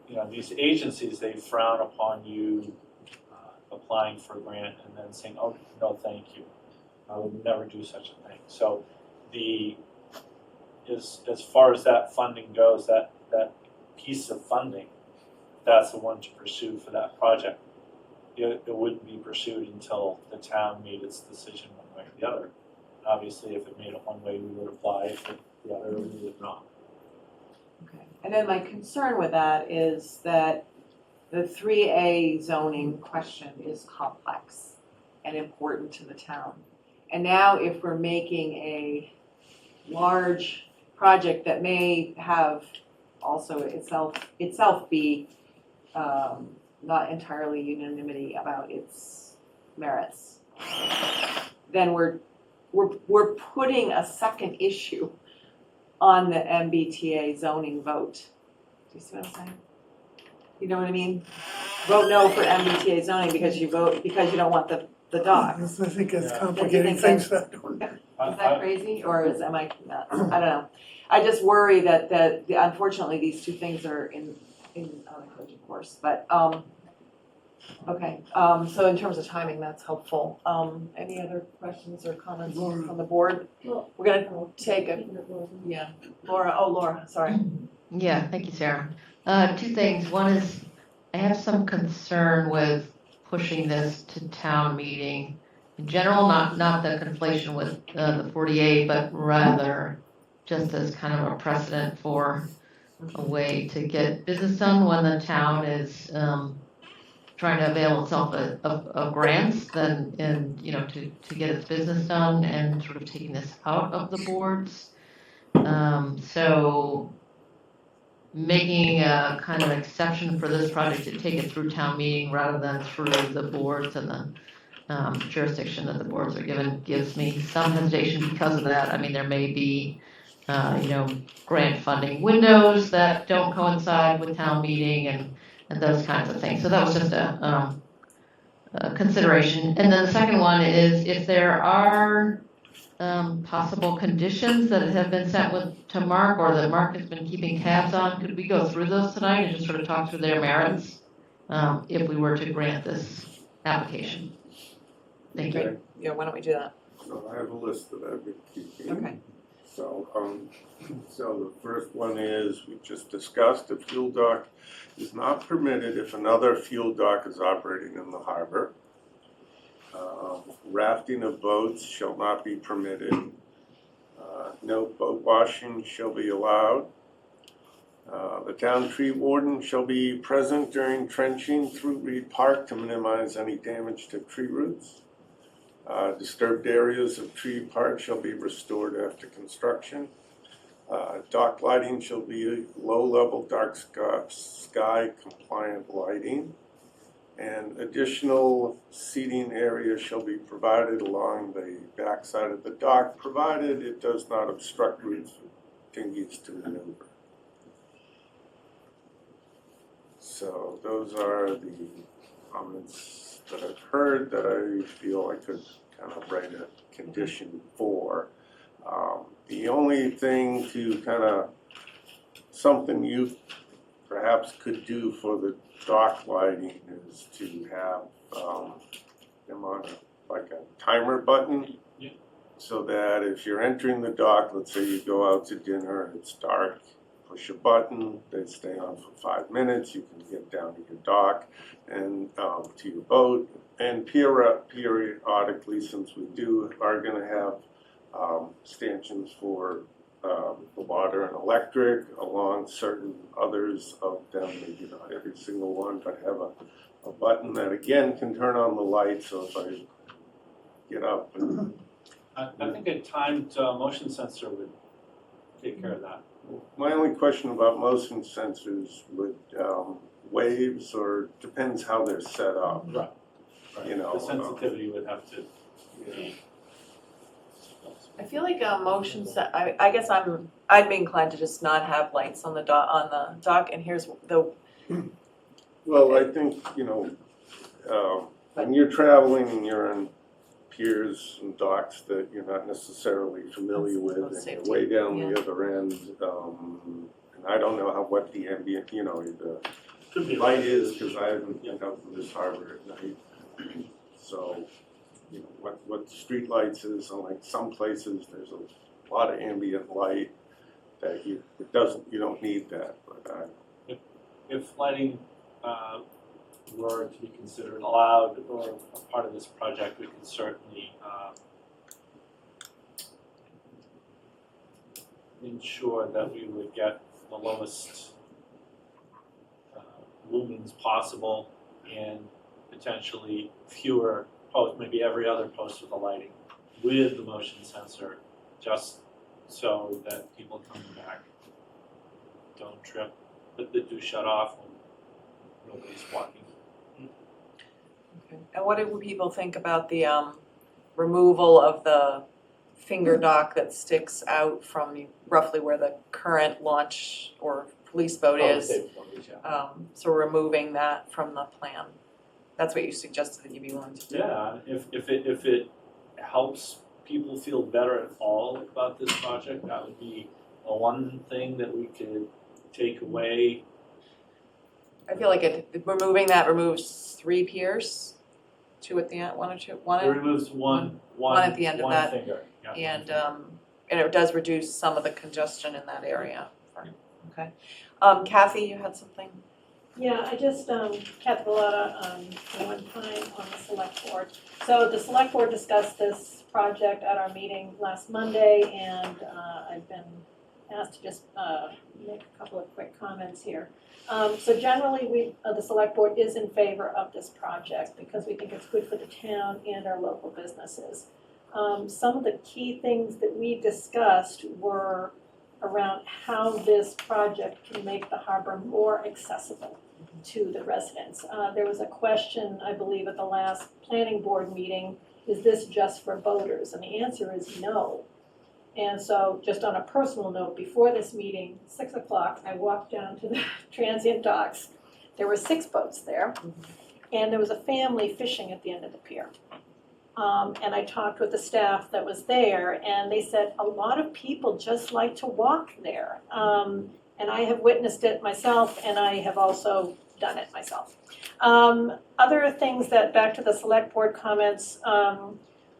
you know, these agencies, they frown upon you applying for a grant and then saying, oh, no, thank you. I would never do such a thing. So as far as that funding goes, that piece of funding, that's the one to pursue for that project. It wouldn't be pursued until the town made its decision one way or the other. Obviously, if it made it one way, we would apply. If it the other, we would not. Okay. And then my concern with that is that the 3A zoning question is complex and important to the town. And now if we're making a large project that may have also itself be not entirely unanimity about its merits, then we're putting a second issue on the MBTA zoning vote. Do you see what I'm saying? You know what I mean? Vote no for MBTA zoning because you don't want the dock. I think it's Yeah. complicating things. Is that crazy, or am I nuts? I don't know. I just worry that unfortunately these two things are on a collision course. But okay. So in terms of timing, that's helpful. Any other questions or comments from the board? We're gonna take Laura. Oh, Laura. Sorry. Yeah, thank you, Sarah. Two things. One is I have some concern with pushing this to town meeting in general, not the conflation with the 48, but rather just as kind of a precedent for a way to get business done when the town is trying to avail itself of grants, and you know, to get its business done, and sort of taking this out of the boards. So making a kind of exception for this project to take it through town meeting rather than through the boards and the jurisdiction that the boards are given gives me some hesitation because of that. I mean, there may be, you know, grant funding windows that don't coincide with town meeting and those kinds of things. So that was just a consideration. And then the second one is if there are possible conditions that have been sent to Mark or that Mark has been keeping tabs on, could we go through those tonight and just sort of talk through their merits if we were to grant this application? Thank you. Yeah, why don't we do that? So I have a list that I've been keeping. Okay. So, so the first one is, we just discussed, a fuel dock is not permitted if another fuel dock is operating in the harbor. Rafting of boats shall not be permitted. No boat washing shall be allowed. The town tree warden shall be present during trenching through Reed Park to minimize any damage to tree roots. Disturbed areas of Tree Park shall be restored after construction. Dock lighting shall be low-level dark sky compliant lighting. And additional seating area shall be provided along the backside of the dock, provided it does not obstruct routes for dinghies to maneuver. So those are the comments that I've heard that I feel I could kind of write a condition for. The only thing to kind of, something you perhaps could do for the dock lighting is to have them on like a timer button. Yeah. So that if you're entering the dock, let's say you go out to dinner, it's dark, push a button, they stay on for 5 minutes, you can get down to your dock and to your boat. And periodically, since we are going to have stanchions for the water and electric along certain others of them, maybe not every single one, but have a button that again can turn on the light, so if I get up and I think a timed motion sensor would take care of that. my only question about motion sensors would waves, or depends how they're set up. Right. You know, The sensitivity would have to, I feel like I guess I'd be inclined to just not have lights on the dock, and here's the. Well, I think, you know, when you're traveling and you're on piers and docks that you're not necessarily familiar with, and you're way down the other end, and I don't know what the ambient, the light is, because I haven't been out to this harbor at night. So, what street lights is, and like some places, there's a lot of ambient light that you don't need that, but If lighting were to be considered allowed or a part of this project, we could certainly ensure that we would get the lowest lumens possible and potentially fewer posts, maybe every other post with the lighting with the motion sensor, just so that people coming back don't trip, but they do shut off when nobody's walking. Okay. And what do people think about the removal of the finger dock that sticks out from roughly where the current launch or police boat is? So removing that from the plan. That's what you suggested that you'd be willing to do. Yeah, if it helps people feel better at all about this project, that would be the one thing that we could take away. I feel like removing that removes 3 piers, 2 at the end, 1 or 2, 1 It removes one at the end of that, finger. Yeah. and it does reduce some of the congestion in that area. Okay, Kathy, you had something? Yeah, I just, Kathy Bellata, 1 Pine on the select board. So the select board discussed this project at our meeting last Monday, and I've been asked to just make a couple of quick comments here. So generally, the select board is in favor of this project because we think it's good for the town and our local businesses. Some of the key things that we discussed were around how this project can make the harbor more accessible to the residents. There was a question, I believe, at the last planning board meeting, is this just for boaters? And the answer is no. And so just on a personal note, before this meeting, 6 o'clock, I walked down to the transient docks. There were 6 boats there, and there was a family fishing at the end of the pier. And I talked with the staff that was there, and they said a lot of people just like to walk there. And I have witnessed it myself, and I have also done it myself. Other things that, back to the select board comments,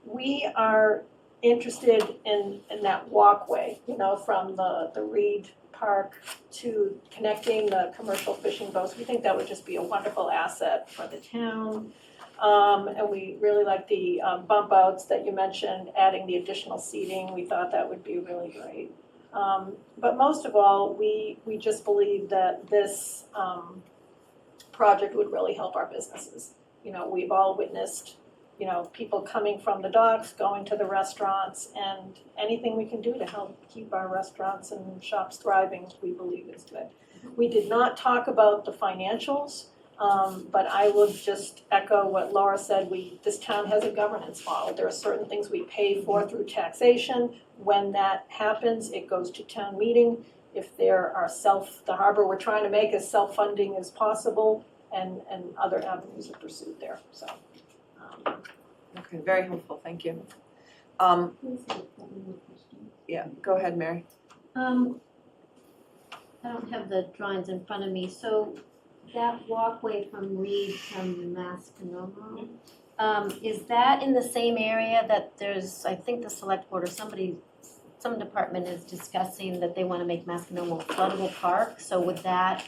we are interested in that walkway, from the Reed Park to connecting the commercial fishing boats. We think that would just be a wonderful asset for the town. And we really like the bump outs that you mentioned, adding the additional seating. We thought that would be really great. But most of all, we just believe that this project would really help our businesses. We've all witnessed, people coming from the docks, going to the restaurants, and anything we can do to help keep our restaurants and shops thriving, we believe is good. We did not talk about the financials. But I would just echo what Laura said, this town has a governance model. There are certain things we pay for through taxation. When that happens, it goes to town meeting. If there are the harbor we're trying to make as self-funding as possible, and other avenues are pursued there, so. Okay, very helpful, thank you. Yeah, go ahead, Mary. I don't have the drawings in front of me, so that walkway from Reed to Masconomo, is that in the same area that there's, I think the select board or some department is discussing that they want to make Masconomo a floodable park, so would that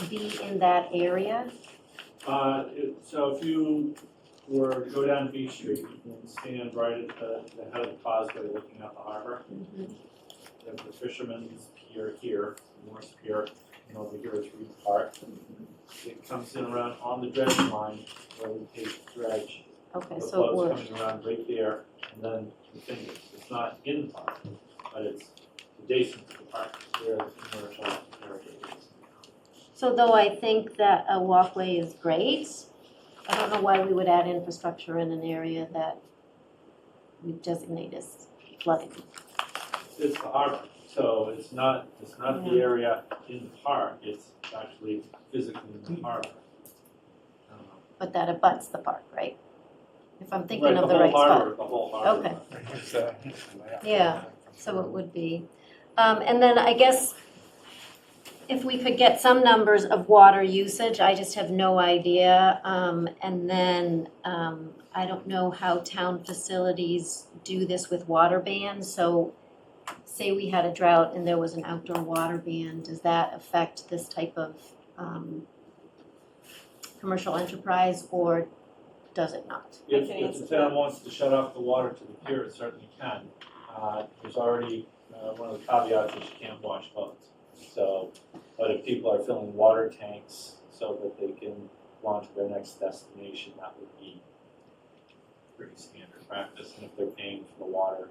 be in that area? So if you were to go down Beach Street, you can stand right at the head of the causeway looking at the harbor. You have the Fisherman's Pier here, Morse Pier, and over here is Reed Park. It comes in around on the dredge line where we take dredge. Okay, The so it float's would. coming around right there, and then the fingers. It's not in the park, but it's adjacent to the park, where the commercial area is. So though I think that a walkway is great, I don't know why we would add infrastructure in an area that we designate as flooding. It's the harbor, so it's not the area in the park, it's actually physically in the harbor. but that abuts the park, right? If I'm thinking of the right spot. The whole harbor. Okay. Here's the layout. Yeah, so it would be. And then I guess if we could get some numbers of water usage, I just have no idea. And then I don't know how town facilities do this with water bans. So say we had a drought and there was an outdoor water ban, does that affect this type of commercial enterprise, or does it not? If the town wants to shut off the water to the pier, it certainly can. There's already, one of the caveats is you can't wash boats. So, but if people are filling water tanks so that they can launch their next destination, that would be pretty standard practice. And if they're paying for the water,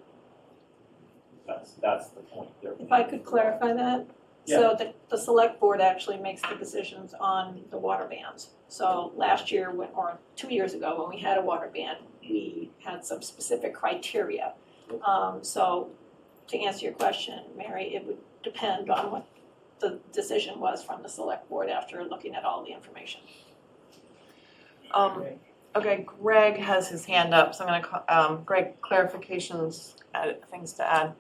that's the point. If I could clarify that? So the select board actually makes the decisions on the water bans. So last year, or 2 years ago, when we had a water ban, we had some specific criteria. So to answer your question, Mary, it would depend on what the decision was from the select board after looking at all the information. Okay, Greg has his hand up, so I'm gonna, Greg, clarifications, things to add.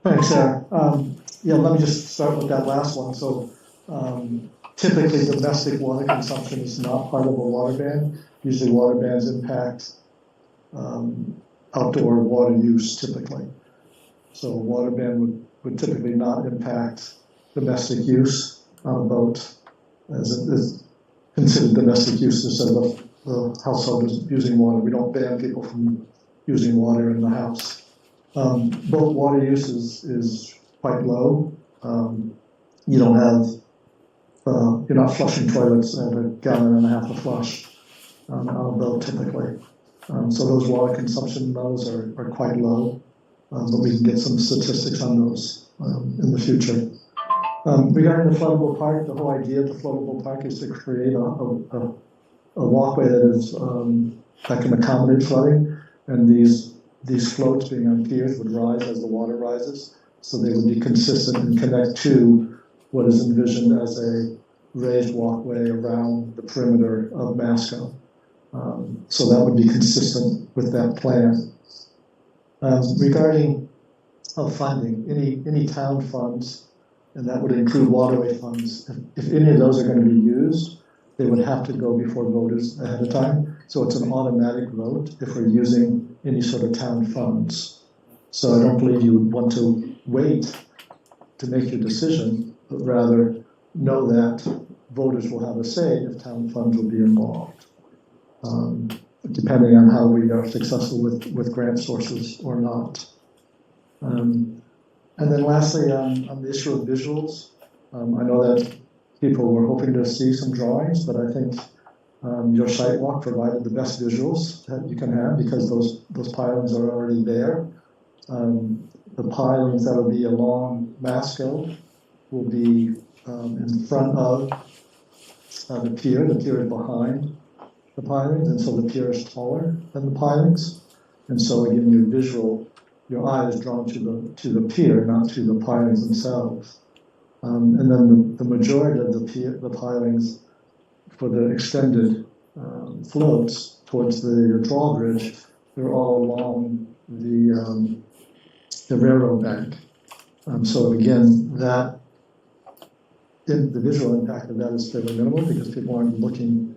Thanks, Sarah. Yeah, let me just start with that last one. So typically domestic water consumption is not part of a water ban. Usually water bans impact outdoor water use typically. So a water ban would typically not impact domestic use on a boat, as it is considered domestic use instead of the household is using water. We don't ban people from using water in the house. Boat water use is quite low. You don't have, you're not flushing toilets at 1.5 gallons a flush on a boat typically. So those water consumption levels are quite low, but we can get some statistics on those in the future. Regarding the floatable park, the whole idea of the floatable park is to create a walkway that is that can accommodate flooding, and these floats being on piers would rise as the water rises, so they would be consistent and connect to what is envisioned as a raised walkway around the perimeter of Masco. So that would be consistent with that plan. Regarding funding, any town funds, and that would include waterway funds, if any of those are going to be used, they would have to go before voters ahead of time. So it's an automatic vote if we're using any sort of town funds. So I don't believe you would want to wait to make your decision, but rather know that voters will have a say if town funds will be involved, depending on how we are successful with grant sources or not. And then lastly, on the issue of visuals, I know that people were hoping to see some drawings, but I think your site walk provided the best visuals that you can have because those pilings are already there. The pilings that will be along Masco will be in front of the pier. The pier is behind the pilings, and so the pier is taller than the pilings. And so again, your visual, your eye is drawn to the pier, not to the pilings themselves. And then the majority of the pilings for the extended floats towards the drawbridge, they're all along the railroad bank. So again, the visual impact of that is fairly minimal because people aren't looking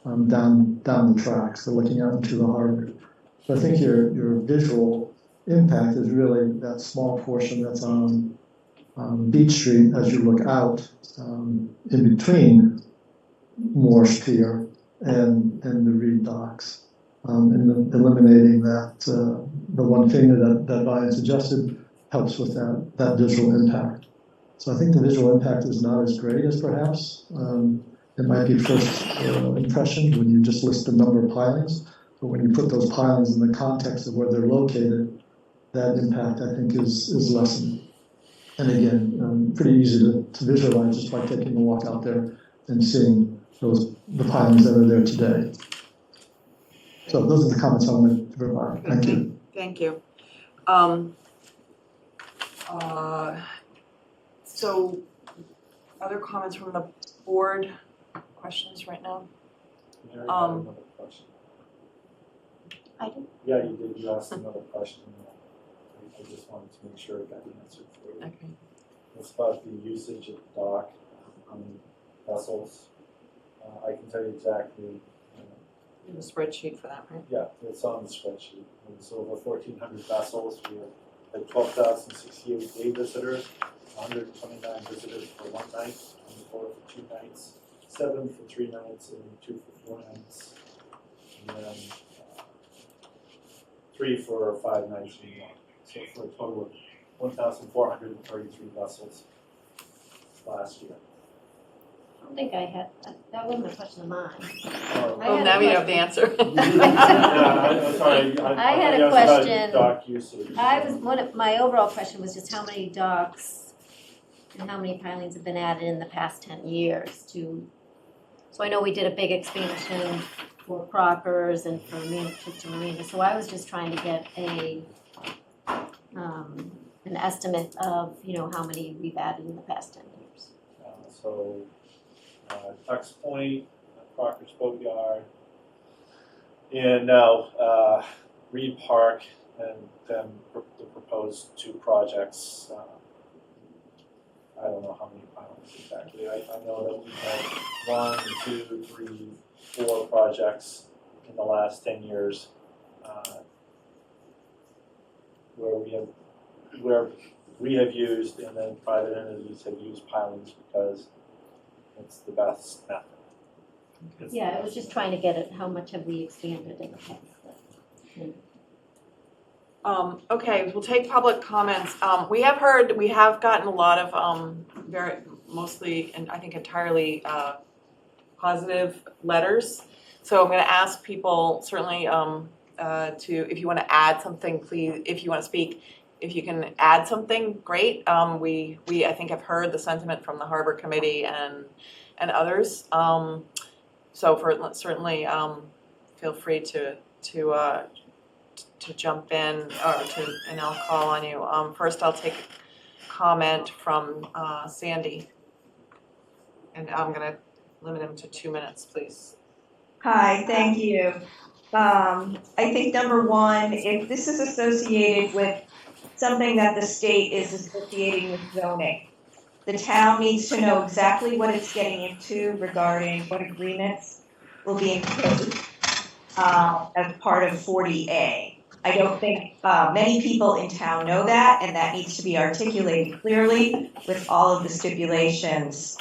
down the tracks; they're looking out into the harbor. So I think your visual impact is really that small portion that's on Beach Street as you look out in between Morse Pier and the Reed Docks, and eliminating that the one thing that Ryan suggested helps with that visual impact. So I think the visual impact is not as great as perhaps it might be first impression when you just list the number of pilings, but when you put those pilings in the context of where they're located, that impact I think is lessened. And again, pretty easy to visualize just by taking a walk out there and seeing the pilings that are there today. So those are the comments I wanted to provide. Thank you. Thank you. So other comments from the board, questions right now? Mary had another question. I do. Yeah, you did, you asked another question. I just wanted to make sure it got answered for you. Okay. It's about the usage of the dock on vessels. I can tell you exactly. You have a spreadsheet for that, right? Yeah, it's on the spreadsheet. It's over 1,400 vessels. We had 12,068 day visitors, 129 visitors for one night, 24 for 2 nights, 7 for 3 nights, and 2 for 4 nights. And then 3 for 5 nights and 1. So for a total of 1,433 vessels last year. I don't think I had, that wasn't a question of mine. Oh, now we have the answer. I'm sorry. I had a asked about question. Dock usage. My overall question was just how many docks and how many pilings have been added in the past 10 years to, so I know we did a big expansion for Crockers and for Marina, so I was just trying to get an estimate of, how many we've added in the past 10 years. Tux Point, Crockers Boatyard, and now Reed Park, and then the proposed 2 projects. I don't know how many pilings exactly. I know that we had 1, 2, 3, 4 projects in the last 10 years where we have used, and then private entities have used pilings because it's the best method. Yeah, I was just trying to get at how much have we expanded in the past. Okay, we'll take public comments. We have gotten a lot of mostly, and I think entirely positive letters. So I'm gonna ask people certainly if you wanna add something, please, if you wanna speak, if you can add something, great. We I think have heard the sentiment from the Harbor Committee and others. So certainly feel free to jump in and I'll call on you. First, I'll take a comment from Sandy, and I'm gonna limit him to 2 minutes, please. Hi, thank you. I think number one, if this is associated with something that the state is associating with zoning, the town needs to know exactly what it's getting into regarding what agreements will be included as part of 40A. I don't think many people in town know that, and that needs to be articulated clearly with all of the stipulations.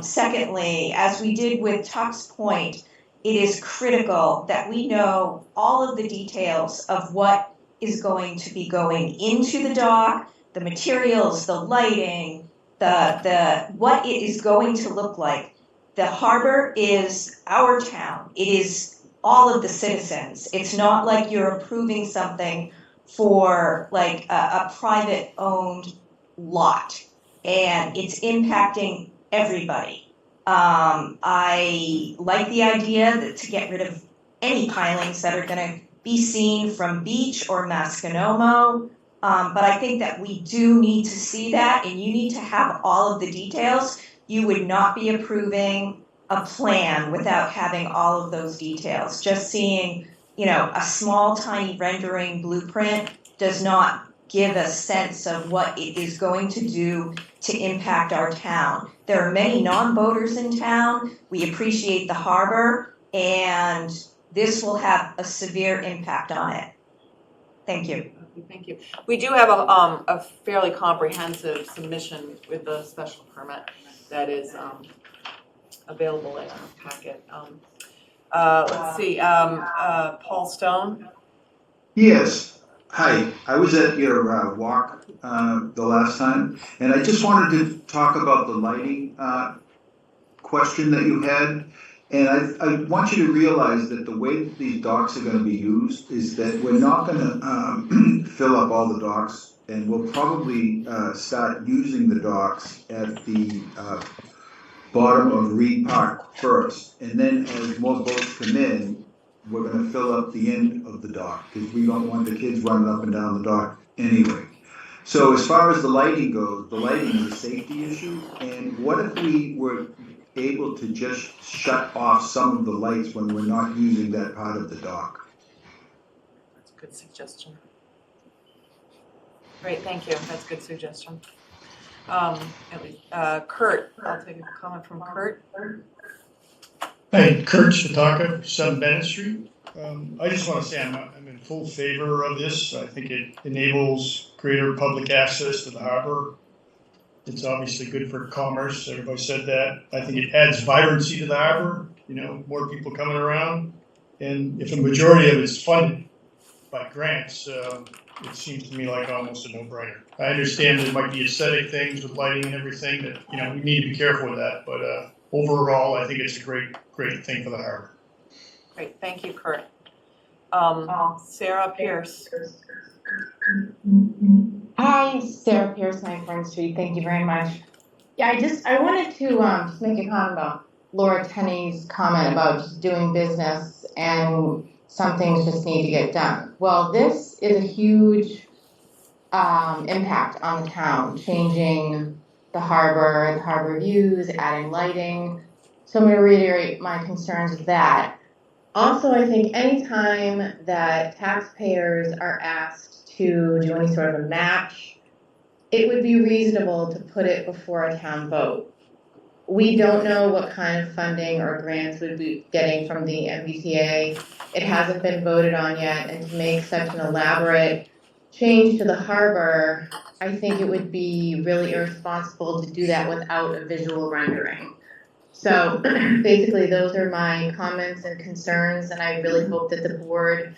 Secondly, as we did with Tux Point, it is critical that we know all of the details of what is going to be going into the dock, the materials, the lighting, the what it is going to look like. The harbor is our town. It is all of the citizens. It's not like you're approving something for like a private owned lot, and it's impacting everybody. I like the idea that to get rid of any pilings that are gonna be seen from Beach or Masconomo, but I think that we do need to see that, and you need to have all of the details. You would not be approving a plan without having all of those details. Just seeing, a small tiny rendering blueprint does not give a sense of what it is going to do to impact our town. There are many non-boaters in town. We appreciate the harbor, and this will have a severe impact on it. Thank you. Thank you. We do have a fairly comprehensive submission with the special permit that is available in our packet. Let's see, Paul Stone. Yes. Hi, I was at your walk the last time, and I just wanted to talk about the lighting question that you had. And I want you to realize that the way that these docks are going to be used is that we're not going to fill up all the docks, and we'll probably start using the docks at the bottom of Reed Park first. And then as more boats come in, we're going to fill up the end of the dock because we don't want the kids running up and down the dock anyway. So as far as the lighting goes, the lighting is a safety issue, and what if we were able to just shut off some of the lights when we're not using that part of the dock? That's a good suggestion. Great, thank you, that's a good suggestion. Kurt, I'll take a comment from Kurt. Hey, Kurt Shataka, 7 Bennett Street. I just want to say I'm in full favor of this. I think it enables greater public access to the harbor. It's obviously good for commerce, everybody said that. I think it adds vibrancy to the harbor, more people coming around. And if a majority of it's funded by grants, it seems to me like almost a no-brainer. I understand there might be aesthetic things with lighting and everything that, we need to be careful with that. But overall, I think it's a great thing for the harbor. Great, thank you, Kurt. Sarah Pierce. Hi, Sarah Pierce, 9 Front Street. Thank you very much. Yeah, I wanted to just make a comment about Laura Tenney's comment about just doing business and some things just need to get done. Well, this is a huge impact on the town, changing the harbor views, adding lighting. So I'm going to reiterate my concerns with that. Also, I think anytime that taxpayers are asked to do any sort of a match, it would be reasonable to put it before a town vote. We don't know what kind of funding or grants we'd be getting from the MBTA. It hasn't been voted on yet, and to make such an elaborate change to the harbor, I think it would be really irresponsible to do that without a visual rendering. So basically, those are my comments and concerns, and I really hope that the board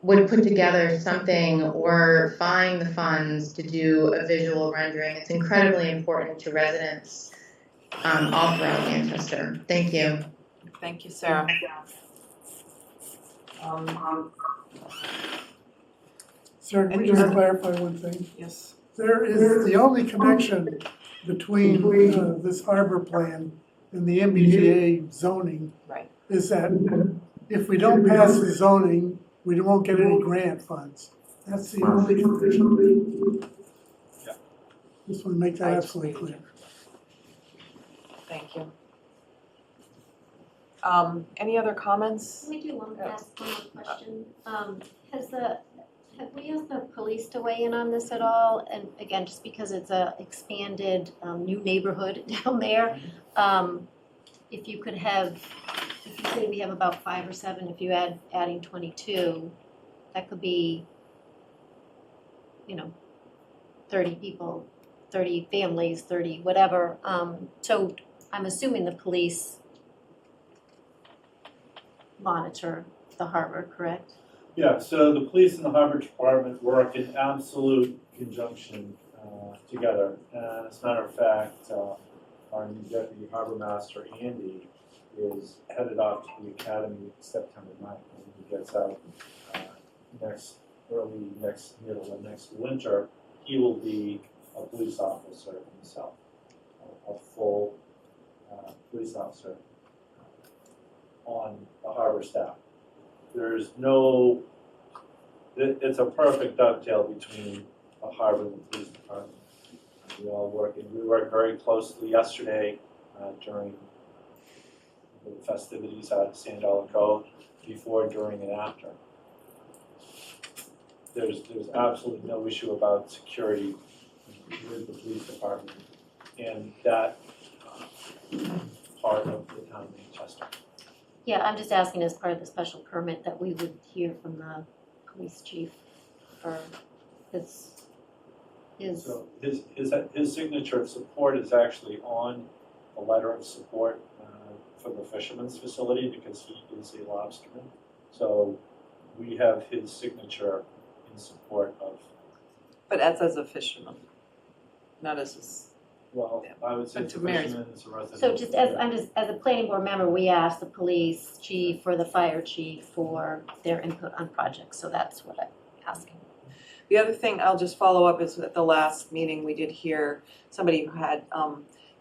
would put together something or find the funds to do a visual rendering. It's incredibly important to residents all throughout Manchester. Thank you. Thank you, Sarah. Sir, can we just clarify one thing? Yes. There is the only connection between this harbor plan and the MBTA zoning. Right. Is that if we don't pass the zoning, we won't get any grant funds. That's the only condition. Yeah. Just want to make that absolutely clear. Thank you. Any other comments? Can we do one last question? Have we asked the police to weigh in on this at all? And again, just because it's a expanded new neighborhood down there, if you say we have about 5 or 7, if you adding 22, that could be, 30 people, 30 families, 30 whatever. So I'm assuming the police monitor the harbor, correct? Yeah, so the police and the harbor department work in absolute conjunction together. And as a matter of fact, our new deputy harbor master, Andy, is headed off to the academy September 9th when he gets out middle of next winter. He will be a police officer himself, a full police officer on the harbor staff. There's it's a perfect dovetail between the harbor and the police department. We worked very closely yesterday during the festivities at Sand Dollar Cove, before, during, and after. There's absolutely no issue about security with the police department and that part of the town of Manchester. Yeah, I'm just asking as part of the special permit that we would hear from the police chief for his. So his signature of support is actually on a letter of support for the fisherman's facility because he is a lobsterman. So we have his signature in support of. But as a fisherman, not as Well, I would say But it's a to Mary's- fisherman, it's a resident. So just as a planning board member, we asked the police chief or the fire chief for their input on projects, so that's what I'm asking. The other thing I'll just follow up is at the last meeting, we did hear somebody who had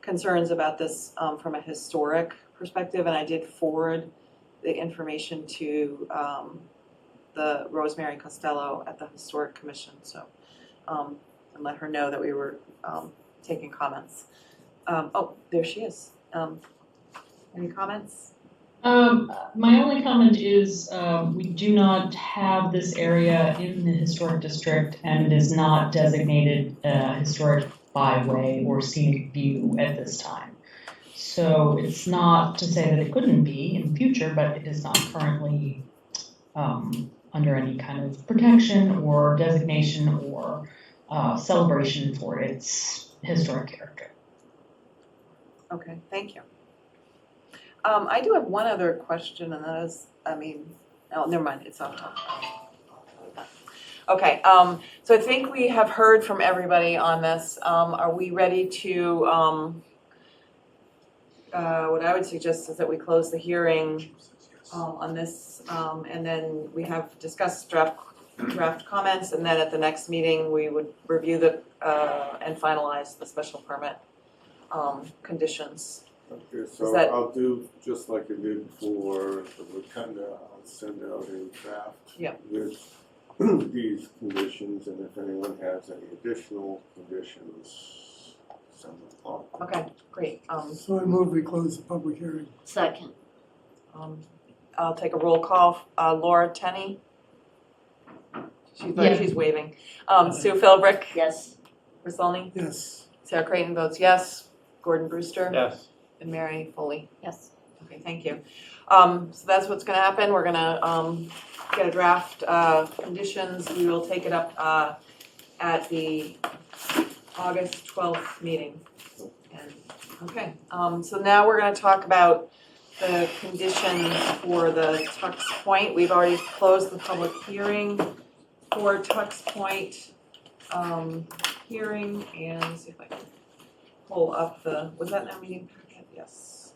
concerns about this from a historic perspective, and I did forward the information to the Rosemary Costello at the Historic Commission. So and let her know that we were taking comments. Oh, there she is. Any comments? My only comment is, we do not have this area in the historic district, and it is not designated historic byway or scenic view at this time. So it's not to say that it couldn't be in the future, but it is not currently under any kind of protection or designation or celebration for its historic character. Okay, thank you. I do have one other question, and that is, never mind, it's off topic. Okay, so I think we have heard from everybody on this. Are we ready to, what I would suggest is that we close the hearing on this, and then we have discussed draft comments, and then at the next meeting, we would review and finalize the special permit conditions. Okay, so that- I'll do just like I did for the Rotunda, I'll send out a draft Yeah. with these conditions, and if anyone has any additional conditions, send them along. Okay, great. So I move we close the public hearing. Second. I'll take a roll call. Laura Tenney? Yes. She's waving. Sue Philbrick? Yes. Chris Olney? Yes. Sarah Creighton votes yes. Gordon Brewster? Yes. And Mary Foley? Yes. Okay, thank you. So that's what's gonna happen. We're gonna get a draft conditions. We will take it up at the August 12th meeting. And, okay, so now we're gonna talk about the conditions for the Tux Point. We've already closed the public hearing for Tux Point hearing, and see if I can pull up was that in our meeting packet? Yes.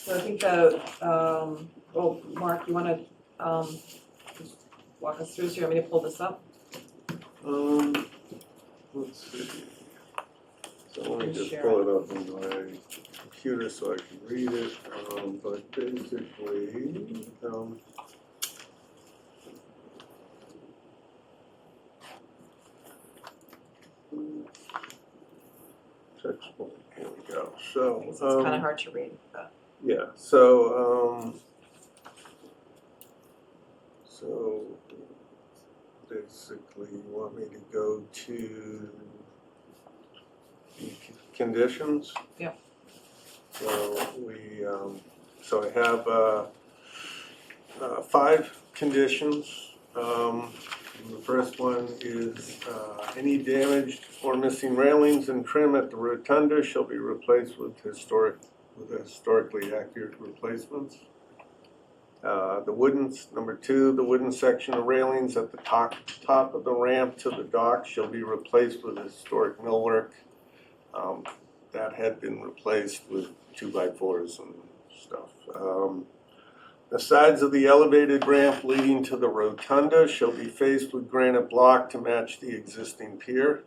So I think Mark, you wanna just walk us through, so you want me to pull this up? Let's see. So let me just pull it up on my computer so I can read it, but basically, textbook, here we go, so. It's kinda hard to read, but. Yeah, so basically you want me to go to the conditions? Yeah. So so I have 5 conditions. The first one is any damaged or missing railings and trim at the rotunda shall be replaced with historically accurate replacements. Number 2, the wooden section of railings at the top of the ramp to the dock shall be replaced with historic millwork. That had been replaced with 2x4s and stuff. The sides of the elevated ramp leading to the rotunda shall be faced with granite block to match the existing pier.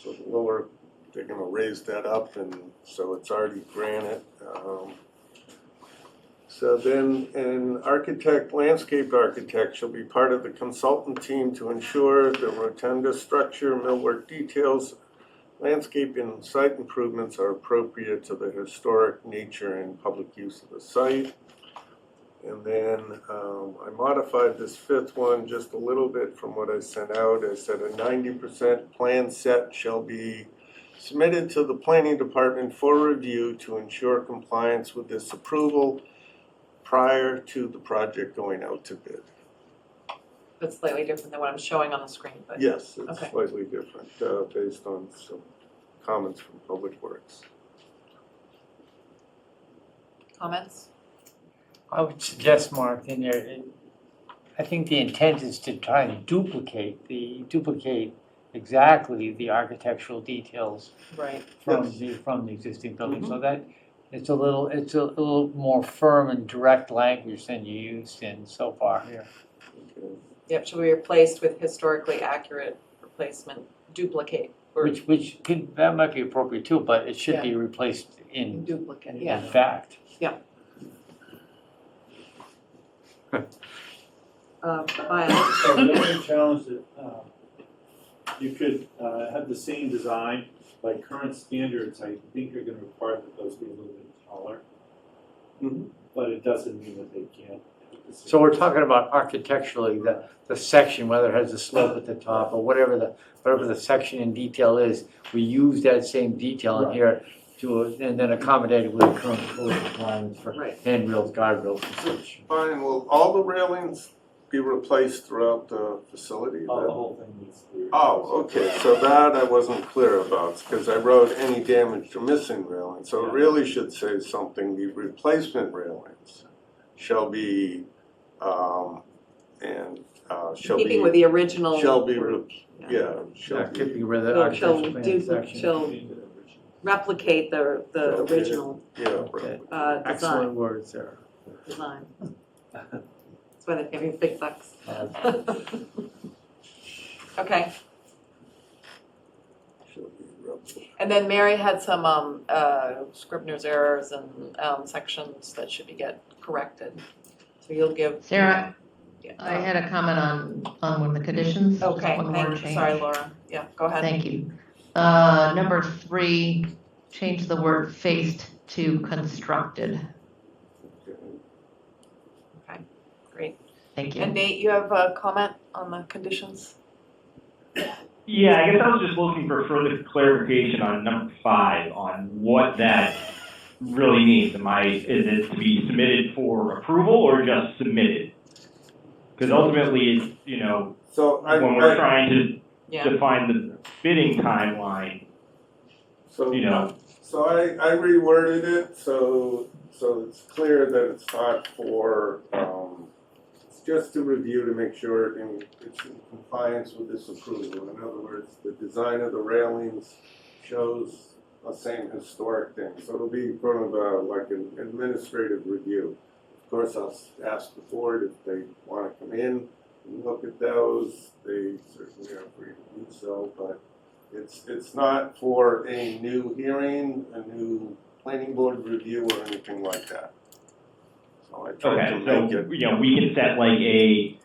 So the lower, they're gonna raise that up, and so it's already granite. So then an landscape architect shall be part of the consultant team to ensure the rotunda structure, millwork details, landscape and site improvements are appropriate to the historic nature and public use of the site. And then I modified this 5th one just a little bit from what I sent out. I said a 90% plan set shall be submitted to the planning department for review to ensure compliance with this approval prior to the project going out to bid. That's slightly different than what I'm showing on the screen, but. Yes, it's Okay. slightly different based on some comments from Public Works. Comments? I would suggest, Mark, in there, I think the intent is to try and duplicate exactly the architectural details Right. from the existing building, so that it's a little more firm and direct language than you used in so far here. Okay. Yep, should be replaced with historically accurate replacement, duplicate, or Which could, that might be appropriate too, but it should Yeah. be replaced in duplicate, in yeah. fact. Bio. So the only challenge that, you could, have the same design, by current standards, I think you're gonna require that those be a little bit taller. But it doesn't mean that they can't. So we're talking about architecturally, the section, whether it has a slope at the top or whatever the section in detail is, we use that same detail in Right. here and then accommodate it with the current code requirements for Right. handrails, guardrails and such. Brian, will all the railings be replaced throughout the facility? Oh, the whole thing needs to be. Oh, okay, so that I wasn't clear about, because I wrote any damaged or missing railings, so it really should say something, the replacement railings shall be, shall Keeping be, with the original. shall be, Yeah. shall That could be, be where the She'll architectural plan do, section. she'll replicate the Okay. original, yeah, Okay. design. Excellent words there. Design. That's why they pay me big bucks. Okay, shall be replicated. and then Mary had some, Scribner's errors and, sections that should be get corrected. So you'll give. Sarah, Yeah. I had a comment on one of the conditions. just Okay, one more thank you, change. sorry, Laura, yeah, go ahead. Thank you. Number 3, change the word faced to constructed. Okay, great. Thank And you. Nate, you have a comment on the conditions? Yeah, I guess I was just looking for further clarification on number 5, on what that really means. Is it to be submitted for approval or just submitted? Because ultimately, So when we're trying to Yeah. define the bidding timeline, So I reworded it, so it's clear that it's not for, it's just to review to make sure it's in compliance with this approval. In other words, the design of the railings shows the same historic thing, so it'll be in front of like an administrative review. Of course, I'll ask the board if they wanna come in and look at those, they certainly are free to do so, but it's not for a new hearing, a new planning board review or anything like that. So I tried to okay, make so, it, we can set like a,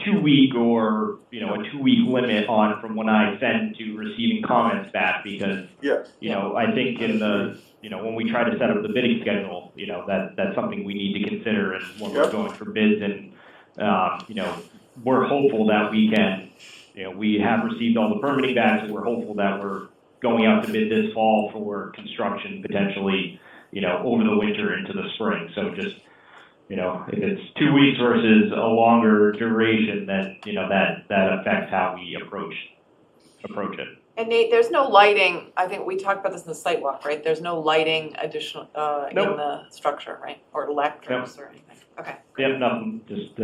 2-week or, a 2-week limit on from when I send to receiving comments back, because yes, I think in the, when we try to set up the bidding schedule, that's something we need to consider and when we're Yep. going for bids and, we're hopeful that we can, we have received all the permitting back, so we're hopeful that we're going out to bid this fall for construction potentially, over the winter into the spring. So just, if it's 2 weeks versus a longer duration, then, that affects how we approach it. And Nate, there's no lighting, I think we talked about this in the site walk, right? There's no lighting additional, in Nope. the structure, right? Or electrics or anything, okay, Yep, nothing, just,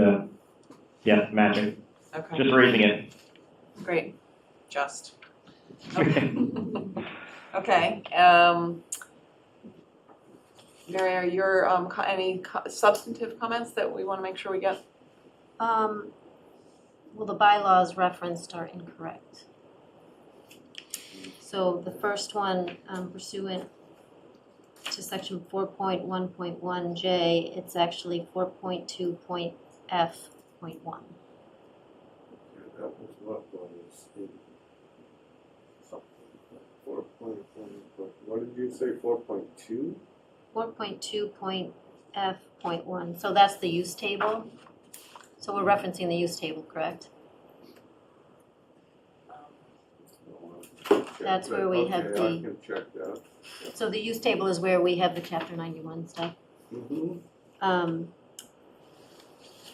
matching, okay, just raising it. great, just. Okay. Okay, Mary, are your, any substantive comments that we wanna make sure we get? Well, the bylaws referenced are incorrect. So the first one, pursuant to section 4.1.1J, it's actually 4.2.F.1. that was what was in something, 4.1, what did you say, 4.2? 4.2.F.1, so that's the use table. So we're referencing the use table, correct? That's where we have Okay, the- I can check that. So the use table is where we have the chapter 91 stuff. Mm-hmm.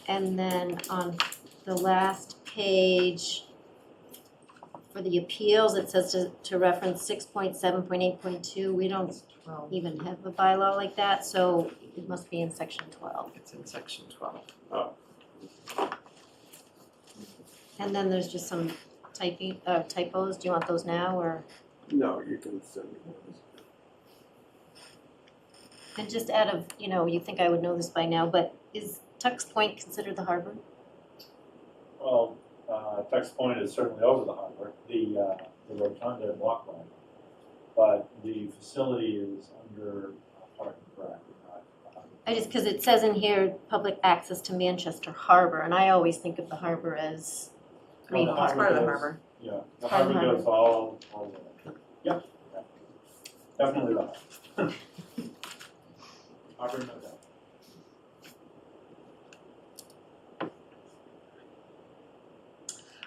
And then on the last page, for the appeals, it says to reference 6.7.8.2. We don't even have a bylaw like that, so it must be in section 12. It's in section 12. Oh. And then there's just some typos. Do you want those now, or? No, you can send me those. And just out of, you think I would know this by now, but is Tux Point considered the harbor? Well, Tux Point is certainly over the harbor, the rotunda and walkway. But the facility is under Park and Rec. I just, because it says in here, public access to Manchester Harbor, and I always think of the harbor as Green the Park. harbor part of the goes- harbor. Yeah, the Part of the harbor harbor. goes all the way. Yep, definitely the harbor. Harbor, no doubt.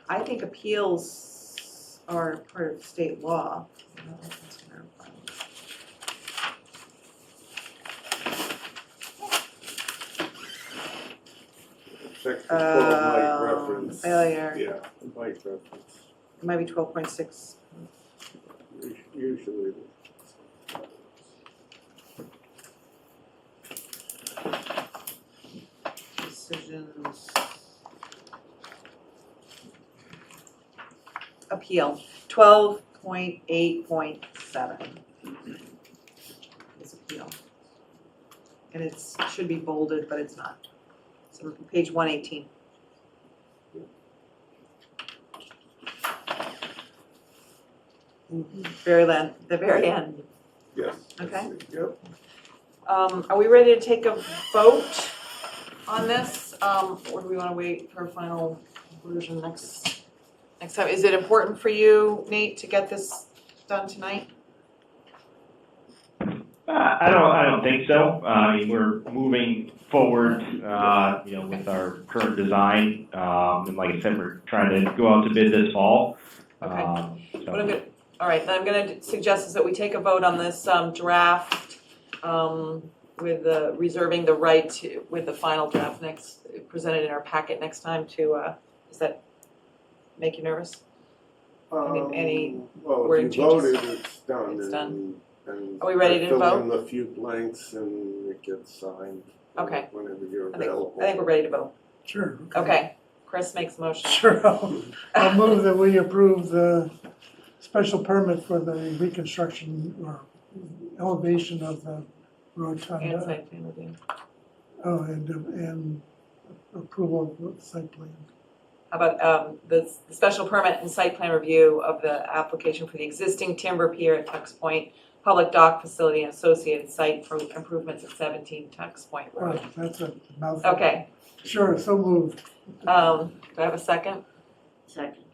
I think appeals are part of state law. Section 12 might Um, reference. failure. Yeah, it might reference, It might be 12.6. usually. Decisions. Appeal, 12.8.7 is appeal. And it's, should be bolded, but it's not. So page 118. The very end. Yes. Okay. Yep. Are we ready to take a vote on this? Or do we wanna wait for a final version next time? Is it important for you, Nate, to get this done tonight? I don't think so. I mean, we're moving forward, with our current design. And like I said, we're trying to go out to bid this fall. Okay. So- What I'm gonna, all right, then I'm gonna suggest is that we take a vote on this draft with reserving the right to, with the final draft presented in our packet next time to, does that make you nervous? Any Well, wording if you voted, changes? it's done. It's done. And Are we ready to I fill vote? in the few blanks and it gets signed. Okay. Whenever you're I think available. we're ready to vote. Sure. Okay, Chris makes a motion. Sure, I'll move that we approve the special permit for the reconstruction or elevation of the And rotunda. site plan review. Oh, and approval of the site plan. How about the special permit and site plan review of the application for the existing timber pier at Tux Point, public dock facility and associated site for improvements at 17 Tux Point Road. Oh, that's a mouthful. Okay, Sure, so moved. do I have a second? Second.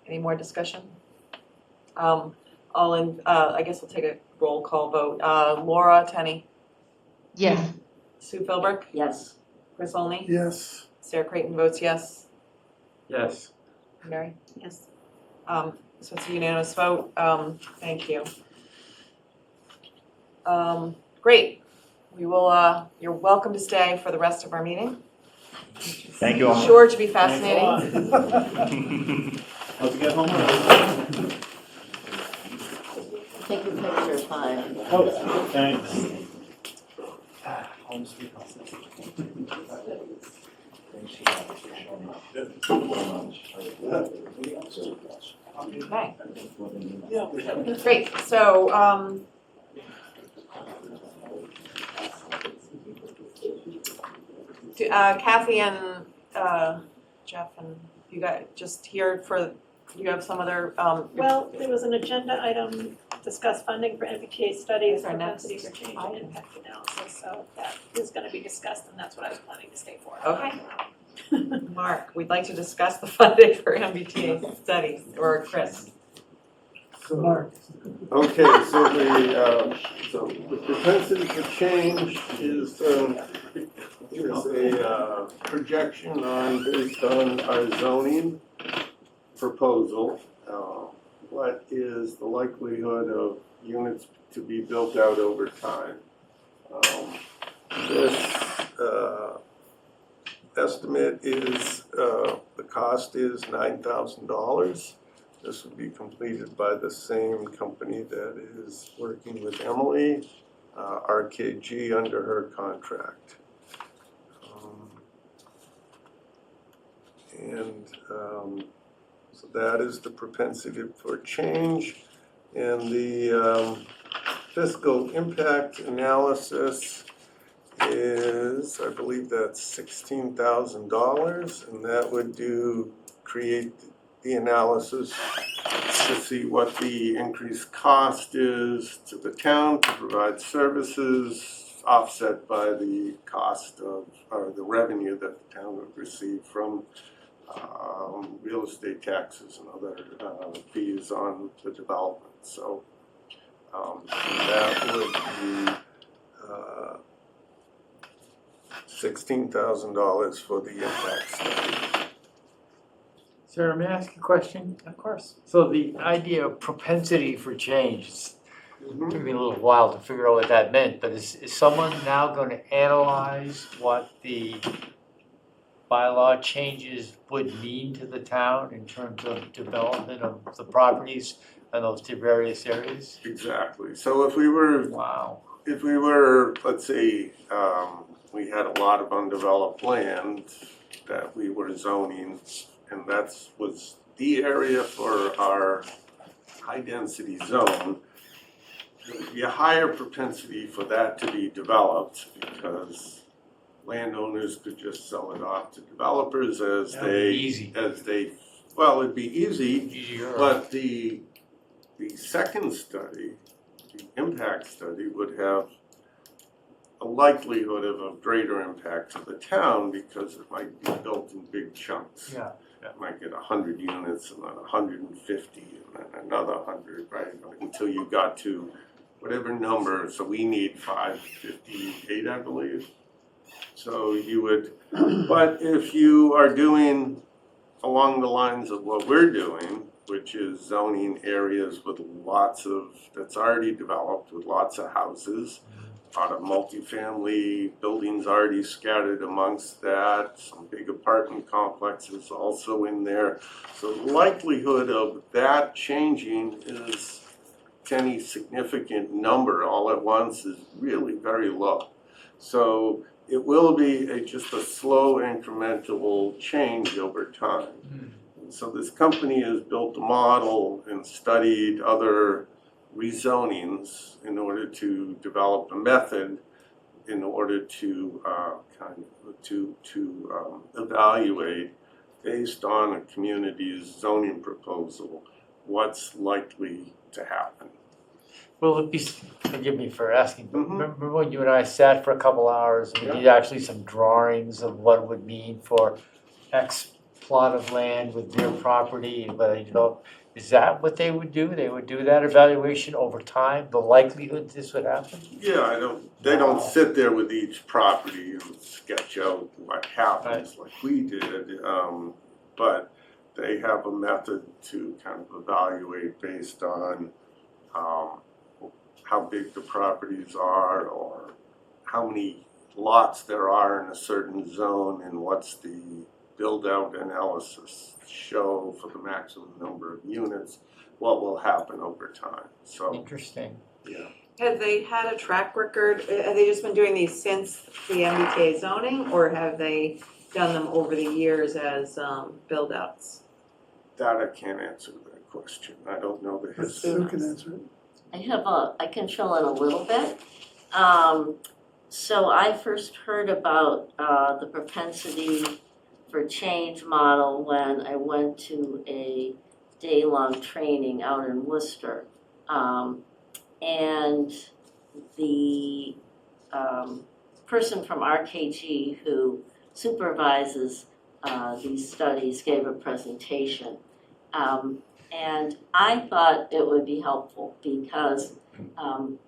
Any more discussion? All in, I guess we'll take a roll call vote. Laura Tenney, Yes. Sue Philbrook, Yes. Chris Olney, Yes. Sarah Creighton votes yes. Yes. Mary? Yes. So it's a unanimous vote. Thank you. Great. We will, you're welcome to stay for the rest of our meeting. Thank you all. Sure to be Thanks a fascinating. lot. Hope you get home early. Take a picture, fine. Oh, thanks. Home sweet home. Okay. Great, so, Kathy and, Jeff and you guys just here for, you have some other, Well, there was an agenda item, discuss funding for MBTA studies, That's our next propensity for change and impact analysis, so that is gonna be discussed, and that's what I was planning to stay for. Okay. Mark, we'd like to discuss the funding for MBTA studies, or Chris. Mark. Okay, so the propensity for change is a projection based on our zoning proposal. What is the likelihood of units to be built out over time? This estimate is, the cost is $9,000. This would be completed by the same company that is working with Emily, RKG, under her contract. So that is the propensity for change. And the fiscal impact analysis is, I believe that's $16,000, and that would create the analysis to see what the increased cost is to the town to provide services, offset by the cost of, or the revenue that the town would receive from real estate taxes and other fees on the development. So that would be $16,000 for the impact study. Sarah, may I ask a question? Of course. So the idea of propensity for change, it took me a little while to figure out what that meant, but is someone now going to analyze what the bylaw changes would mean to the town in terms of development of the properties in those various areas? Exactly. So if we were, let's say, we had a lot of undeveloped land that we were zoning, and that was the area for our high-density zone, there would be a higher propensity for that to be developed because landowners could just sell it off to developers as well, it'd be easier. But the second study, the impact study, would have a likelihood of a greater impact to the town because it might be built in big chunks. Yeah. It might get 100 units and then 150 and then another 100, right? Until you got to whatever number. So we need 558, I believe. So you would, but if you are doing along the lines of what we're doing, which is zoning areas with lots of, that's already developed with lots of houses, a lot of multifamily buildings already scattered amongst that, some big apartment complexes also in there. So the likelihood of that changing is any significant number all at once is really very low. So it will be just a slow incremental change over time. And so this company has built a model and studied other rezonings in order to develop a method in order to evaluate based on a community's zoning proposal what's likely to happen. Will it be, forgive me for asking, but remember when you and I sat for a couple hours and we did actually some drawings of what it would mean for X plot of land with their property, but is that what they would do? They would do that evaluation over time, the likelihood this would happen? Yeah, they don't sit there with each property and sketch out what happens like we did, but they have a method to kind of evaluate based on how big the properties are or how many lots there are in a certain zone and what's the build-out analysis show for the maximum number of units, what will happen over time. So interesting. Yeah. Have they had a track record? Have they just been doing these since the MBTA zoning, or have they done them over the years as build-outs? That I can't answer that question. I don't know the history. Sue can answer it. I can fill in a little bit. So I first heard about the propensity for change model when I went to a day-long training out in Worcester. And the person from RKG who supervises these studies gave a presentation. And I thought it would be helpful because, I'm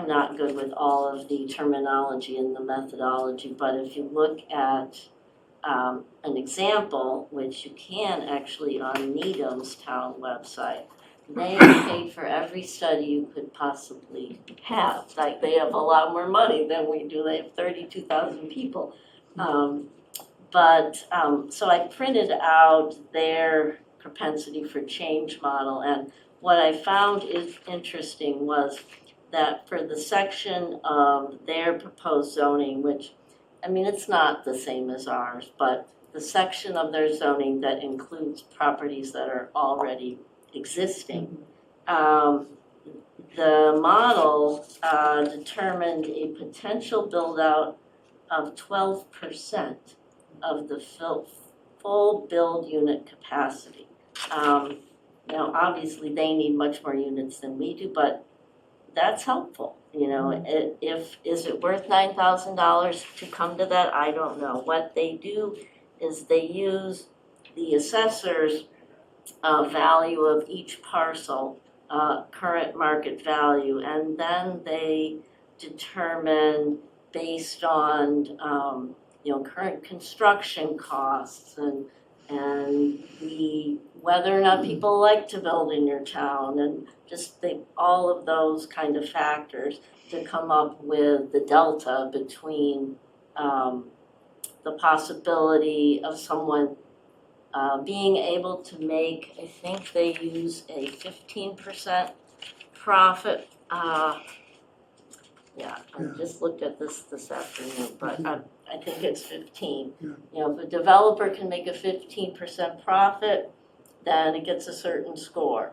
not good with all of the terminology and the methodology, but if you look at an example, which you can actually on Needham's town website, they paid for every study you could possibly have. Like, they have a lot more money than we do. They have 32,000 people. So I printed out their propensity for change model, and what I found is interesting was that for the section of their proposed zoning, which, it's not the same as ours, but the section of their zoning that includes properties that are already existing, the model determined a potential build-out of 12% of the full build unit capacity. Now, obviously, they need much more units than we do, but that's helpful. You know, is it worth $9,000 to come to that? I don't know. What they do is they use the assessor's value of each parcel, current market value, and then they determine based on current construction costs and whether or not people like to build in your town, and just all of those kind of factors to come up with the delta between the possibility of someone being able to make, I think they use a 15% profit. Yeah, I just looked at this afternoon, but I think it's 15. Yeah. You know, if a developer can make a 15% profit, then it gets a certain score.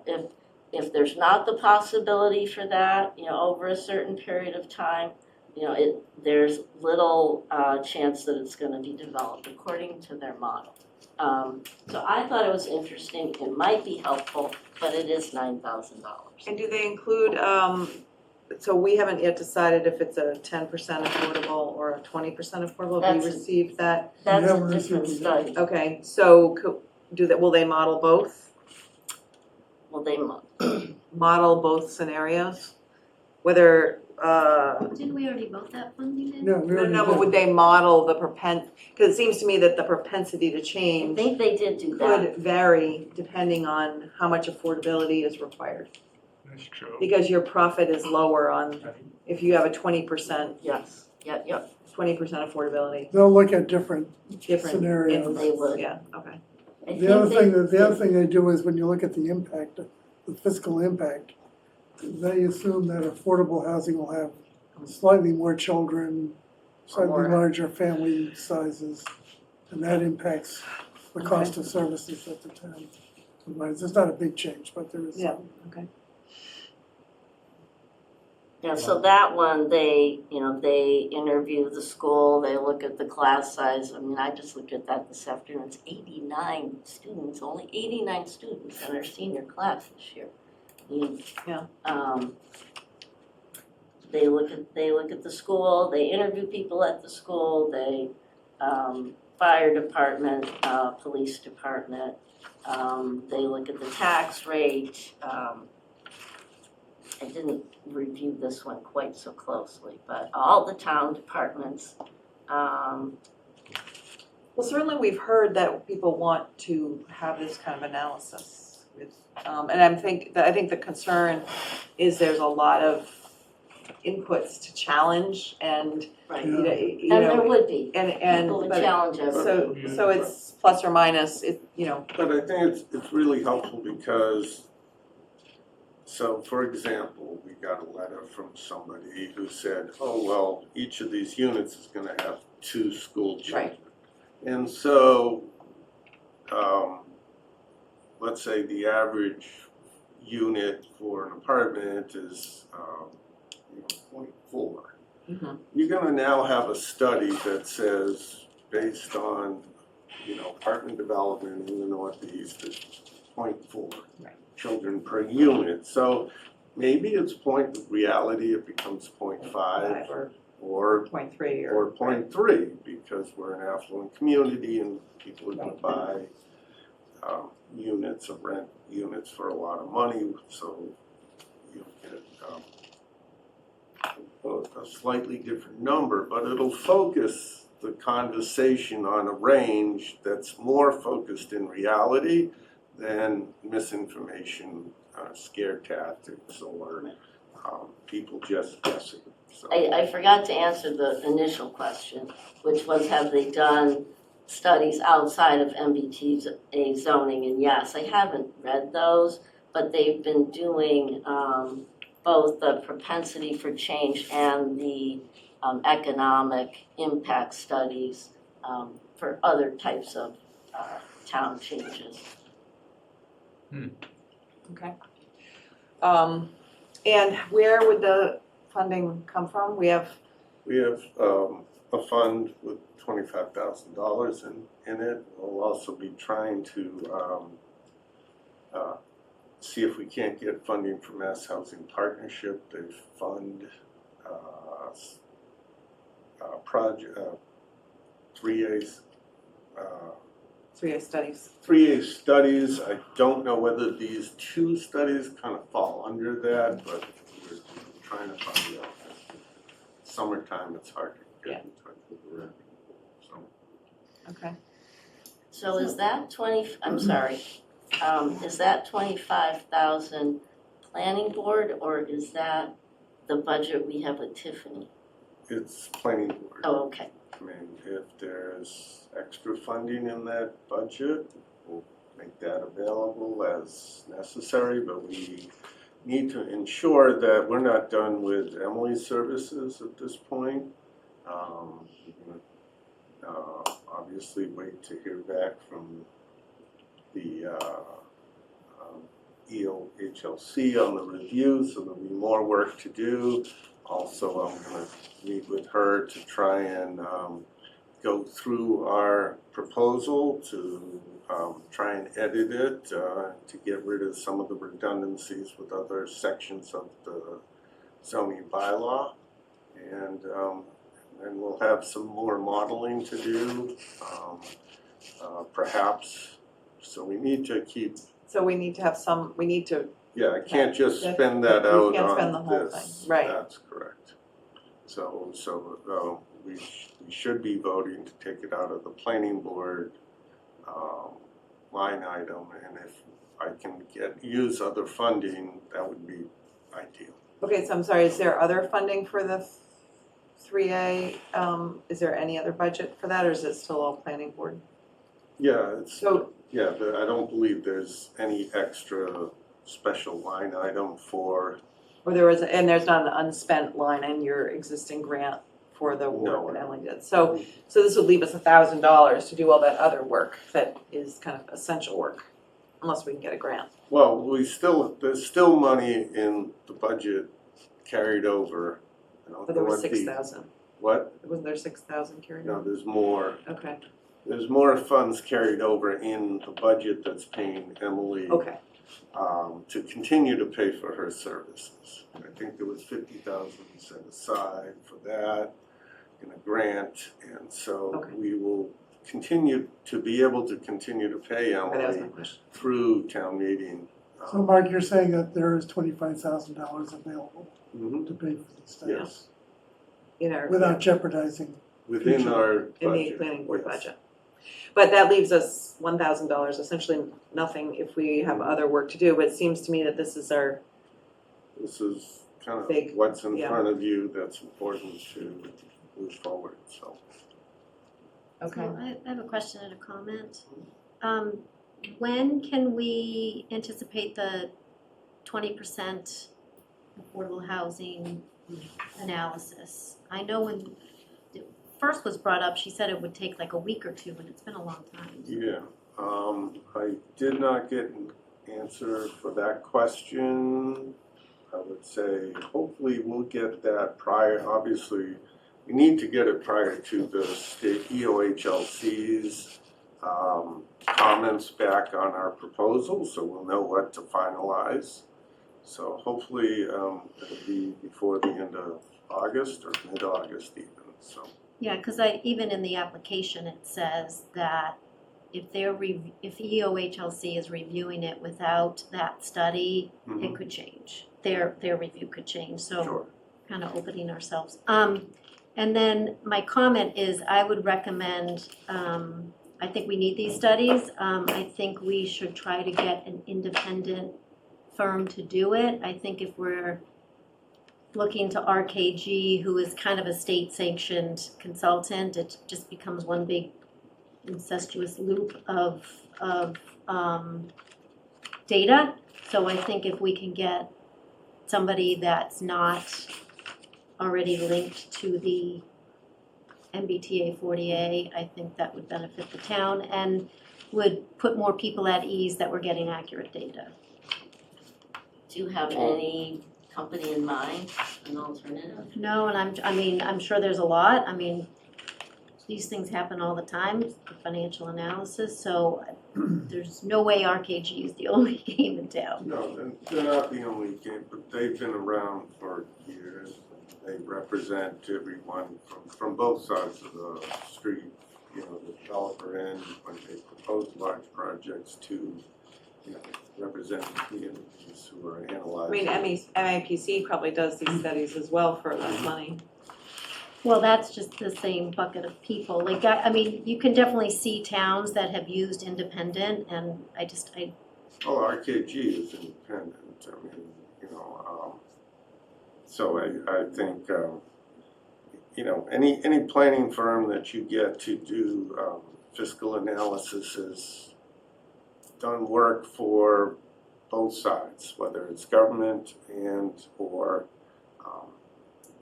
If there's not the possibility for that, over a certain period of time, there's little chance that it's going to be developed according to their model. So I thought it was interesting. It might be helpful, but it is $9,000. And do they include, so we haven't yet decided if it's a 10% affordable or a 20% affordable, have we received that? That's a different study. Okay, so will they model both? Will they model both scenarios? Whether, Didn't we already vote that funding in? no, but would they model the because it seems to me that the propensity to change I think they did do that. could vary depending on how much affordability is required. That's true. Because your profit is lower if you have a 20%. Yes, yep. 20% affordability. They'll look at different scenarios. If they would. Yeah, okay. The other thing they do is when you look at the impact, the fiscal impact, they assume that affordable housing will have slightly more children, slightly larger family sizes, and that impacts the cost of services that the town provides. It's not a big change, but there is some. Yeah, okay. Yeah, so that one, they interview the school, they look at the class size. I mean, I just looked at that this afternoon. It's 89 students, only 89 students in our senior class this year. They look at the school, they interview people at the school, they fire department, police department, they look at the tax rate. I didn't review this one quite so closely, but all the town departments. Well, certainly we've heard that people want to have this kind of analysis. And I think the concern is there's a lot of inputs to challenge and and there would be people would challenge everything. So it's plus or minus. But I think it's really helpful because. So, for example, we got a letter from somebody who said, oh, well, each of these units is going to have 2 school children. Right. And so, let's say the average unit for an apartment is 0.4. Mm-hmm. You're going to now have a study that says, based on, apartment development in the Northeast, is 0.4. Right. Children per unit. So maybe it's reality it becomes 0.5 or 0.3 or 0.3 because we're an affluent community and people are going to buy units or rent units for a lot of money. So you get a slightly different number, but it'll focus the conversation on a range that's more focused in reality than misinformation, scare tactics, or people just guessing. So. I forgot to answer the initial question, which was, have they done studies outside of MBTA zoning? And yes, I haven't read those, but they've been doing both the propensity for change and the economic impact studies for other types of town changes. Okay. And where would the funding come from? We have a fund with $25,000 in it. We'll also be trying to see if we can't get funding from Mass Housing Partnership. They fund project 3A's 3A studies. 3A studies. I don't know whether these two studies kind of fall under that, but we're trying to find out. Summertime, it's hard to get in touch with the rep. So. Okay. So is that I'm sorry, is that 25,000 planning board, or is that the budget we have with Tiffany? It's planning board. Oh, okay. I mean, if there's extra funding in that budget, we'll make that available as necessary, but we need to ensure that we're not done with Emily's services at this point. Obviously wait to hear back from the EOHLC on the review, so there'll be more work to do. Also, I'm going to meet with her to try and go through our proposal to try and edit it to get rid of some of the redundancies with other sections of the zoning bylaw. And then we'll have some more modeling to do, perhaps. So we need to keep. So we need to have some, we need to. Yeah, I can't just spend that out can't spend the on whole this. thing, right. That's correct. So we should be voting to take it out of the planning board line item, and if I can use other funding, that would be ideal. Okay, so I'm sorry, is there other funding for the 3A? Is there any other budget for that, or is it still all planning board? Yeah, So, I don't believe there's any extra special line item for. or there was, and there's not an unspent line in your existing grant for the work that Emily did. So this would leave us $1,000 to do all that other work that is kind of essential work, unless we can get a grant. Well, there's still money in the budget carried over. But there was 6,000. What? Wasn't there 6,000 carried No, over? there's more. Okay. There's more funds carried over in the budget that's paying Emily. Okay. To continue to pay for her services. I think there was 50,000 set aside for that in a grant, and so we will continue to be able to continue to pay Emily through town meeting. So Mark, you're saying that there is $25,000 available to pay for these studies? Yes. Without jeopardizing. Within future- our In the budget, planning board yes. budget. But that leaves us $1,000, essentially nothing if we have other work to do, but it seems to me that this is our. This is kind of Big, what's in yeah. front of you that's important to move forward, so. Okay. So I have a question and a comment. When can we anticipate the 20% affordable housing analysis? I know when it first was brought up, she said it would take like a week or two, and it's been a long time. Yeah, I did not get an answer for that question. I would say hopefully we'll get that prior, obviously, we need to get it prior to the state EOHLC's comments back on our proposal, so we'll know what to finalize. So hopefully it'll be before the end of August or mid-August even, so. Yeah, because even in the application, it says that if EOHLC is reviewing it without that study, it could change. Their review could change, so kind of opening ourselves. And then my comment is I would recommend, I think we need these studies. I think we should try to get an independent firm to do it. I think if we're looking to RKG, who is kind of a state-sanctioned consultant, it just becomes one big incestuous loop of data. So I think if we can get somebody that's not already linked to the MBTA 40A, I think that would benefit the town and would put more people at ease that we're getting accurate data. Do you have any company in mind, an alternative? No, and I'm sure there's a lot. I mean, these things happen all the time, the financial analysis, so there's no way RKG is the only game in town. No, they're not the only game, but they've been around for years. They represent everyone from both sides of the street, you know, the developer end, when they propose large projects to, you know, represent the communities who are I analyzing. mean, MAPC probably does these studies as well for less money. Well, that's just the same bucket of people, like, I mean, you can definitely see towns that have used independent, and I Well, RKG is independent, I mean, you know, so I think, you know, any planning firm that you get to do fiscal analysis has done work for both sides, whether it's government and or,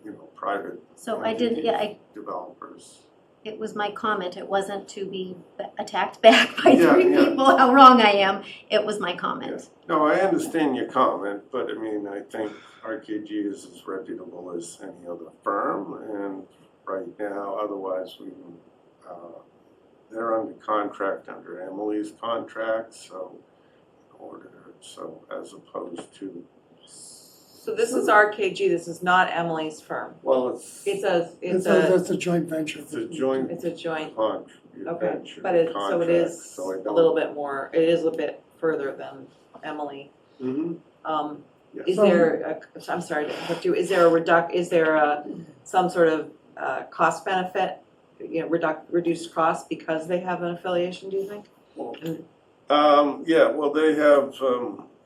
you know, private So I did, yeah, developers. it was my comment, it wasn't to be attacked back by Yeah, three yeah. people, how wrong I am, it was my comment. No, I understand your comment, but I mean, I think RKG is as reputable as any other firm, and right now, otherwise, they're under contract under Emily's contract, so, so as opposed to. So this is RKG, this is not Emily's firm. Well, it's That's a joint venture. It's a joint. It's a joint. Okay, But so it is a little bit more, it is a bit further than Emily. Mm-hmm. Is there, I'm sorry to interrupt you, is there some sort of cost benefit, you know, reduced cost because they have an affiliation, do you think? Yeah, well, they have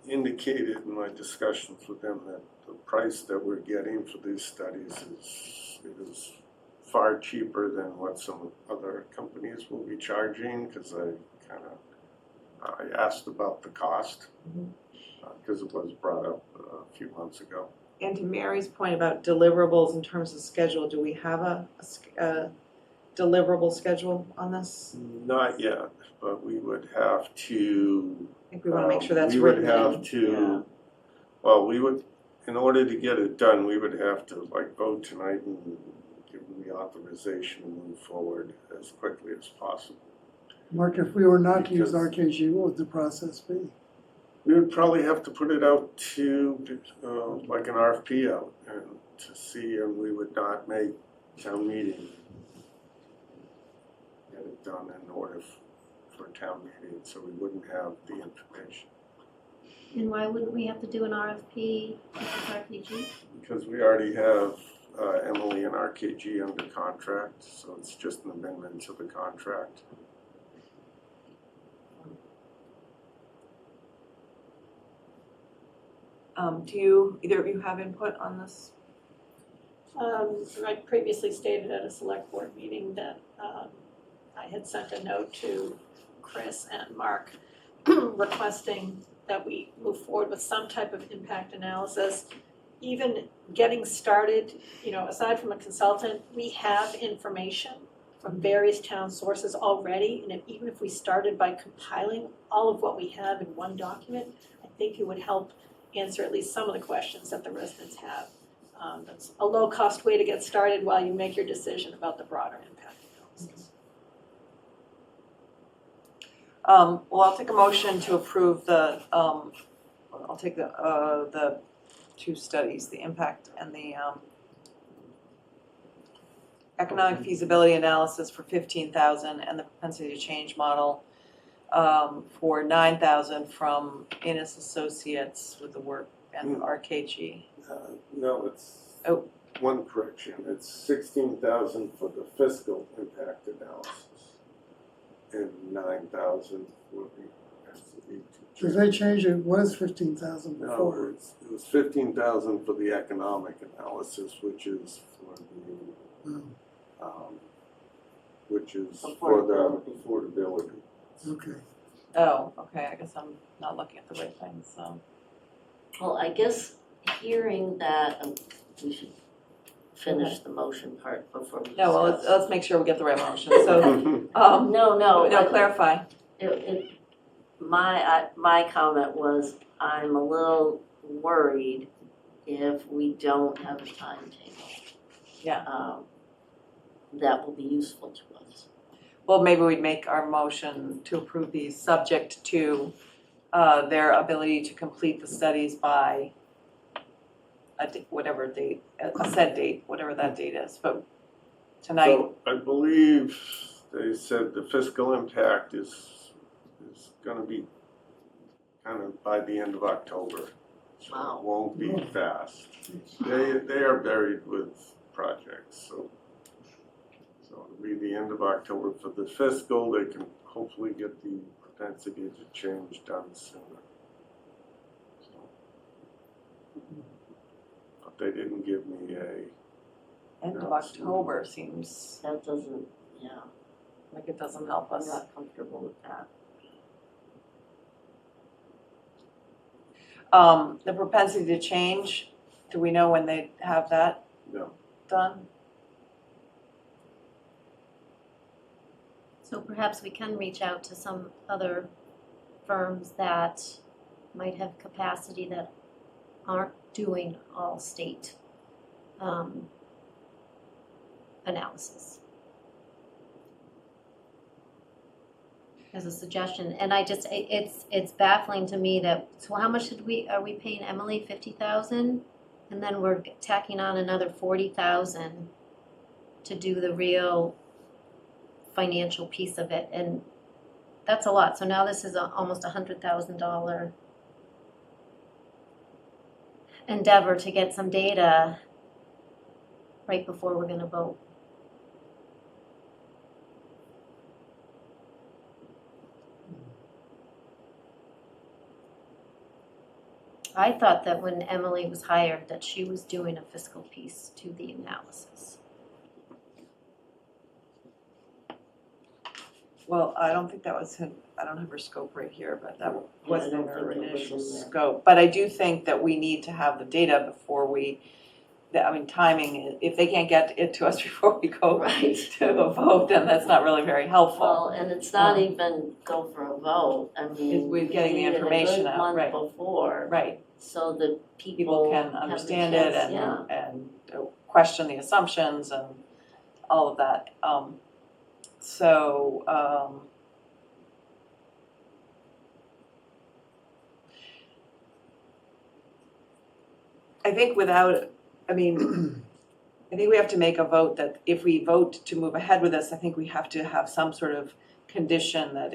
indicated in my discussions with them that the price that we're getting for these studies is far cheaper than what some other companies will be charging, because I asked about the cost, because it was brought up a few months ago. And to Mary's point about deliverables in terms of schedule, do we have a deliverable schedule on this? Not yet, but we would have to. I think we want to make sure that's we would written have in. to. Well, we would, in order to get it done, we would have to like vote tonight and give them the authorization to move forward as quickly as possible. Mark, if we were not to use RKG, what would the process be? We would probably have to put it out to like an RFP out and to see, and we would not make town meeting. Get it done in order for town meeting, so we wouldn't have the information. And why wouldn't we have to do an RFP with RKG? Because we already have Emily and RKG under contract, so it's just an amendment to the contract. Do either of you have input on this? I previously stated at a select board meeting that I had sent a note to Chris and Mark requesting that we move forward with some type of impact analysis. Even getting started, you know, aside from a consultant, we have information from various town sources already, and even if we started by compiling all of what we have in one document, I think it would help answer at least some of the questions that the residents have. That's a low-cost way to get started while you make your decision about the broader impact analysis. Well, I'll take a motion to approve I'll take the two studies, the impact and the economic feasibility analysis for 15,000 and the propensity to change model for 9,000 from Innes Associates with the work and RKG. No, it's one correction. It's 16,000 for the fiscal impact analysis and 9,000 for the SE. Did they change it? It was 15,000 No, before. it was 15,000 for the economic analysis, which is for the for the affordability. Okay. Oh, okay, I guess I'm not looking at the right thing, so. Well, I guess hearing that, we should finish the motion part before we discuss. No, well, let's make sure we get the right motion, so, No, clarify. My comment was, I'm a little worried if we don't have a timetable. Yeah. that will be useful to us. Well, maybe we'd make our motion to approve these subject to their ability to complete the studies by whatever date, a set date, whatever that date is, but tonight. So I believe they said the fiscal impact is gonna be kind of by the end of October. So it won't be fast. They are buried with projects, so it'll be the end of October for the fiscal. They can hopefully get the propensity to change done sooner. So, but they didn't give me a End of October seems That doesn't, yeah, like it doesn't help I'm us. not comfortable with that. The propensity to change, do we know when they have that No. done? So perhaps we can reach out to some other firms that might have capacity that aren't doing all state analysis. As a suggestion, and I just, it's baffling to me that, so how much are we paying Emily, 50,000? And then we're tacking on another 40,000 to do the real financial piece of it, and that's a lot. So now this is almost $100,000 endeavor to get some data right before we're gonna vote. I thought that when Emily was hired, that she was doing a fiscal piece to the analysis. Well, I don't think that was I don't have her scope right here, but that wasn't in don't her think it was initial in there. scope. But I do think that we need to have the data before timing, if they can't get it to us before we go Right. to a vote, then that's not really very helpful. Well, and it's not even go for a vote, I mean. We're getting the we need it information a out, good right. month before, Right, so that people people can have the understand it chance, yeah. and question the assumptions and all of that. I think I think we have to make a vote that if we vote to move ahead with this, I think we have to have some sort of condition that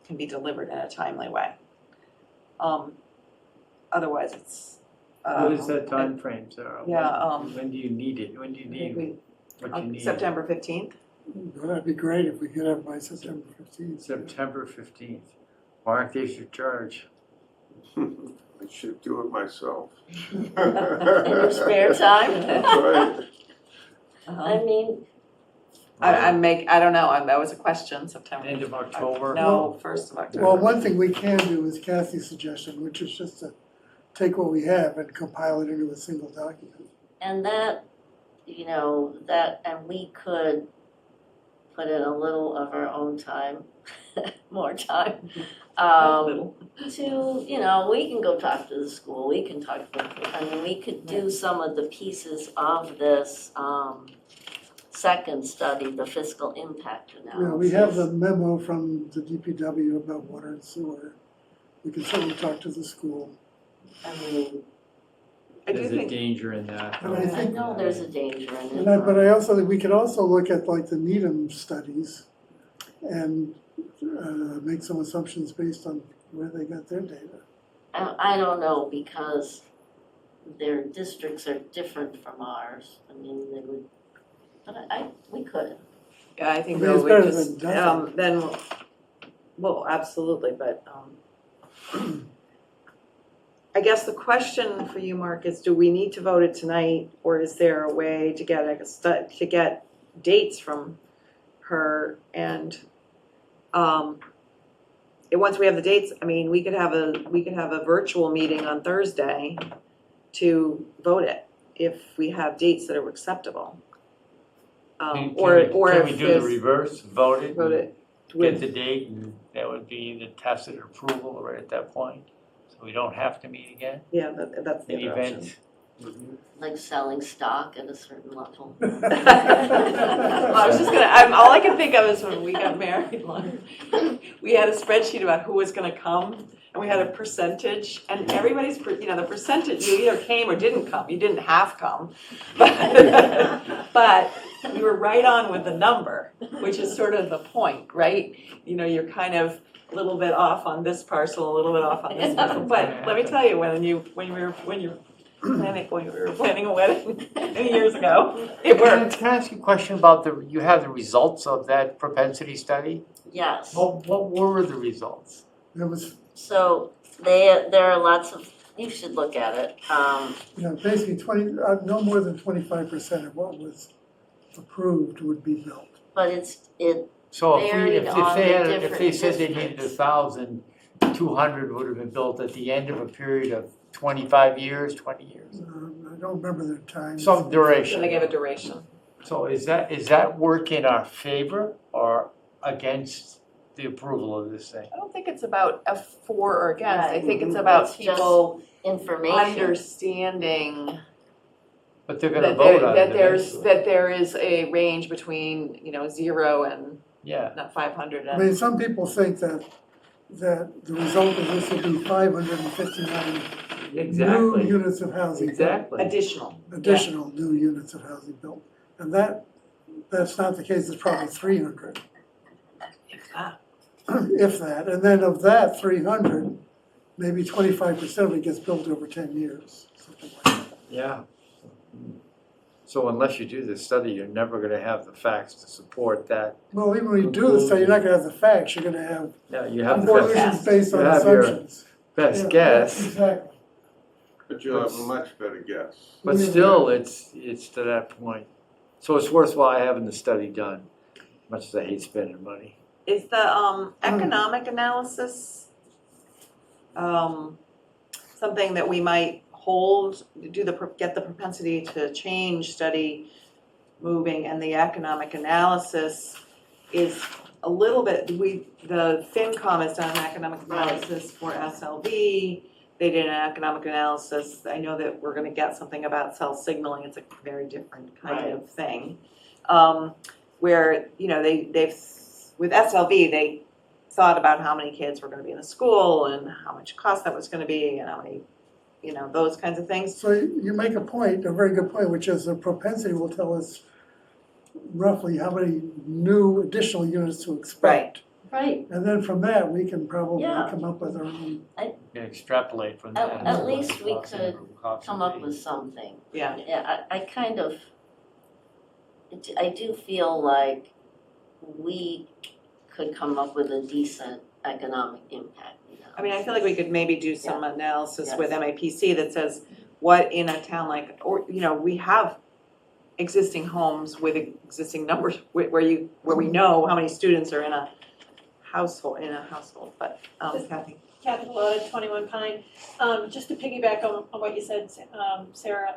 can be delivered in a timely way. Otherwise it's. What is that timeframe, Sarah? Yeah, When do you need it? When do you need what you need? September 15th. That'd be great if we could have it by September 15th. September 15th. Mark, there's your charge. I should do it myself. In your spare time? That's right. I mean, I don't know, that was a question, September. End of October? No, 1st of October. Well, one thing we can do is Kathy's suggestion, which is just to take what we have and compile it into a single document. and that, and we could put in a little of our own time, more time. To, we can go talk to the school, we can talk to we could do some of the pieces of this, second study, the fiscal impact analysis. Yeah, we have the memo from the DPW about water and sewer. We can certainly talk to the school. I mean, There's a danger in that. And I I think- know there's a danger in it. But I also think we could also look at like the Needham studies and make some assumptions based on where they got their data. I don't know, because their districts are different from ours. I mean, they would, but we could. Yeah, I think I mean, it's we better just, than nothing. then, well, absolutely, but, I guess the question for you, Mark, is do we need to vote it tonight, or is there a way to get dates from her and, once we have the dates, we could have a virtual meeting on Thursday to vote it, if we have dates that are acceptable. Can Or we if do the there's- reverse, vote it, Vote it get with, the date, and that would be the tacit approval right at that point? So we don't have to meet again yeah, that's the in the other option. event? like selling stock at a certain level. Well, I was just gonna, all I can think of is when we got married, Lauren, we had a spreadsheet about who was gonna come, and we had a percentage, and everybody's, the percentage, you either came or didn't come, you didn't half come. But you were right on with the number, which is sort of the point, right? You're kind of a little bit off on this parcel, a little bit off on this parcel, but let me tell you, when we were planning a wedding many years ago, it worked. Can I ask you a question about you have the results of that propensity study? Yes. What were the results? It was, So there are lots of, you should look at it. basically no more than 25% of what was approved would be built. But it So varied if on the they different said they needed districts. 1,200 would have been built at the end of a period of 25 years, 20 years, I don't remember the time. some duration. They gave a duration. So is that work in our favor or against the approval of this thing? I don't think it's about a for or against, I Right. think it's about It's just people information. understanding But they're gonna that vote on it there is a range between, 0 and Yeah. not 500 I and. mean, some people think that the result of this would be 559 new units of housing. built. Additional new units of housing built. And that's not the case, it's probably 300. If that, and then of that 300, maybe 25% of it gets built over 10 years, something like that. Yeah. So unless you do this study, you're never gonna have the facts to support that. Well, even when you do this, you're not gonna have the facts, you're gonna have Yeah, you have the conclusions best, based you on have your assumptions. best Yeah, guess. Exactly. But you'll have a much better guess. But still, it's to that point. So it's worthwhile having the study done, much as I hate spending money. Is the economic analysis something that we might hold, get the propensity to change study moving, and the economic analysis is a little bit, the FinCom has done an economic analysis for SLB. They did an economic analysis. I know that we're gonna get something about cell signaling. It's a very different kind of thing. Where, they've, with SLB, they thought about how many kids were gonna be in the school and how much cost that was gonna be and how many, those kinds of things. So you make a point, a very good point, which is the propensity will tell us roughly how many new additional units to expect. Right. And then from that, we can probably Yeah. come up with our own. You can extrapolate from that. At least we could come up with something. Yeah. Yeah, I kind of, I do feel like we could come up with a decent economic impact. I mean, I feel like we could maybe do some analysis with Yes. MAPC that says what in a town like, or, we have existing homes with existing numbers where we know how many students are in a household, but, Kathy. Kathy Bellata, 21 Pine. Just to piggyback on what you said, Sarah,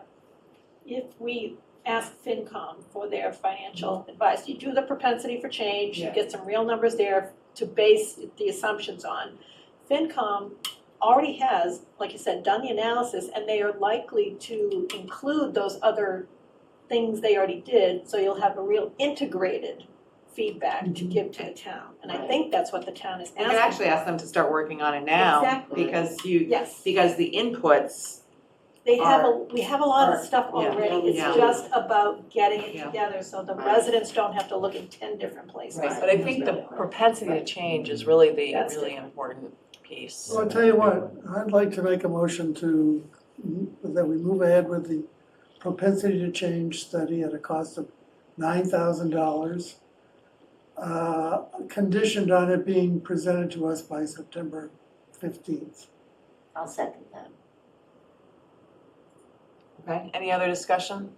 if we ask FinCom for their financial advice, you do the propensity for change, you get some real numbers there to base the assumptions on. FinCom already has, like you said, done the analysis, and they are likely to include those other things they already did, so you'll have a real integrated feedback to give to the town. And I think that's what the town is asking. You can actually ask them to start working on it now. Exactly. Because Yes. because the inputs. We have a lot of stuff yeah, already, it's yeah. just about getting it Yeah. together, so the residents don't have to look in 10 different places. Right, but I think the propensity to change is really the That's really important piece. So I'll tell you what, I'd like to make a motion that we move ahead with the propensity to change study at a cost of $9,000, conditioned on it being presented to us by September 15th. I'll second that. Okay, any other discussion?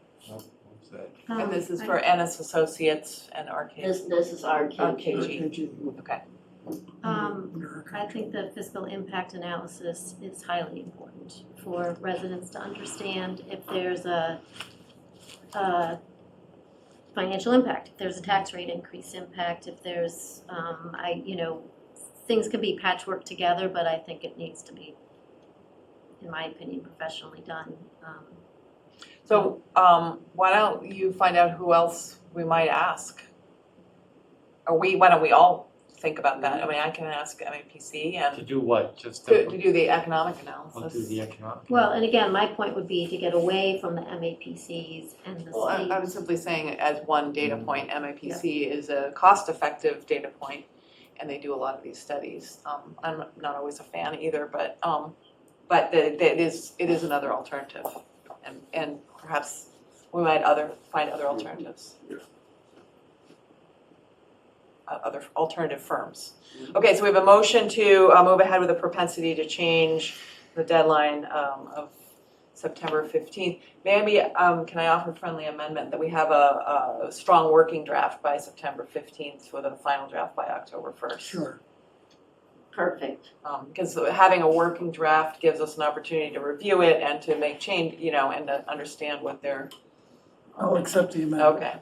And this is for Ennis Associates and RKG. This is our RKG. Okay. I think the fiscal impact analysis is highly important for residents to understand if there's a financial impact, if there's a tax rate increase impact, if there's, things can be patchwork together, but I think it needs to be, in my opinion, professionally done. So, why don't you find out who else we might ask? Or why don't we all think about that? I mean, I can ask MAPC To and do what? Just to do the economic analysis. I'll do the economic. Well, and again, my point would be to get away from the MAPCs and the Well, I was state. simply saying as one data point, MAPC is a cost-effective data point, and they do a lot of these studies. I'm not always a fan either, but it is another alternative, and perhaps we might find other alternatives. Other alternative firms. Okay, so we have a motion to move ahead with a propensity to change the deadline of September 15th. Maybe, can I offer a friendly amendment that we have a strong working draft by September 15th with a final draft by October 1st? Sure. Perfect. Because having a working draft gives us an opportunity to review it and to make change, and to understand what they're. I'll accept the amendment.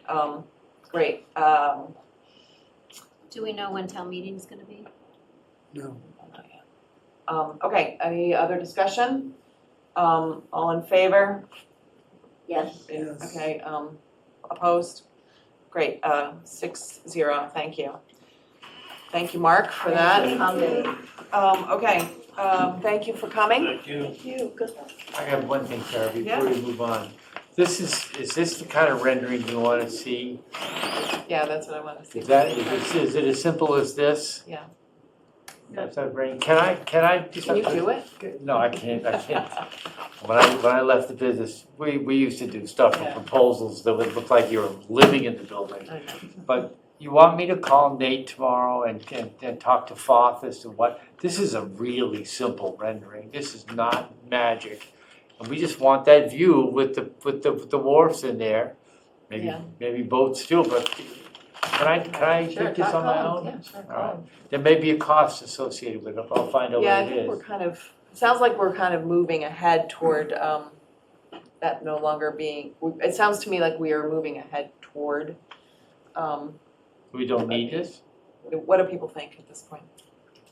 Okay. Great. Do we know when town meeting is gonna be? No. Okay, any other discussion? All in favor? Yes. Yes. Okay, opposed? Great, 6-0, thank you. Thank you, Mark, for that. Okay, thank you for coming. Thank you. Thank you, good luck. I have one thing, Sarah, Yeah. before we move on. Is this the kind of rendering you want to see? Yeah, that's what I want to see. Is it as simple as this? Yeah. That's our brain. Can I just? Can you do it? No, I can't. When I left the business, we used to do stuff for Yeah. proposals that would look like you were living in the building. I know. But you want me to call Nate tomorrow and talk to Foth as to what? This is a really simple rendering. This is not magic. And we just want that view with the wharfs in there. Yeah. Maybe boats too, but can I Sure, take this on my own? Yeah, sure, All right. There may be a cost associated with it. I'll find out Yeah, I what it think we're is. kind of, it sounds like we're kind of moving ahead toward that no longer being, it sounds to me like we are moving ahead toward, We don't need this? what do people think at this point?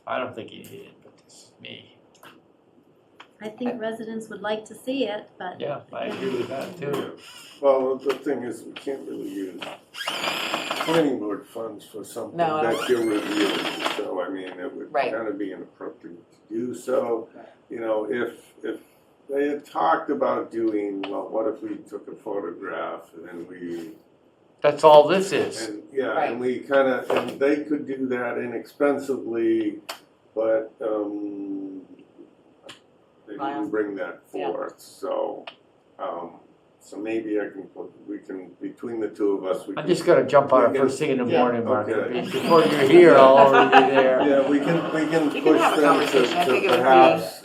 I don't think you need it, but this is me. I think residents would like to see it, but. Yeah, I agree with that too. Well, the thing is, we can't really use planning board funds for something No, I don't- that you're reviewing. So, I mean, it would Right. kind of be inappropriate to do so. If they had talked about doing, well, what if we took a photograph and then we That's all this is. And, yeah, Right. and we kind of, and they could do that inexpensively, but, they Wow. didn't bring that Yeah. forth, so, maybe we can, between the two of us, we can. I'm just gonna jump on we it can- first thing in the Yeah. morning, Mark. Okay. Before you're here, I'll already be there. Yeah, we can You can push have a them conversation. I think it to would be- perhaps,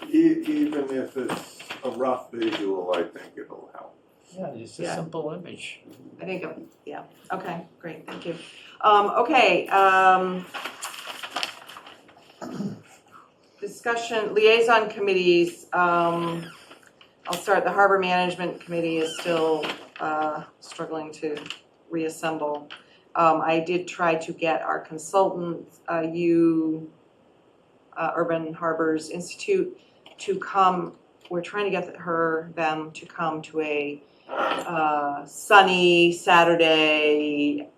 even if it's a rough visual, I think it'll help. Yeah, just a Yeah. simple image. I think, yeah, okay, great, thank you. Okay, discussion, liaison committees, I'll start, the Harbor Management Committee is still struggling to reassemble. I did try to get our consultant, Urban Harbors Institute, to come, we're trying to get them to come to a sunny Saturday,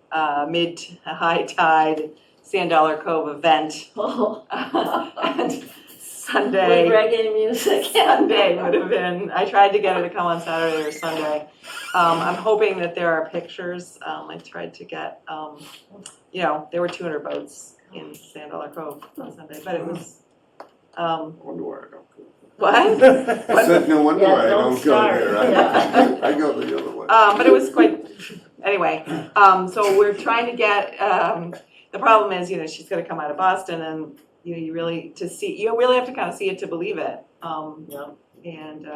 mid to high tide Sand Dollar Cove event. And Sunday. With reggae music. Sunday would have been, I tried to get her to come on Saturday or Sunday. I'm hoping that there are pictures. I tried to get, there were 200 boats in Sand Dollar Cove on Sunday, but it was, I wonder why I don't go. what? I said, no wonder Yeah, why I don't don't go start. there. Yeah. I go the other way. But it was quite, anyway, so we're trying to get, the problem is, she's gonna come out of Boston and, you really have to kind of see it to believe it. Yeah. And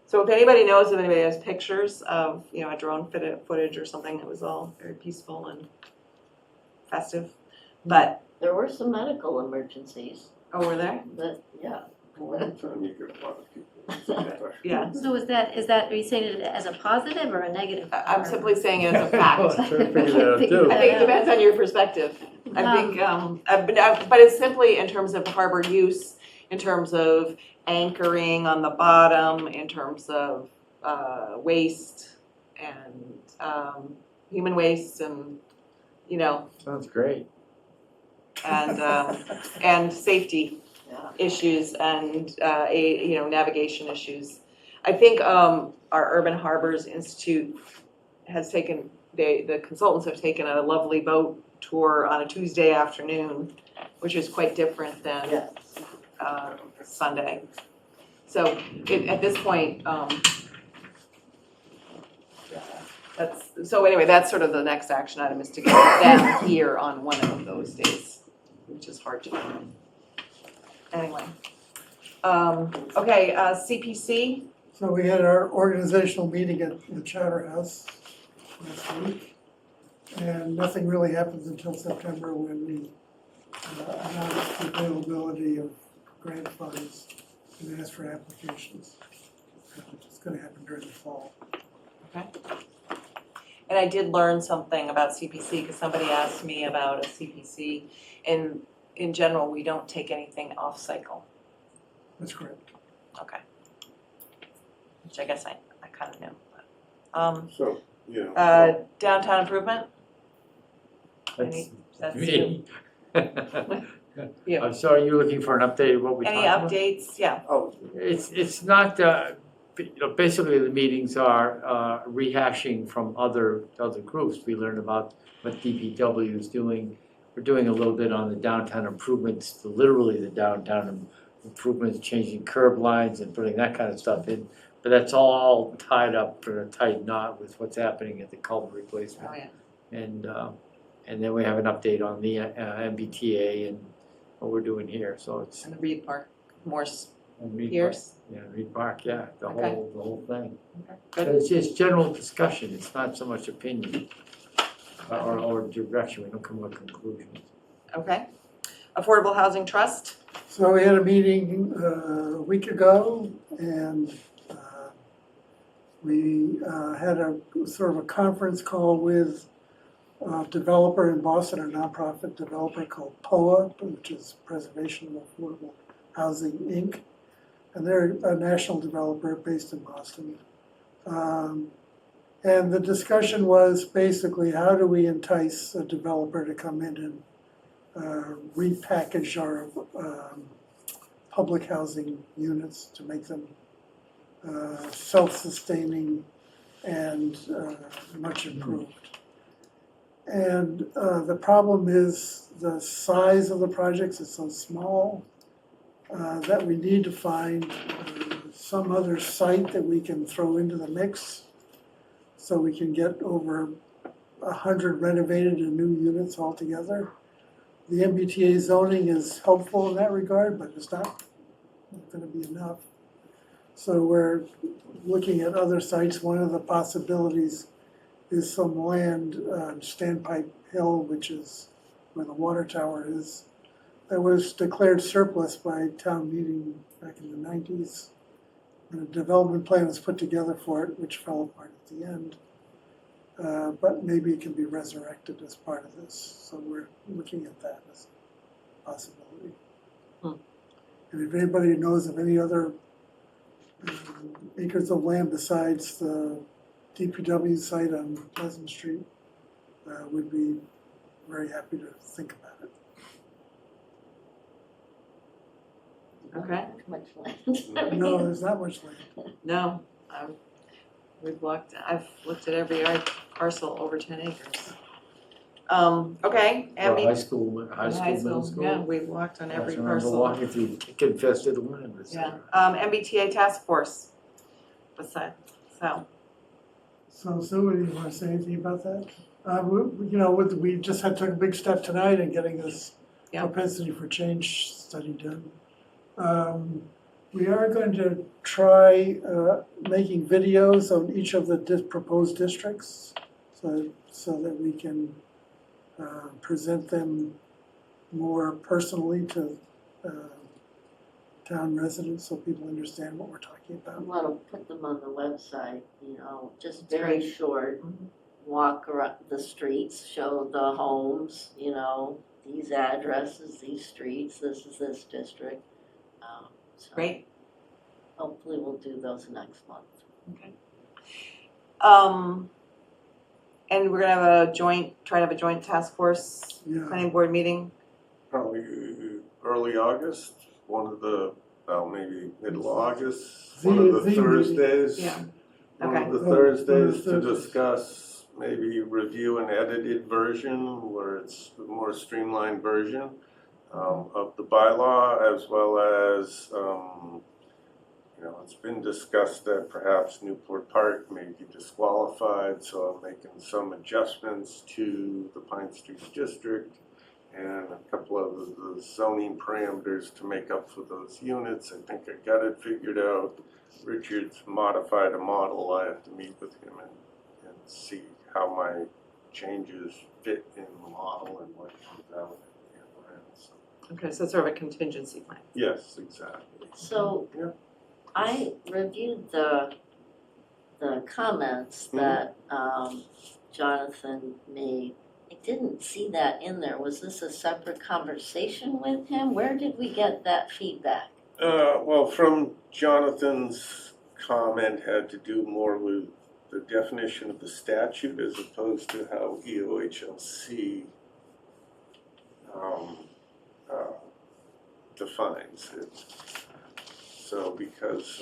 so if anybody knows, if anybody has pictures of, a drone footage or something, it was all very peaceful and festive. But, There were some medical emergencies, oh, were there? but, yeah. One time you get a lot of people. Yeah. So is that, are you saying it as a positive or a negative? I'm simply saying it as a fact. I'm trying to figure that out too. I think it depends on your perspective. I think, but it's simply in terms of harbor use, in terms of anchoring on the bottom in terms of waste and human waste and, you know, Sounds great. and safety Yeah. issues and navigation issues. I think our Urban Harbors Institute has taken, the consultants have taken a lovely boat tour on a Tuesday afternoon, which is quite different than Yes. Sunday. So at this point, that's sort of the next action item, is to get them here on one of those days, which is hard to do. Anyway, okay, CPC, So we had our organizational meeting at the Chowder House last week, and nothing really happens until September when we announce the availability of grant funds and ask for applications. It's gonna happen during the fall. okay. And I did learn something about CPC, because somebody asked me about a CPC, and in general, we don't take anything off cycle. That's correct. Okay. Which I guess I kind of knew, So, downtown improvement? That's That's me. you. I'm sorry, you're looking for an update of what we talked Any about? updates? Yeah. oh, It's not, basically the meetings are rehashing from other groups. We learned about what DPW is doing. We're doing a little bit on the downtown improvements, literally the downtown improvements, changing curb lines and putting that kind of stuff in. But that's all tied up in a tight knot with what's happening at the culvert replacement. Oh, yeah. And then we have an update on the MBTA and what we're doing here, so it's. And the Reed Park, Morse and Reed Pierce? Park, Yeah, Reed Park, yeah, the Okay. whole thing. Okay, But good. it's just general discussion, it's not so much opinion or direction, we don't come to conclusions. Okay. Affordable Housing Trust? So we had a meeting a week ago, and we had a sort of a conference call with a developer in Boston, a nonprofit developer called POA, which is Preservation of Affordable Housing, Inc. And they're a national developer based in Boston. And the discussion was basically, how do we entice a developer to come in and repackage our public housing units to make them self-sustaining and much improved. And the problem is the size of the projects is so small that we need to find some other site that we can throw into the mix so we can get over 100 renovated and new units altogether. The MBTA zoning is helpful in that regard, but it's not going to be enough. So we're looking at other sites. One of the possibilities is some land on Standpipe Hill, which is where the water tower is, that was declared surplus by town meeting back in the 90s. And a development plan was put together for it, which fell apart at the end. But maybe it can be resurrected as part of this. So we're looking at that as a possibility. And if anybody knows of any other acres of land besides the DPW site on Pleasant Street, we'd be very happy to think about it. Okay. Much land. No, there's not much land. No, I've looked at every parcel over 10 acres. Okay, Or Abby. high school, middle school. Yeah, we've walked on every I remember parcel. walking through infested land. Yeah, MBTA task force. What's that? So, So do you want to say anything about that? We just took a big step tonight in getting this propensity for change study done. We are going to try making videos on each of the proposed districts so that we can present them more personally to town residents so people understand what we're talking about. I want to put them on the website, just very short, walk around the streets, show the homes, these addresses, these streets, this is this district. Great. hopefully we'll do those next month. Okay. And we're gonna have try to have a joint task force Yeah. planning board meeting. Probably early August, maybe middle August, one of the meeting. Thursdays. Yeah. One Okay. of the Thursdays to Thursdays. discuss, maybe review an edited version where it's a more streamlined version of the bylaw, as well as, it's been discussed that perhaps Newport Park may be disqualified, so I'm making some adjustments to the Pine Street District and a couple of the zoning parameters to make up for those units. I think I got it figured out. Richard's modified a model. I have to meet with him and see how my changes fit in the model and what comes out at the end. So, Okay, so it's sort of a contingency plan. yes, exactly. So Yeah. I reviewed the comments that Jonathan made. I didn't see that in there. Was this a separate conversation with him? Where did we get that feedback? Well, from Jonathan's comment had to do more with the definition of the statute as opposed to how EOHLC defines it. So because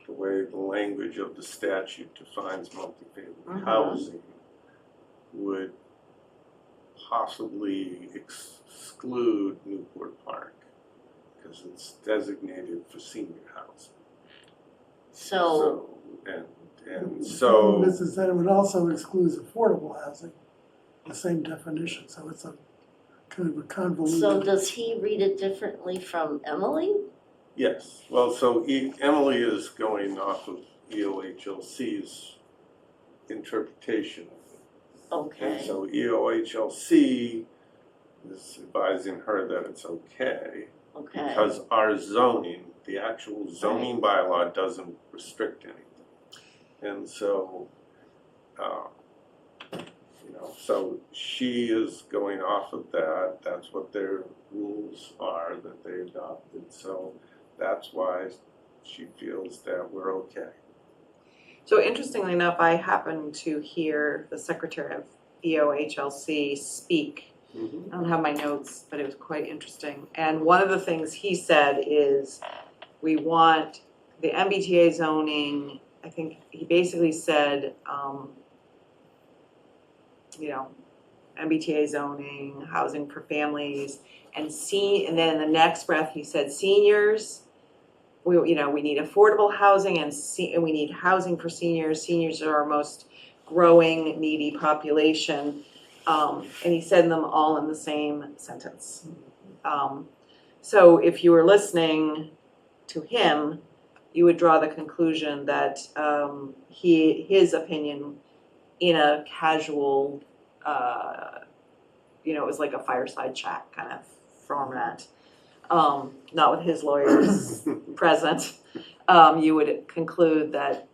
the way the language of the statute defines multifamily housing would possibly exclude Newport Park because it's designated for senior housing. So, And The so, problem is that it would also exclude affordable housing, the same definition, so it's a kind of a convoluted. so does he read it differently from Emily? yes, well, so Emily is going off of EOHLC's interpretation of it. And Okay, so EOHLC is advising her that it's okay okay. because our zoning, the actual zoning bylaw doesn't restrict anything. And so, so she is going off of that. That's what their rules are that they adopted. So that's why she feels that we're okay. So interestingly enough, I happened to hear the secretary of EOHLC speak. I don't have my notes, but it was quite interesting. And one of the things he said is we want the MBTA zoning, I think he basically said, MBTA zoning, housing for families, and then in the next breath, he said seniors, we need affordable housing and we need housing for seniors. Seniors are our most growing needy population. And he said them all in the same sentence. So if you were listening to him, you would draw the conclusion that his opinion in a casual, it was like a fireside chat kind of format, not with his lawyers present, you would conclude that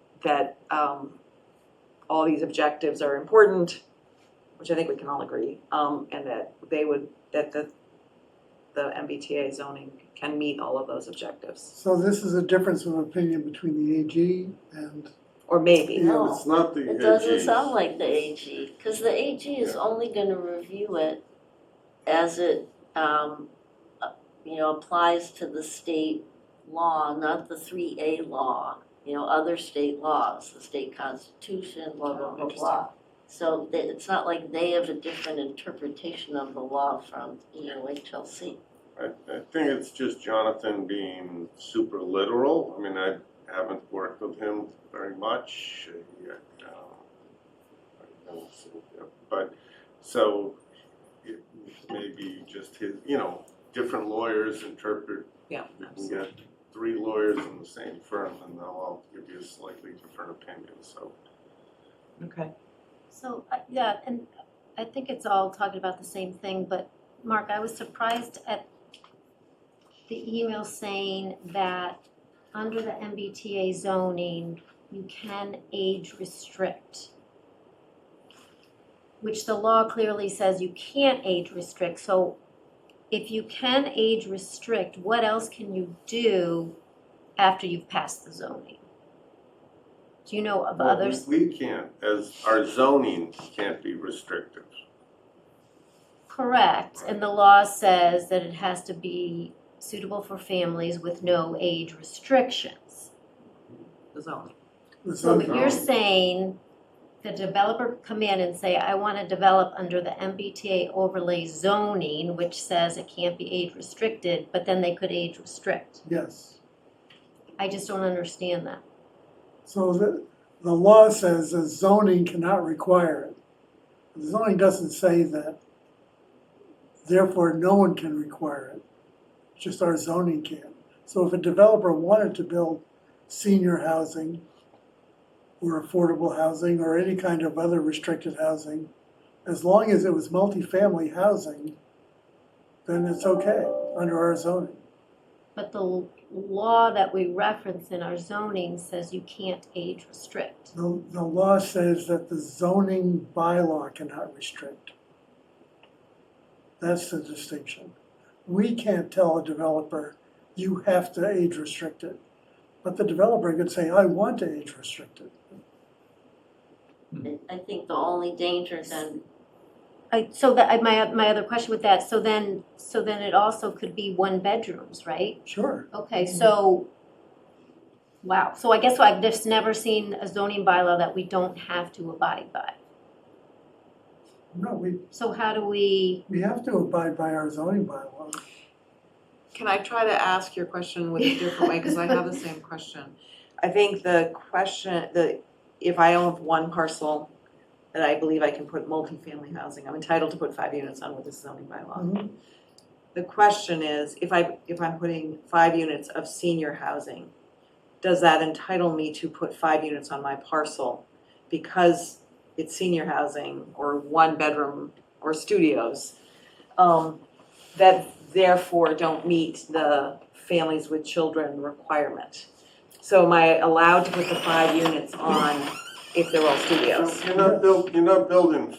all these objectives are important, which I think we can all agree, and that the MBTA zoning can meet all of those objectives. So this is a difference of opinion between the AG and. Or maybe. Yeah, it's not the It doesn't AG's. sound like the AG, because the AG is only gonna review it as it, applies to the state law, not the 3A law, other state laws, the state constitution, blah, blah, blah, blah. So it's not like they have a different interpretation of the law from EOHLC. I think it's just Jonathan being super literal. I mean, I haven't worked with him very much, but so it may be just his, different lawyers interpret. Yeah, you can get 3 lawyers in the same firm and they'll all give you a slightly different opinion, so. Okay. So, yeah, and I think it's all talking about the same thing, but Mark, I was surprised at the email saying that under the MBTA zoning, you can age restrict, which the law clearly says you can't age restrict. So if you can age restrict, what else can you do after you've passed the zoning? Do you know of Well, others? We can't, as our zoning can't be restrictive. Correct, and the law says that it has to be suitable for families with no age restrictions. The zoning. So but you're saying the developer could come in and say, I want to develop under the MBTA overlay zoning, which says it can't be age restricted, but then they could age restrict. Yes. I just don't understand that. So the law says that zoning cannot require it. The zoning doesn't say that, therefore no one can require it. Just our zoning can. So if a developer wanted to build senior housing or affordable housing or any kind of other restricted housing, as long as it was multifamily housing, then it's okay under our zoning. But the law that we reference in our zoning says you can't age restrict. The law says that the zoning bylaw cannot restrict. That's the distinction. We can't tell a developer, you have to age restrict it. But the developer could say, I want to age restrict it. I think the only danger then, My other question with that, so then it also could be 1 bedrooms, right? Sure. Okay, so, wow, so I guess I've just never seen a zoning bylaw that we don't have to abide by. No, So how do we, we have to abide by our zoning bylaw. Can I try to ask your question with a different way, because I have the same question. I think the question, if I own 1 parcel that I believe I can put multifamily housing, I'm entitled to put 5 units on with this zoning bylaw. Mhm. The question is, if I'm putting 5 units of senior housing, does that entitle me to put 5 units on my parcel because it's senior housing or 1 bedroom or studios, that therefore don't meet the families with children requirement? So am I allowed to put the 5 units on if they're all studios? You're not building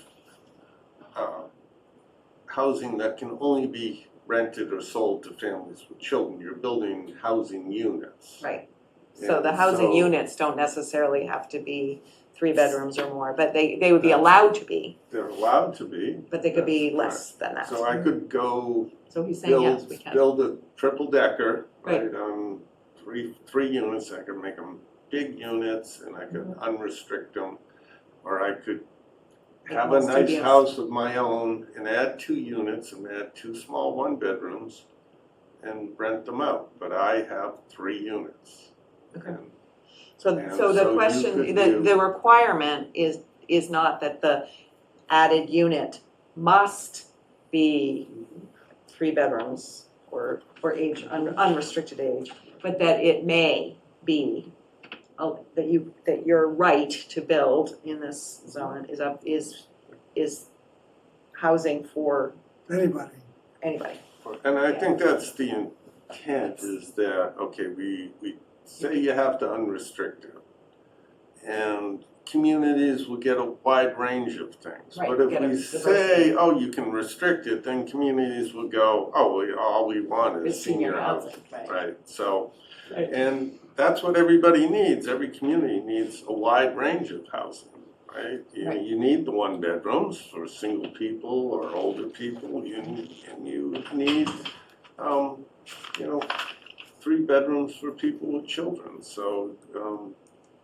housing that can only be rented or sold to families with children. You're building housing units. Right. So the And housing so- units don't necessarily have to be 3 bedrooms or more, but they would be allowed to be, They're allowed to be. but they could be That's less than that. So I could go So he's saying yes, we can. build a triple decker, Right. right, on three units. I could make them big units and I could unrestrict them. Or I could Make have more a nice studios. house of my own and add 2 units and add 2 small 1 bedrooms and rent them out. But I have 3 units. Okay. And So And the so you question, could the do- requirement is not that the added unit must be 3 bedrooms or age, unrestricted age, but that it may be, that your right to build in this zone is housing for Anybody. anybody. And I think that's the intent, is that, okay, we say you have to unrestrict it. And communities will get a wide range of things. Right, But if get a we diversity. say, oh, you can restrict it, then communities will go, oh, all we want is It's senior senior housing. housing, right. Right, so, Right. and that's what everybody needs. Every community needs a wide range of housing, right? Right. You need the 1 bedrooms for single people or older people, and you need, 3 bedrooms for people with children, so,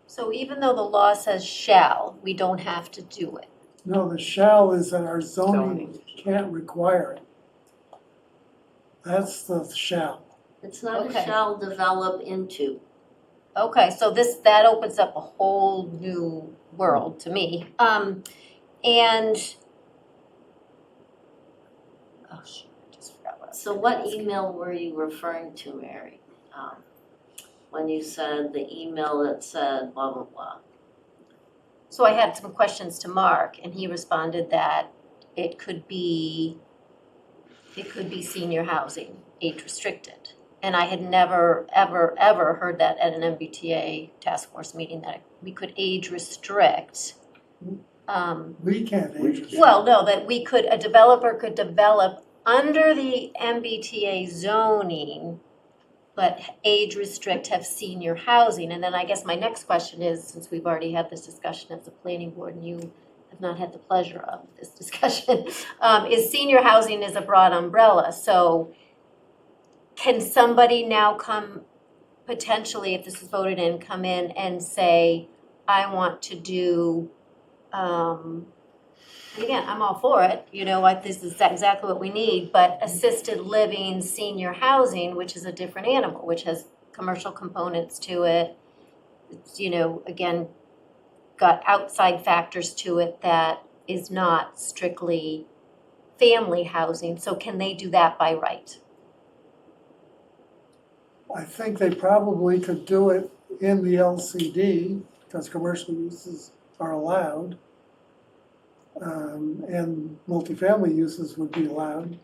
so even though the law says shall, we don't have to do it? No, the shall is that our zoning can't require it. That's the shall. it's not a Okay. shall develop into. Okay, so that opens up a whole new world to me. And, oh shoot, I just forgot what I was So gonna what ask. email were you referring to, Mary? When you said the email that said blah, blah, blah? So I had some questions to Mark, and he responded that it could be senior housing, age restricted. And I had never, ever, ever heard that at an MBTA task force meeting, that we could age restrict. We can't age restrict. Well, no, that a developer could develop under the MBTA zoning but age restrict have senior housing. And then I guess my next question is, since we've already had this discussion as a planning board and you have not had the pleasure of this discussion, is senior housing is a broad umbrella. So can somebody now come, potentially, if this is voted in, come in and say, I want to do, and again, I'm all for it, you know, what this is exactly what we need, but assisted living, senior housing, which is a different animal, which has commercial components to it. It's, you know, again, got outside factors to it that is not strictly family housing. So can they do that by right? I think they probably could do it in the LCD, because commercial uses are allowed. And multifamily uses would be allowed.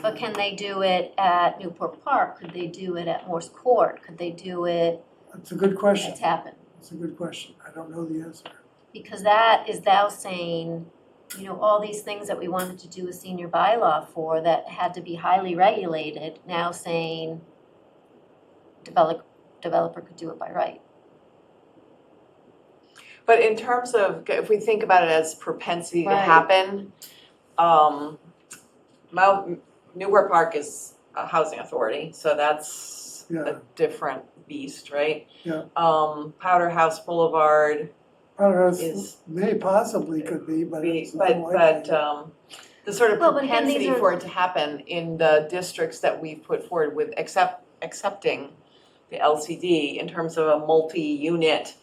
But can they do it at Newport Park? Could they do it at Morse Court? Could they do it? That's a good question. It's happened. That's a good question. I don't know the answer. Because that is thou saying, you know, all these things that we wanted to do a senior bylaw for that had to be highly regulated, now saying developer could do it by right. But in terms of, if we think about it as propensity to Right. happen, Newport Park is a housing authority, so that's a different beast, right? Yeah. Powder House Boulevard Powder House is, may possibly could be, but it's but unlikely. the sort of Well, but again, these propensity are- for it to happen in the districts that we've put forward with accepting the LCD in terms of a multi-unit,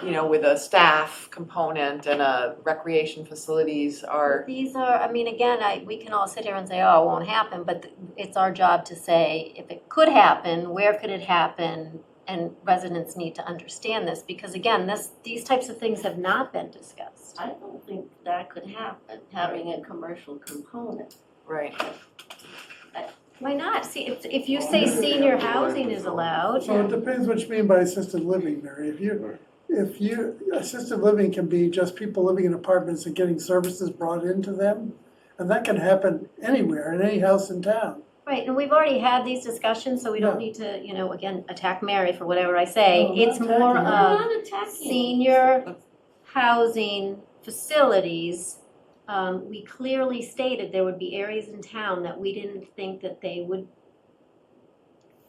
you know, with a staff component and a recreation facilities are. These are, I mean, again, we can all sit here and say, oh, it won't happen, but it's our job to say, if it could happen, where could it happen? And residents need to understand this, because again, these types of things have not been discussed. I don't think that could happen, having a commercial component. Right. Why not? See, if you say senior housing is allowed. So it depends what you mean by assisted living, Mary. If you, assisted living can be just people living in apartments and getting services brought into them. And that can happen anywhere, in any house in town. Right, and we've already had these discussions, so we don't need to, you know, again, attack Mary for whatever I say. No, I'm It's not more attacking of I'm not attacking. senior housing facilities. We clearly stated there would be areas in town that we didn't think that they would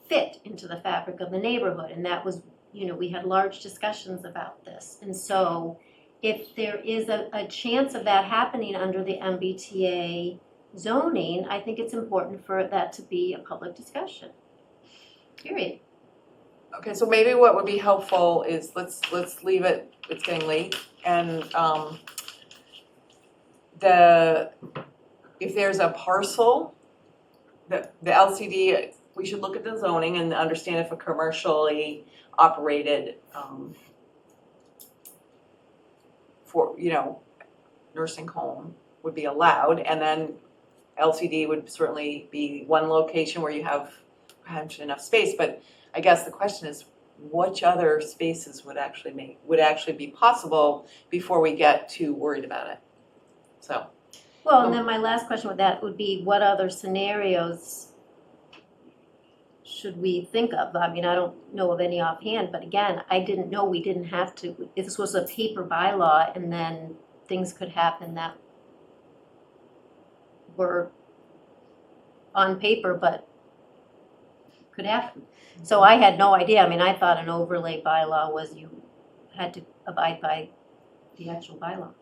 fit into the fabric of the neighborhood, and that was, you know, we had large discussions about this. And so if there is a chance of that happening under the MBTA zoning, I think it's important for that to be a public discussion. Period. Okay, so maybe what would be helpful is let's leave it, it's getting late, and if there's a parcel, the LCD, we should look at the zoning and understand if a commercially operated for, you know, nursing home would be allowed, and then LCD would certainly be one location where you have perhaps enough space, but I guess the question is, which other spaces would actually be possible before we get too worried about it? So. Well, and then my last question with that would be, what other scenarios should we think of? I mean, I don't know of any offhand, but again, I didn't know we didn't have to, if this was a paper bylaw and then things could happen that were on paper but could happen. So I had no idea. I mean, I thought an overlay bylaw was you had to abide by the actual bylaw.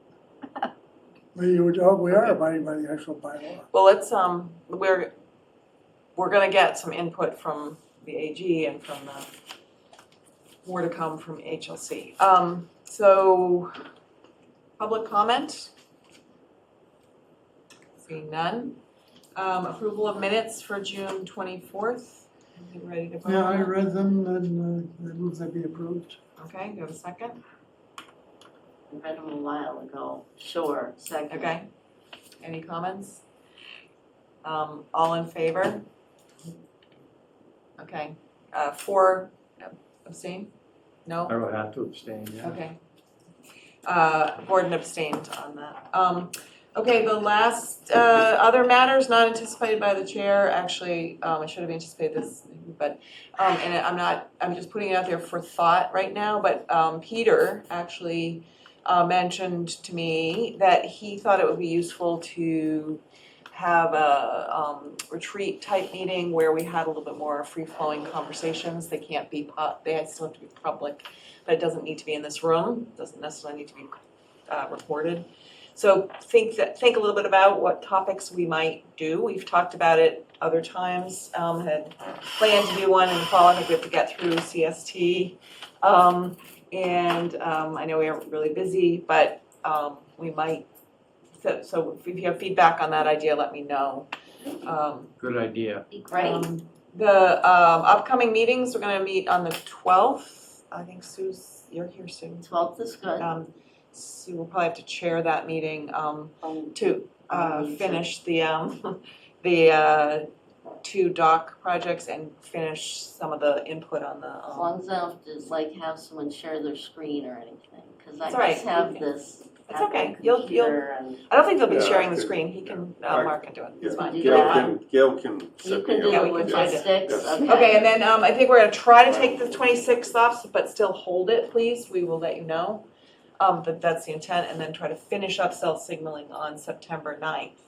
We are abiding by the actual bylaw. Well, let's, we're gonna get some input from the AG and from more to come from HLC. So, public comment? Seeing none. Approval of minutes for June 24th. Are you ready to vote? Yeah, I on that? read them and I move they be approved. Okay, do you have a second? I read them a while ago. Sure, second. Okay. Any comments? All in favor? Okay. 4 abstain? No? I would have to abstain, yeah. Okay. Gordon abstained on that. Okay, the last, other matters not anticipated by the chair, actually, I should have anticipated this, but, and I'm just putting it out there for thought right now, but, Peter actually, mentioned to me that he thought it would be useful to have a, retreat type meeting where we had a little bit more free-flowing conversations. They can't be, they still have to be public, but it doesn't need to be in this room, doesn't necessarily need to be, recorded. So think a little bit about what topics we might do. We've talked about it other times, had planned to do one in the fall. I think we have to get through CST. I know we are really busy, but we might, so if you have feedback on that idea, let me know. Good idea. Be great. The upcoming meetings, we're gonna meet on the 12th. I think Sue's, you're here, Sue. 12th is good. Sue will probably have to chair that meeting to finish the the 2 dock projects and finish some of the input on the. As long as I don't have to like have someone share their screen or anything, because I It's all right. just have this. It's okay. Apple You'll. computer and- I don't think they'll be Yeah, sharing I the can- screen. He can. I- Mark can do it. It's Yeah, fine. Gail can You set can me do up. the we can find it. logistics, Yes. okay. Okay, and then I think we're gonna try to take the 26th off, but still hold it, please. We will let you know. But that's the intent, and then try to finish up cell signaling on September 9th.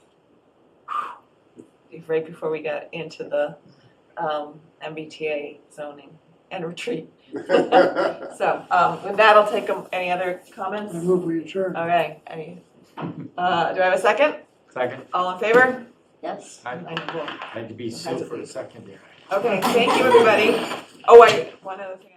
Right before we get into the MBTA zoning and retreat. So, with that, I'll take any other comments? I move we adjourn. Okay, do I have a second? Second. All in favor? Yes. I had to be Sue for a second there. Okay, thank you, everybody. Oh, wait, one other thing.